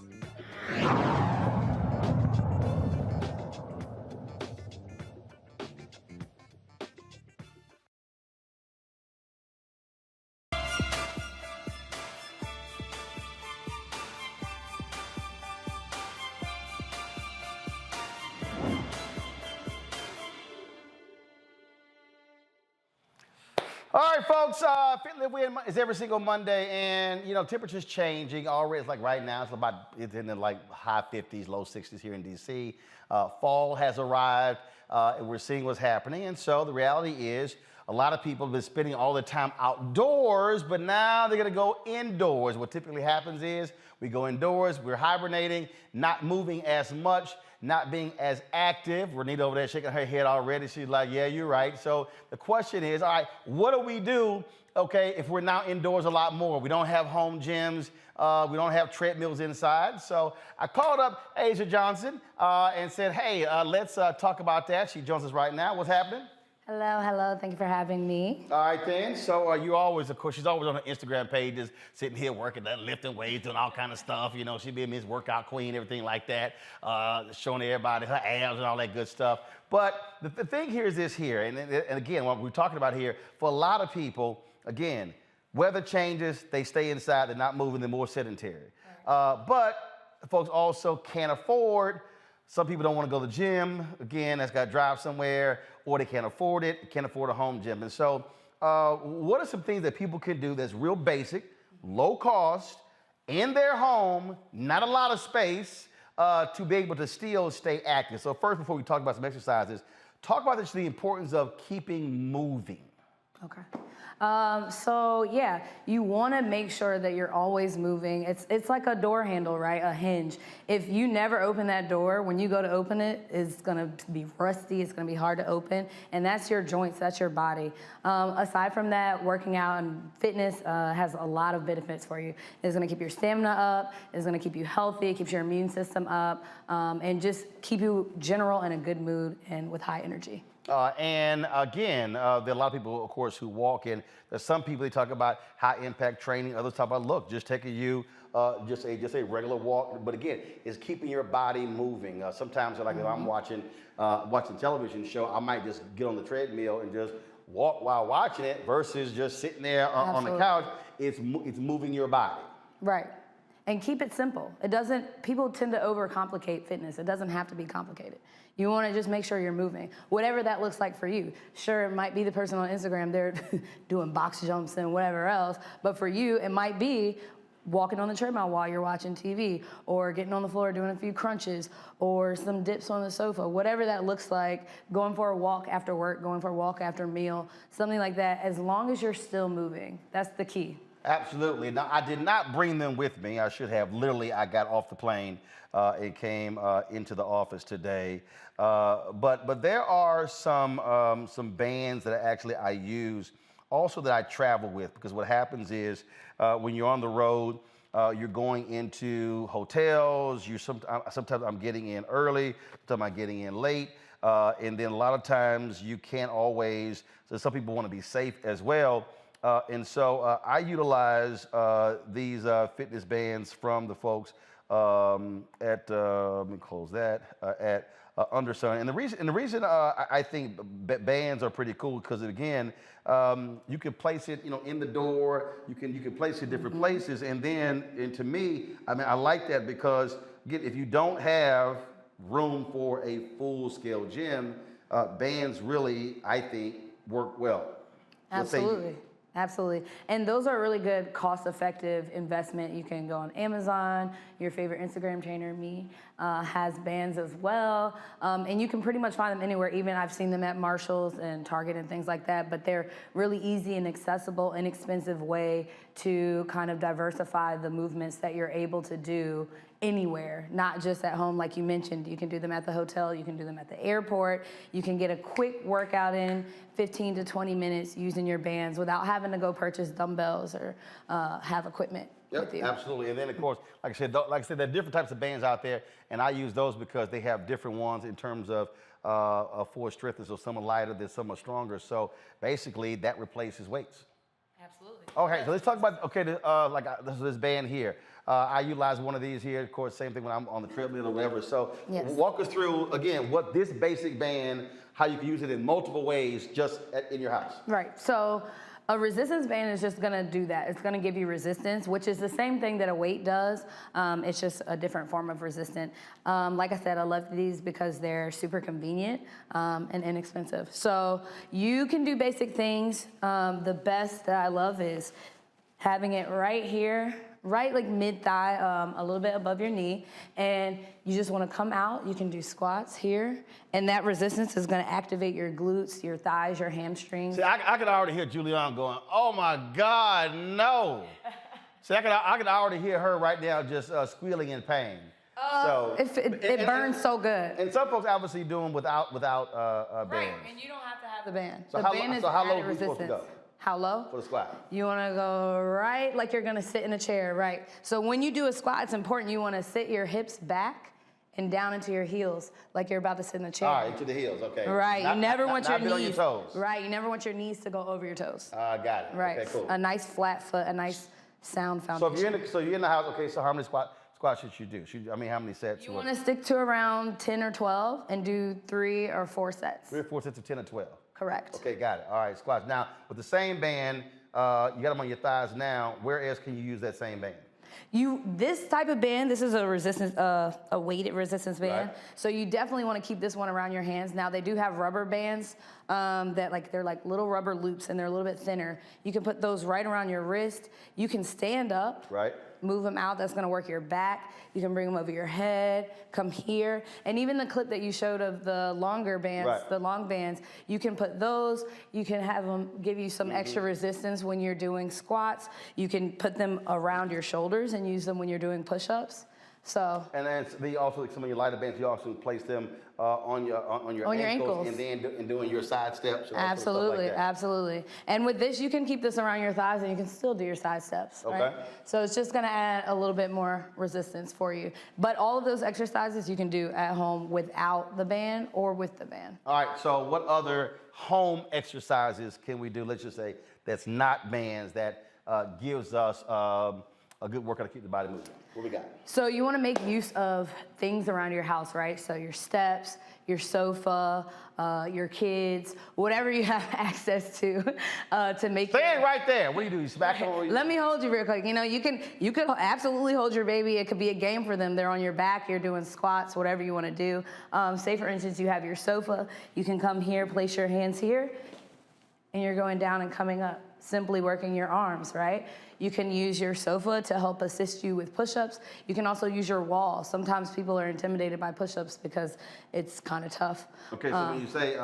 All right, folks, Fit, Live, Win is every single Monday, and, you know, temperature's changing already. It's like right now, it's in the like high 50s, low 60s here in D.C. Fall has arrived, and we're seeing what's happening. And so the reality is a lot of people have been spending all their time outdoors, but now they're going to go indoors. What typically happens is we go indoors, we're hibernating, not moving as much, not being as active. Renita over there shaking her head already. She's like, yeah, you're right. So the question is, all right, what do we do, okay, if we're now indoors a lot more? We don't have home gyms. We don't have treadmills inside. So I called up Asia Johnson and said, hey, let's talk about that. She joins us right now. What's happening? Hello, hello. Thank you for having me. All right, then. So you always, of course, she's always on her Instagram page, just sitting here working, lifting weights, doing all kind of stuff. You know, she be Miss Workout Queen, everything like that, showing everybody her abs and all that good stuff. But the thing here is this here, and again, what we're talking about here, for a lot of people, again, weather changes, they stay inside, they're not moving, they're more sedentary. But folks also can't afford. Some people don't want to go to the gym. Again, that's got to drive somewhere, or they can't afford it, can't afford a home gym. And so what are some things that people can do that's real basic, low cost, in their home, not a lot of space, to be able to still stay active? So first, before we talk about some exercises, talk about the importance of keeping moving. Okay. So yeah, you want to make sure that you're always moving. It's like a door handle, right? A hinge. If you never open that door, when you go to open it, it's gonna be rusty. It's gonna be hard to open, and that's your joints. That's your body. Aside from that, working out and fitness has a lot of benefits for you. It's gonna keep your stamina up. It's gonna keep you healthy. It keeps your immune system up, and just keep you general in a good mood and with high energy. And again, there are a lot of people, of course, who walk in. There's some people, they talk about high impact training. Others talk about, look, just taking you just a regular walk. But again, it's keeping your body moving. Sometimes, like if I'm watching television show, I might just get on the treadmill and just walk while watching it versus just sitting there on the couch. It's moving your body. Right. And keep it simple. People tend to overcomplicate fitness. It doesn't have to be complicated. You want to just make sure you're moving, whatever that looks like for you. Sure, it might be the person on Instagram, they're doing box jumps and whatever else, but for you, it might be walking on the treadmill while you're watching TV, or getting on the floor doing a few crunches, or some dips on the sofa, whatever that looks like, going for a walk after work, going for a walk after a meal, something like that, as long as you're still moving. That's the key. Absolutely. Now, I did not bring them with me. I should have. Literally, I got off the plane and came into the office today. But there are some bands that actually I use, also that I travel with, because what happens is when you're on the road, you're going into hotels. Sometimes I'm getting in early, sometimes I'm getting in late. And then a lot of times you can't always, so some people want to be safe as well. And so I utilize these fitness bands from the folks at, let me close that, at Undersun. And the reason I think bands are pretty cool, because again, you can place it, in the door. You can place it in different places. And to me, I like that because again, if you don't have room for a full-scale gym, bands really, I think, work well. Absolutely. Absolutely. And those are a really good cost-effective investment. You can go on Amazon. Your favorite Instagram trainer, me, has bands as well. And you can pretty much find them anywhere. Even I've seen them at Marshall's and Target and things like that. But they're really easy and accessible, inexpensive way to kind of diversify the movements that you're able to do anywhere, not just at home. Like you mentioned, you can do them at the hotel, you can do them at the airport. You can get a quick workout in 15 to 20 minutes using your bands without having to go purchase dumbbells or have equipment with you. Absolutely. And then, of course, like I said, there are different types of bands out there, and I use those because they have different ones in terms of for strength. So some are lighter, then some are stronger. So basically, that replaces weights. Absolutely. Okay, so let's talk about, this band here. I utilize one of these here, of course, same thing when I'm on the treadmill or whatever. So walk us through, again, what this basic band, how you can use it in multiple ways just in your house. Right, so a resistance band is just gonna do that. It's gonna give you resistance, which is the same thing that a weight does. It's just a different form of resistance. Like I said, I love these because they're super convenient and inexpensive. So you can do basic things. The best that I love is having it right here, right like mid-thigh, a little bit above your knee, and you just want to come out. You can do squats here, and that resistance is going to activate your glutes, your thighs, your hamstrings. See, I could already hear Julianne going, oh my God, no. See, I could already hear her right now just squealing in pain. So it burns so good. And some folks obviously do them without bands. Right, and you don't have to have the band. So how low are you supposed to go? How low? For the squat. You want to go right like you're going to sit in a chair, right? So when you do a squat, it's important you want to sit your hips back and down into your heels like you're about to sit in a chair. All right, into the heels, okay. Right, you never want your knees. On your toes. Right, you never want your knees to go over your toes. Got it. Right, okay, cool. A nice flat foot, a nice sound foundation. So you're in the house, okay, so how many squats should you do? How many sets? You want to stick to around 10 or 12 and do 3 or 4 sets. 3 or 4 sets of 10 or 12. Correct. Okay, got it. All right, squats. Now, with the same band, you got them on your thighs now. Where else can you use that same band? This type of band, this is a resistance, a weighted resistance band. Right. So you definitely want to keep this one around your hands. Now they do have rubber bands they're like little rubber loops and they're a little bit thinner. You can put those right around your wrist. You can stand up. Right. move them out. That's gonna work your back. You can bring them over your head, come here. And even the clip that you showed of the longer bands, the long bands, you can put those, you can have them give you some extra resistance when you're doing squats. You can put them around your shoulders and use them when you're doing push-ups. So. And then they also, some of your lighter bands, you also place them on your ankles, and then doing your side steps. Absolutely, like absolutely. And with this, you can keep this around your thighs, and you can still do your side steps. Okay. Right? So it's just going to add a little bit more resistance for you. But all of those exercises you can do at home without the band or with the band. All right. So what other home exercises can we do? Let's just say that's not bands that gives us a good workout to keep the body moving. What we got? So you want to make use of things around your house, right? So your steps, your sofa, your kids, whatever you have access to make. Stand right there. What do you do? You smack them? Let me hold you real quick. You know, you could absolutely hold your baby. It could be a game for them. They're on your back. You're doing squats, whatever you want to do. Say, for instance, you have your sofa. You can come here, place your hands here, and you're going down and coming up. Simply working your arms, right? You can use your sofa to help assist you with push-ups. You can also use your wall. Sometimes people are intimidated by push-ups because it's kind of tough. Okay, so when you say,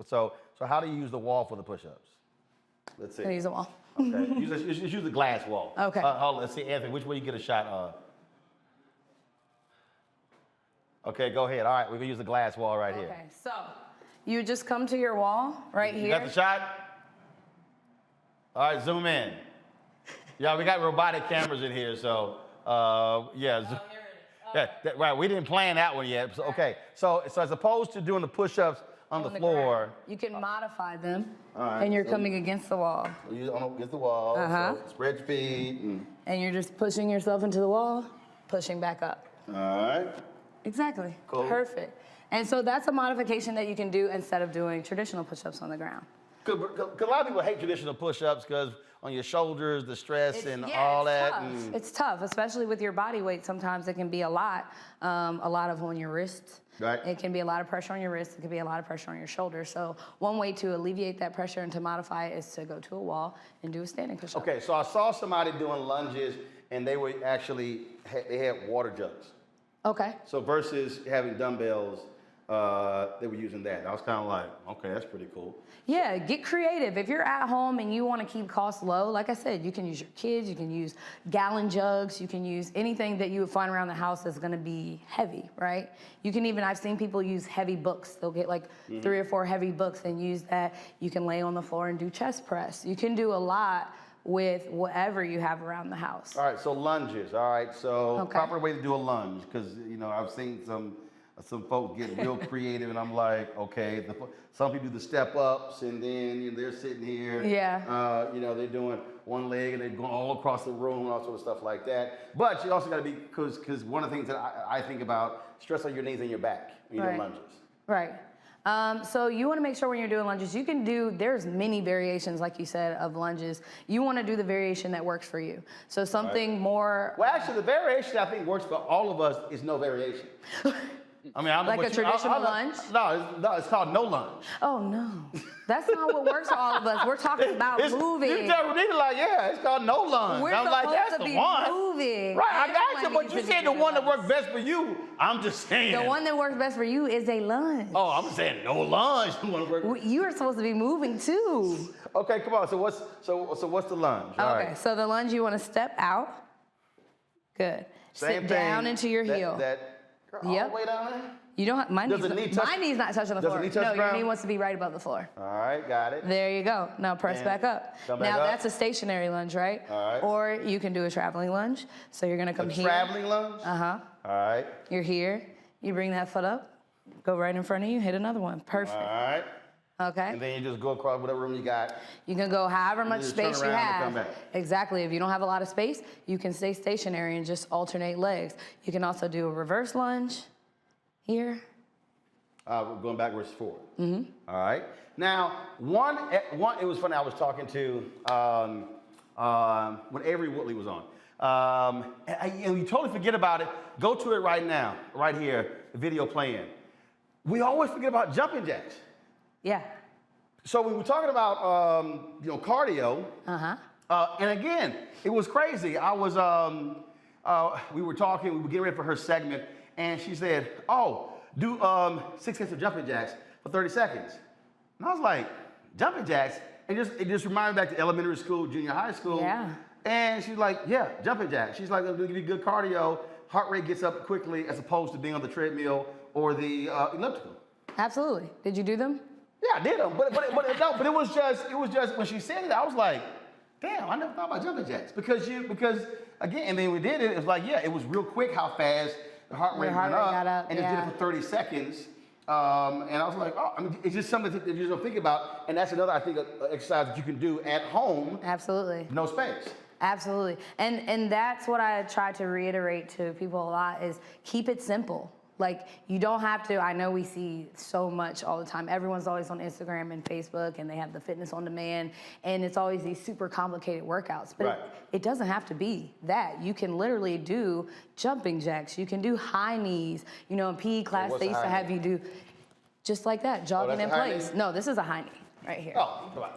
so how do you use the wall for the push-ups? Let's see. Can I use the wall? Okay, use the glass wall. Okay. Let's see, Anthony, which way you get a shot of? Okay, go ahead. All right, we're gonna use the glass wall right here. Okay, so you just come to your wall right here. You got the shot? All right, zoom in. Yeah, we got robotic cameras in here, so right. We didn't plan that one yet. So, okay, so as opposed to doing the push-ups on the floor, ground, you can modify them, and you're coming against the wall. Against the wall. So spread your feet, and you're just pushing yourself into the wall, pushing back up. All right. Exactly. Cool. Perfect. And so that's a modification that you can do instead of doing traditional push-ups on the ground. Cause a lot of people hate traditional push-ups because on your shoulders, the stress all that. Tough. It's tough, especially with your body weight. Sometimes it can be a lot of on your wrists. Right. It can be a lot of pressure on your wrists. It can be a lot of pressure on your shoulders. So one way to alleviate that pressure and to modify it is to go to a wall and do a standing push-up. Okay, so I saw somebody doing lunges, and they were actually they had water jugs. Okay. So versus having dumbbells, they were using that. I was kind of like, okay, that's pretty cool. Yeah, get creative. If you're at home and you want to keep costs low, like I said, you can use your kids, you can use gallon jugs, you can use anything that you would find around the house that's going to be heavy, right? You can even, I've seen people use heavy books. They'll get like 3 or 4 heavy books and use that. You can lay on the floor and do chest press. You can do a lot with whatever you have around the house. All right, so lunges. All right, so proper way to do a lunge, because I've seen some folks get real creative, and I'm like, okay, some people do the step ups, and then they're sitting here. Yeah. They're doing one leg, and they're going all across the room, and all sort of stuff like that. But you also got to be, because one of the things that I think about, stress on your knees and your back when you're doing lunges. Right. So you want to make sure when you're doing lunges, you can do, there's many variations, like you said, of lunges. You want to do the variation that works for you. So something more. Well, actually, the variation I think works for all of us is no variation. I mean, I don't know like a traditional lunge? No, it's called no lunge. Oh, no. That's not what works for all of us. We're talking about moving. You tell me, like, yeah, it's called no lunge. We're I'm like, that's the one. Moving. Right, I got you, but you said the one that works best for you. I'm just saying. The one that works best for you is a lunge. Oh, I'm saying no lunge. You are supposed to be moving, too. Okay, come on. So what's the lunge? All right. So the lunge, you want to step out. Good. Same Sit down into your heel. All the way down there? You don't. My knee's not touching the floor. Does the knee touch the ground? Your knee wants to be right above the floor. All right, got it. There you go. Now press back up. That's a stationary lunge, right? All right. Or you can do a traveling lunge. So you're gonna come here. Traveling lunge? Uh-huh. All right. You're here. You bring that foot up. Go right in front of you. Hit another one. Perfect. All right. Okay. And then you just go across whatever room you got. You can go however much space you have. And come back. Exactly. If you don't have a lot of space, you can stay stationary and just alternate legs. You can also do a reverse lunge here. We're going backwards forward. All right. Now, it was funny. I was talking to when Avery Woodley was on, and we totally forget about it. Go to it right now, right here. The video playing. We always forget about jumping jacks. Yeah. So we were talking about cardio. And again, it was crazy. I was, we were talking, we were getting ready for her segment, and she said, oh, do 6 sets of jumping jacks for 30 seconds. And I was like, jumping jacks? And it just reminded me back to elementary school, junior high school. Yeah. And she's like, yeah, jumping jacks. She's like, it'll give you good cardio, heart rate gets up quickly as opposed to being on the treadmill or the elliptical. Absolutely. Did you do them? Yeah, I did them, but it was just when she said it, I was like, damn, I never thought about jumping jacks because again, and then we did it. It was like, yeah, it was real quick how fast the heart rate went up, and it did it for 30 seconds. And I was like, oh, I mean, it's just something that you just don't think about, and that's another, I think, exercise that you can do at home. Absolutely. No space. Absolutely, and that's what I try to reiterate to people a lot is keep it simple. Like, you don't have to, I know we see so much all the time. Everyone's always on Instagram and Facebook, and they have the fitness on demand, and it's always these super complicated workouts. But it doesn't have to be that. You can literally do jumping jacks. You can do high knees. You know, in PE class, they used to have you do just like that, jogging in place. No, this is a high knee right here. Oh, come on.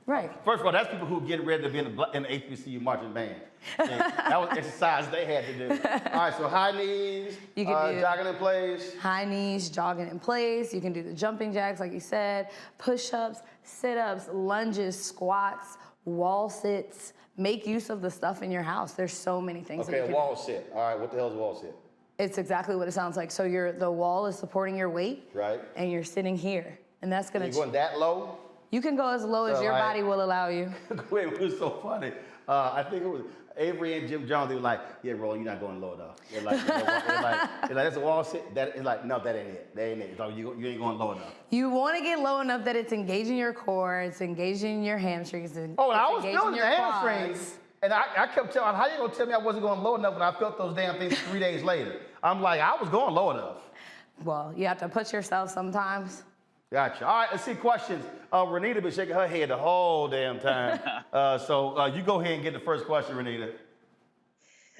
Right. First of all, that's people who get ready to be in the HBCU marching band. And that was exercise they had to do. All right, so high knees, you can do jogging in place. High knees, jogging in place. You can do the jumping jacks, like you said, push-ups, sit-ups, lunges, squats, wall sits. Make use of the stuff in your house. There's so many things. Okay, wall sit. All right, what the hell is a wall sit? It's exactly what it sounds like. So the wall is supporting your weight. Right. And you're sitting here. And that's going to... You're going that low? You can go as low as your body will allow you. Wait, it was so funny. I think it was Avery and Jim Jones. They were like, "Yeah, Roland, you're not going low enough." They're like, "That's a wall sit." That is like, no, that ain't it. That ain't it. You ain't going low enough. You want to get low enough that it's engaging your core, it's engaging your hamstrings. Oh, and I was feeling the hamstrings, and I kept telling, "How you gonna tell me I wasn't going low enough?" When I felt those damn things 3 days later. I'm like, I was going low enough. Well, you have to push yourself sometimes. Gotcha. All right, let's see questions. Renita been shaking her head the whole damn time. So you go ahead and get the first question, Renita.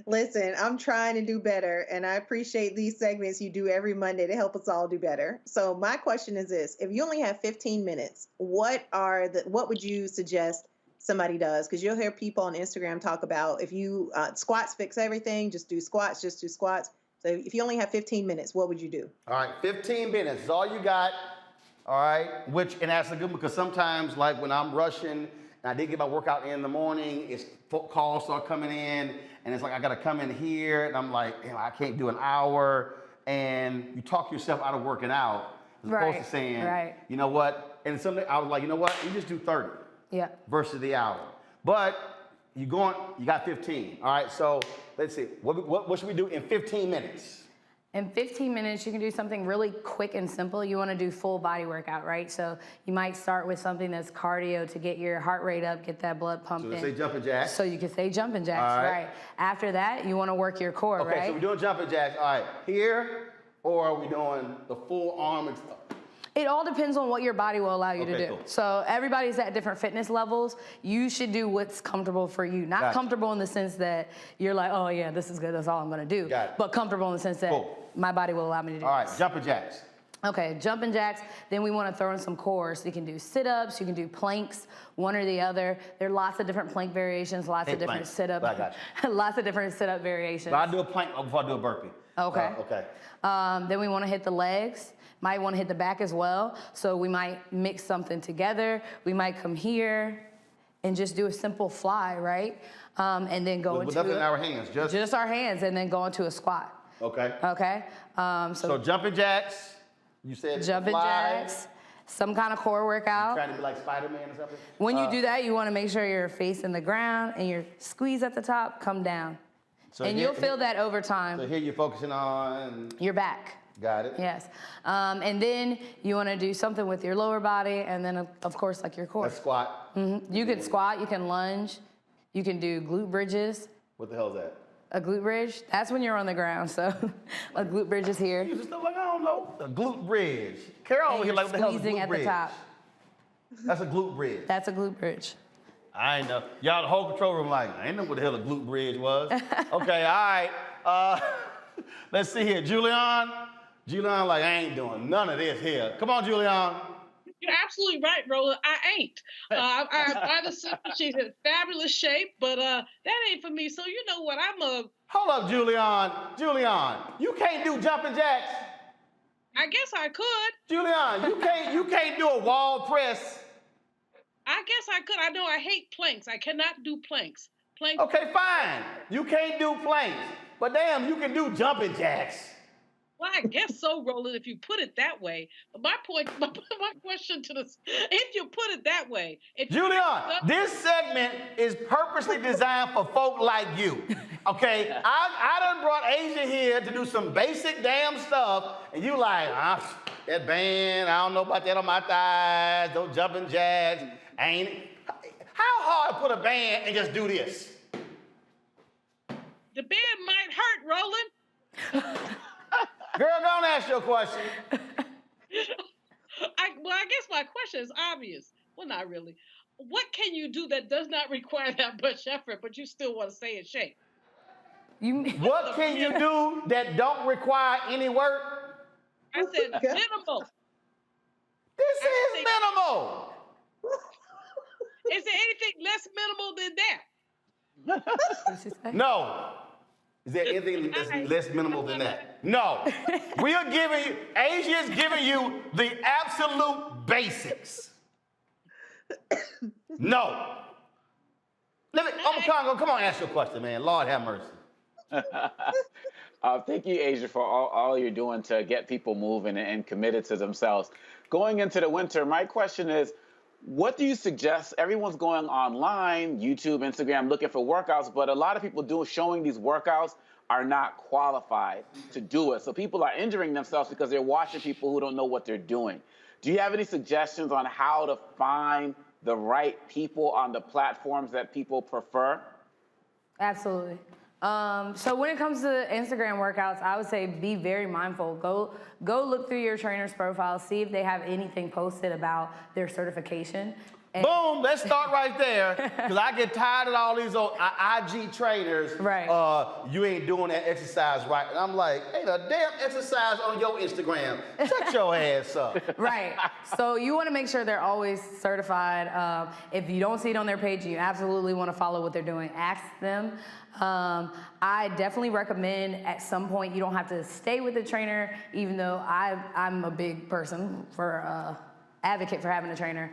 Listen, I'm trying to do better, and I appreciate these segments you do every Monday to help us all do better. So my question is this: if you only have 15 minutes, what would you suggest somebody does? Because you'll hear people on Instagram talk about if you squats fix everything, just do squats, just do squats. So if you only have 15 minutes, what would you do? All right, 15 minutes is all you got. All right, and that's a good one because sometimes, like when I'm rushing and I did get my workout in the morning, calls start coming in, and it's like I gotta come in here, and I'm like, I can't do an hour, and you talk yourself out of working out as opposed to saying, you know what? And something I was like, you know what? You just do 30 versus the hour. But you got 15. All right, so let's see, what should we do in 15 minutes? In 15 minutes, you can do something really quick and simple. You want to do full body workout, right? So you might start with something that's cardio to get your heart rate up, get that blood pumping. So say jumping jacks. So you can say jumping jacks, right. After that, you want to work your core, right? Okay, so we're doing jumping jacks. All right, here, or are we doing the full arm and stuff? It all depends on what your body will allow you to do. Cool. So everybody's at different fitness levels. You should do what's comfortable for you. Not comfortable in the sense that you're like, oh yeah, this is good, that's all I'm gonna do. But comfortable in the sense that my body will allow me to do All right, this. jumping jacks. Okay, jumping jacks. Then we want to throw in some core. So you can do sit-ups, you can do planks, one or the other. There are lots of different plank variations, lots of different sit-up, lots of different sit-up variations. But I do a plank before I do a burpee. Okay. Okay. Then we want to hit the legs. Might want to hit the back as well. So we might mix something together. We might come here and just do a simple fly, right? And then go into nothing in our hands, just our hands, and then go into a squat. Okay. Okay. So jumping jacks. You said jumping jacks. Some kind of core workout. Trying to be like Spider-Man or something. When you do that, you want to make sure you're facing the ground and your squeeze at the top, come down. So and you'll feel that over time. So here you're focusing on your back. Got it. Yes. And then you want to do something with your lower body, and then of course like your core. A squat. You can squat, you can lunge, you can do glute bridges. What the hell is that? A glute bridge? That's when you're on the ground, so a glute bridge is here. You just like, I don't know. A glute bridge. Carol over here like, what the hell is a glute bridge? Squeezing at the top. That's a glute bridge. That's a glute bridge. I ain't know. Y'all the whole control room like, I ain't know what the hell a glute bridge was. Okay, all right. Let's see here. Julian like, I ain't doing none of this here. Come on, Julian. You're absolutely right, Roland. I ain't. I admire the sister. She's in fabulous shape, but that ain't for me. So you know what? Hold up, Julian. Julian, you can't do jumping jacks. I guess I could. Julian, you can't do a wall press. I guess I could. I know I hate planks. I cannot do planks. Planks. Okay, fine. You can't do planks, but damn, you can do jumping jacks. Well, I guess so, Roland, if you put it that way. But my question to this, if you put it that way. Julian, this segment is purposely designed for folk like you, okay? I done brought Asia here to do some basic damn stuff, and you like, that band, I don't know about that on my thighs, those jumping jacks, ain't it? How hard to put a band and just do this? The band might hurt, Roland. Girl, don't ask your question. I guess my question is obvious. Well, not really. What can you do that does not require that much effort, but you still want to stay in shape? What can you do that don't require any work? I said minimal. This is minimal. Is there anything less minimal than that? No. Is there anything that's less minimal than that? No. We are giving you, Asia is giving you the absolute basics. No. Congo, come on, ask your question, man. Lord have mercy. Thank you, Asia, for all you're doing to get people moving and committed to themselves. Going into the winter, my question is, what do you suggest? Everyone's going online, YouTube, Instagram, looking for workouts, but a lot of people showing these workouts are not qualified to do it. So people are injuring themselves because they're watching people who don't know what they're doing. Do you have any suggestions on how to find the right people on the platforms that people prefer? Absolutely. So when it comes to Instagram workouts, I would say be very mindful. Go look through your trainer's profile, see if they have anything posted about their certification. Boom, let's start right there, because I get tired of all these old IG trainers. Right. You ain't doing that exercise right. And I'm like, ain't a damn exercise on your Instagram. Shut your ass up. Right. So you want to make sure they're always certified. If you don't see it on their page, you absolutely want to follow what they're doing. Ask them. I definitely recommend at some point you don't have to stay with the trainer, even though I'm a big person for advocate for having a trainer,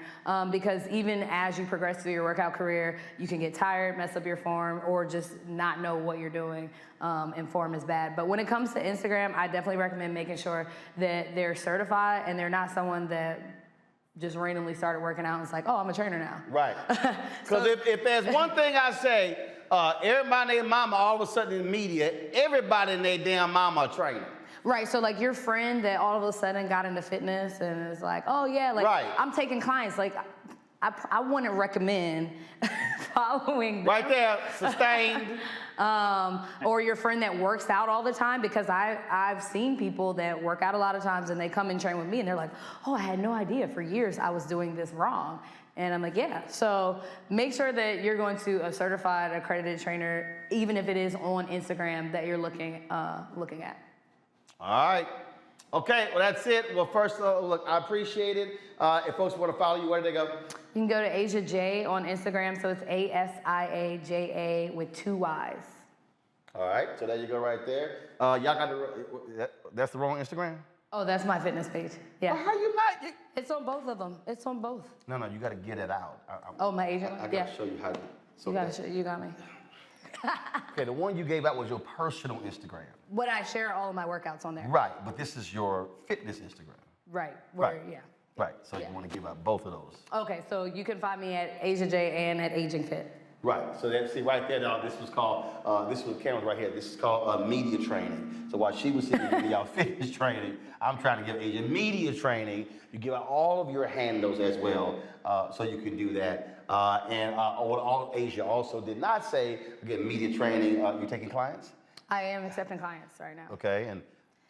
because even as you progress through your workout career, you can get tired, mess up your form, or just not know what you're doing, and form is bad. But when it comes to Instagram, I definitely recommend making sure that they're certified and they're not someone that just randomly started working out and it's like, oh, I'm a trainer now. Right. Because if there's one thing I say, everybody and their mama all of a sudden in the media, everybody and their damn mama a trainer. Right, so like your friend that all of a sudden got into fitness and is like, oh yeah, like I'm taking clients, like I wouldn't recommend following them. Right there, sustained. Or your friend that works out all the time, because I've seen people that work out a lot of times and they come and train with me and they're like, oh, I had no idea for years I was doing this wrong. And I'm like, yeah. So make sure that you're going to a certified, accredited trainer, even if it is on Instagram that you're looking at. All right. Okay, well, that's it. Well, first, look, I appreciate it. If folks want to follow you, where do they go? You can go to Asia J on Instagram, so it's ASIAJA with 2 Y's. All right, so there you go right there. Y'all got that's the wrong Instagram? Oh, that's my fitness page. Yeah. Well, how you not? It's on both of them. It's on both. No, you got to get it out. My Asia one? I got to show you how to. So you got me. Okay, the one you gave out was your personal Instagram. What I share all of my workouts on there. Right, but this is your fitness Instagram. Right. Yeah. Right, so you want to give out both of those. Okay, so you can find me at Asia J and at Aging Fit. Right, so see right there now, this was called, this was cameras right here, this is called media training. So while she was sitting giving y'all fitness training, I'm trying to give Asia media training. You give out all of your handles as well, so you can do that. All Asia also did not say, again, media training, you're taking clients? I am accepting clients right now. Okay, and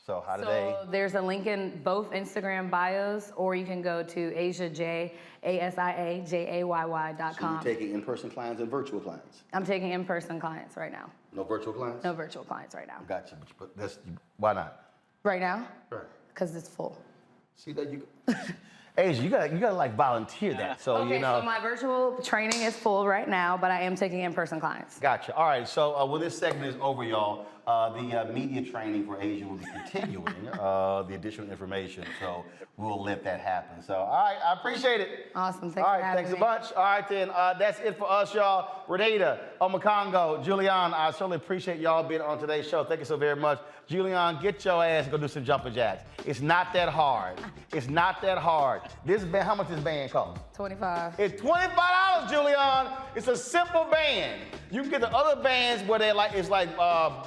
so how do they? There's a link in both Instagram bios, or you can go to AsiaJ, ASIAJAYY.com. So you're taking in-person clients and virtual clients? I'm taking in-person clients right now. No virtual clients? No virtual clients right now. Gotcha, but why not? Right now? Right. Because it's full. See that you Asia, you gotta like volunteer that. So Okay, you know. so my virtual training is full right now, but I am taking in-person clients. Gotcha. All right. So when this segment is over, y'all, the media training for Asia will be continuing the additional information. So we'll let that happen. So all right, I appreciate it. Awesome. Thanks all for right, having thanks me. a bunch. All right, then that's it for us, y'all. Renita, Omakongo, Julian, I certainly appreciate y'all being on today's show. Thank you so very much. Julian, get your ass and go do some jumping jacks. It's not that hard. It's not that hard. This band, how much this band cost? 25. It's $25, Julian. It's a simple band. You can get the other bands where they like, it's like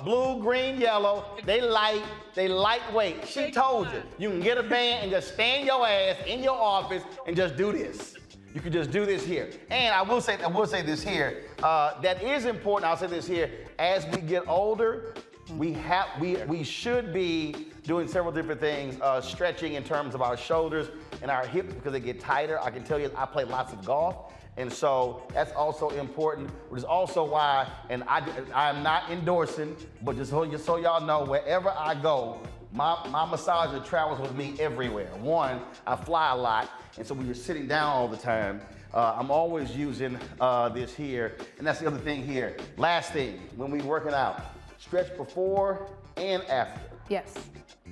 blue, green, yellow. They lightweight. She told you. You can get a band and just stand your ass in your office and just do this. You can just do this here. And I will say this here. That is important. I'll say this here. As we get older, we should be doing several different things, stretching in terms of our shoulders and our hips because they get tighter. I can tell you, I play lots of golf. And so that's also important, which is also why, and I'm not endorsing, but just so y'all know, wherever I go, my massager travels with me everywhere. One, I fly a lot, and so when you're sitting down all the time, I'm always using this here, and that's the other thing here. Last thing, when we're working out, stretch before and after. Yes.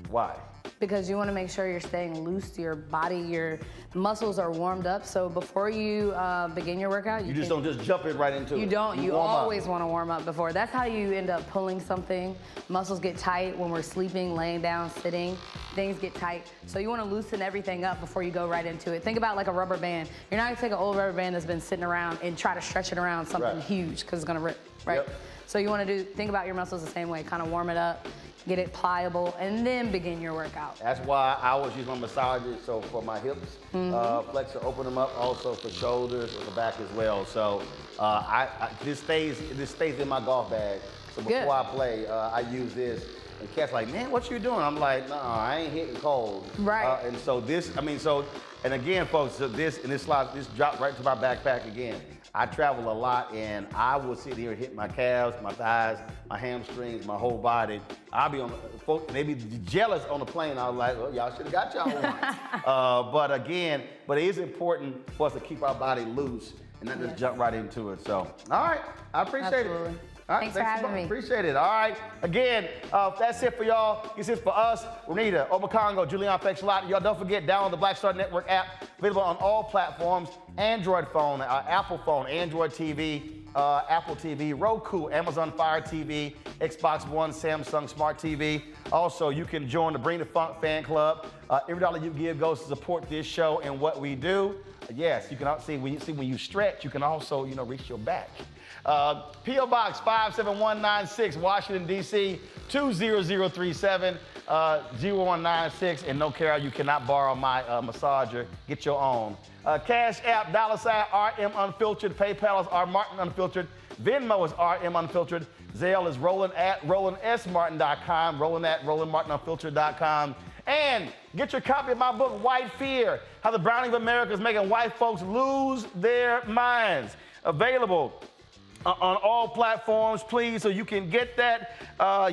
Why? Because you want to make sure you're staying loose to your body, your muscles are warmed up. So before you begin your workout, you just don't just jump it right into it. You don't. You warm always up. want to warm up before. That's how you end up pulling something. Muscles get tight when we're sleeping, laying down, sitting. Things get tight. So you want to loosen everything up before you go right into it. Think about like a rubber band. You're not going to take an old rubber band that's been sitting around and try to stretch it around something huge because it's going to rip, right? Yep. So you want to think about your muscles the same way, kind of warm it up, get it pliable, and then begin your workout. That's why I always use my massages, so for my hips, flexor, open them up, also for shoulders or the back as well. So this stays in my golf bag. So before I play, I use this. And cats like, man, what you doing? I'm like, no, I ain't hitting cold. Right. And so and again, folks, so this dropped right to my backpack again. I travel a lot, and I will sit here and hit my calves, my thighs, my hamstrings, my whole body. I'll be they be jealous on the plane. I was like, oh, y'all should have got y'all one. But it is important for us to keep our body loose and not just jump right into it. So, all right, I appreciate it. All right, Thanks for having me. Appreciate it. All right. Again, that's it for y'all. This is for us. Renita, Omakongo, Julian, thanks a lot. Y'all don't forget, download the Black Star Network app, available on all platforms. Android phone, Apple phone, Android TV, Apple TV, Roku, Amazon Fire TV, Xbox One, Samsung Smart TV. Also, you can join the Bring the Funk fan club. Every dollar you give goes to support this show and what we do. Yes, you can see when you stretch, you can also reach your back. P.O. Box 57196, Washington, D.C. 20037, 0196. And no, Carol, you cannot borrow my massager. Get your own. Cash App, $RM Unfiltered. PayPal is R Martin Unfiltered. Venmo is RM Unfiltered. Zelle is Roland at RolandSMartin.com. Roland at RolandMartinUnfiltered.com. And get your copy of my book, White Fear, How the Browning of America is Making White Folks Lose Their Minds. Available on all platforms, please, so you can get that.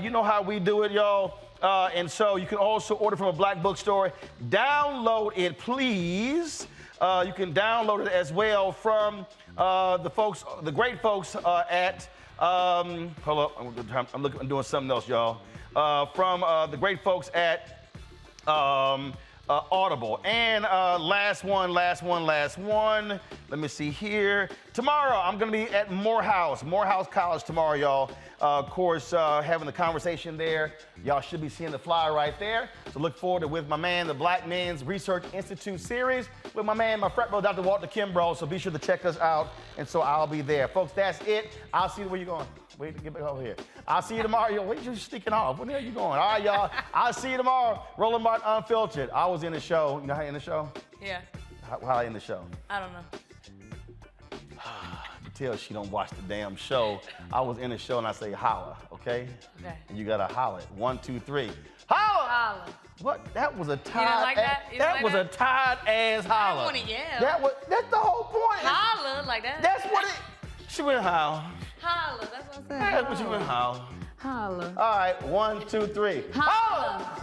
You know how we do it, y'all. And so you can also order from a black bookstore. Download it, please. You can download it as well from the great folks at, hold up, I'm doing something else, y'all. From the great folks at Audible. And last one. Let me see here. Tomorrow, I'm going to be at Morehouse College tomorrow, y'all. Of course, having the conversation there. Y'all should be seeing the flyer right there. So look forward to with my man, the Black Men's Research Institute series, with my man, my frat bro, Dr. Walter Kimbrough. So be sure to check us out. And so I'll be there. Folks, that's it. I'll see you. Where you going? Wait to get back over here. I'll see you tomorrow. Yo, where you sneaking off? Where the hell you going? All right, y'all. I'll see you tomorrow. Roland Martin Unfiltered. I was in the show. You know how I end the show? Yeah. How I end the show? I don't know. Tell she don't watch the damn show. I was in the show and I say holla, okay? Okay. And you gotta holla it. 1, 2, 3. Holla! Holla. What? That was a tired. You didn't like that? That was a tired ass holla. I want to yell. That's the whole point. Holla like that. That's what it. She went howl. Holla. That's what I'm saying. That's what she went howl. Holla. All right. 1, 2, 3. Holla.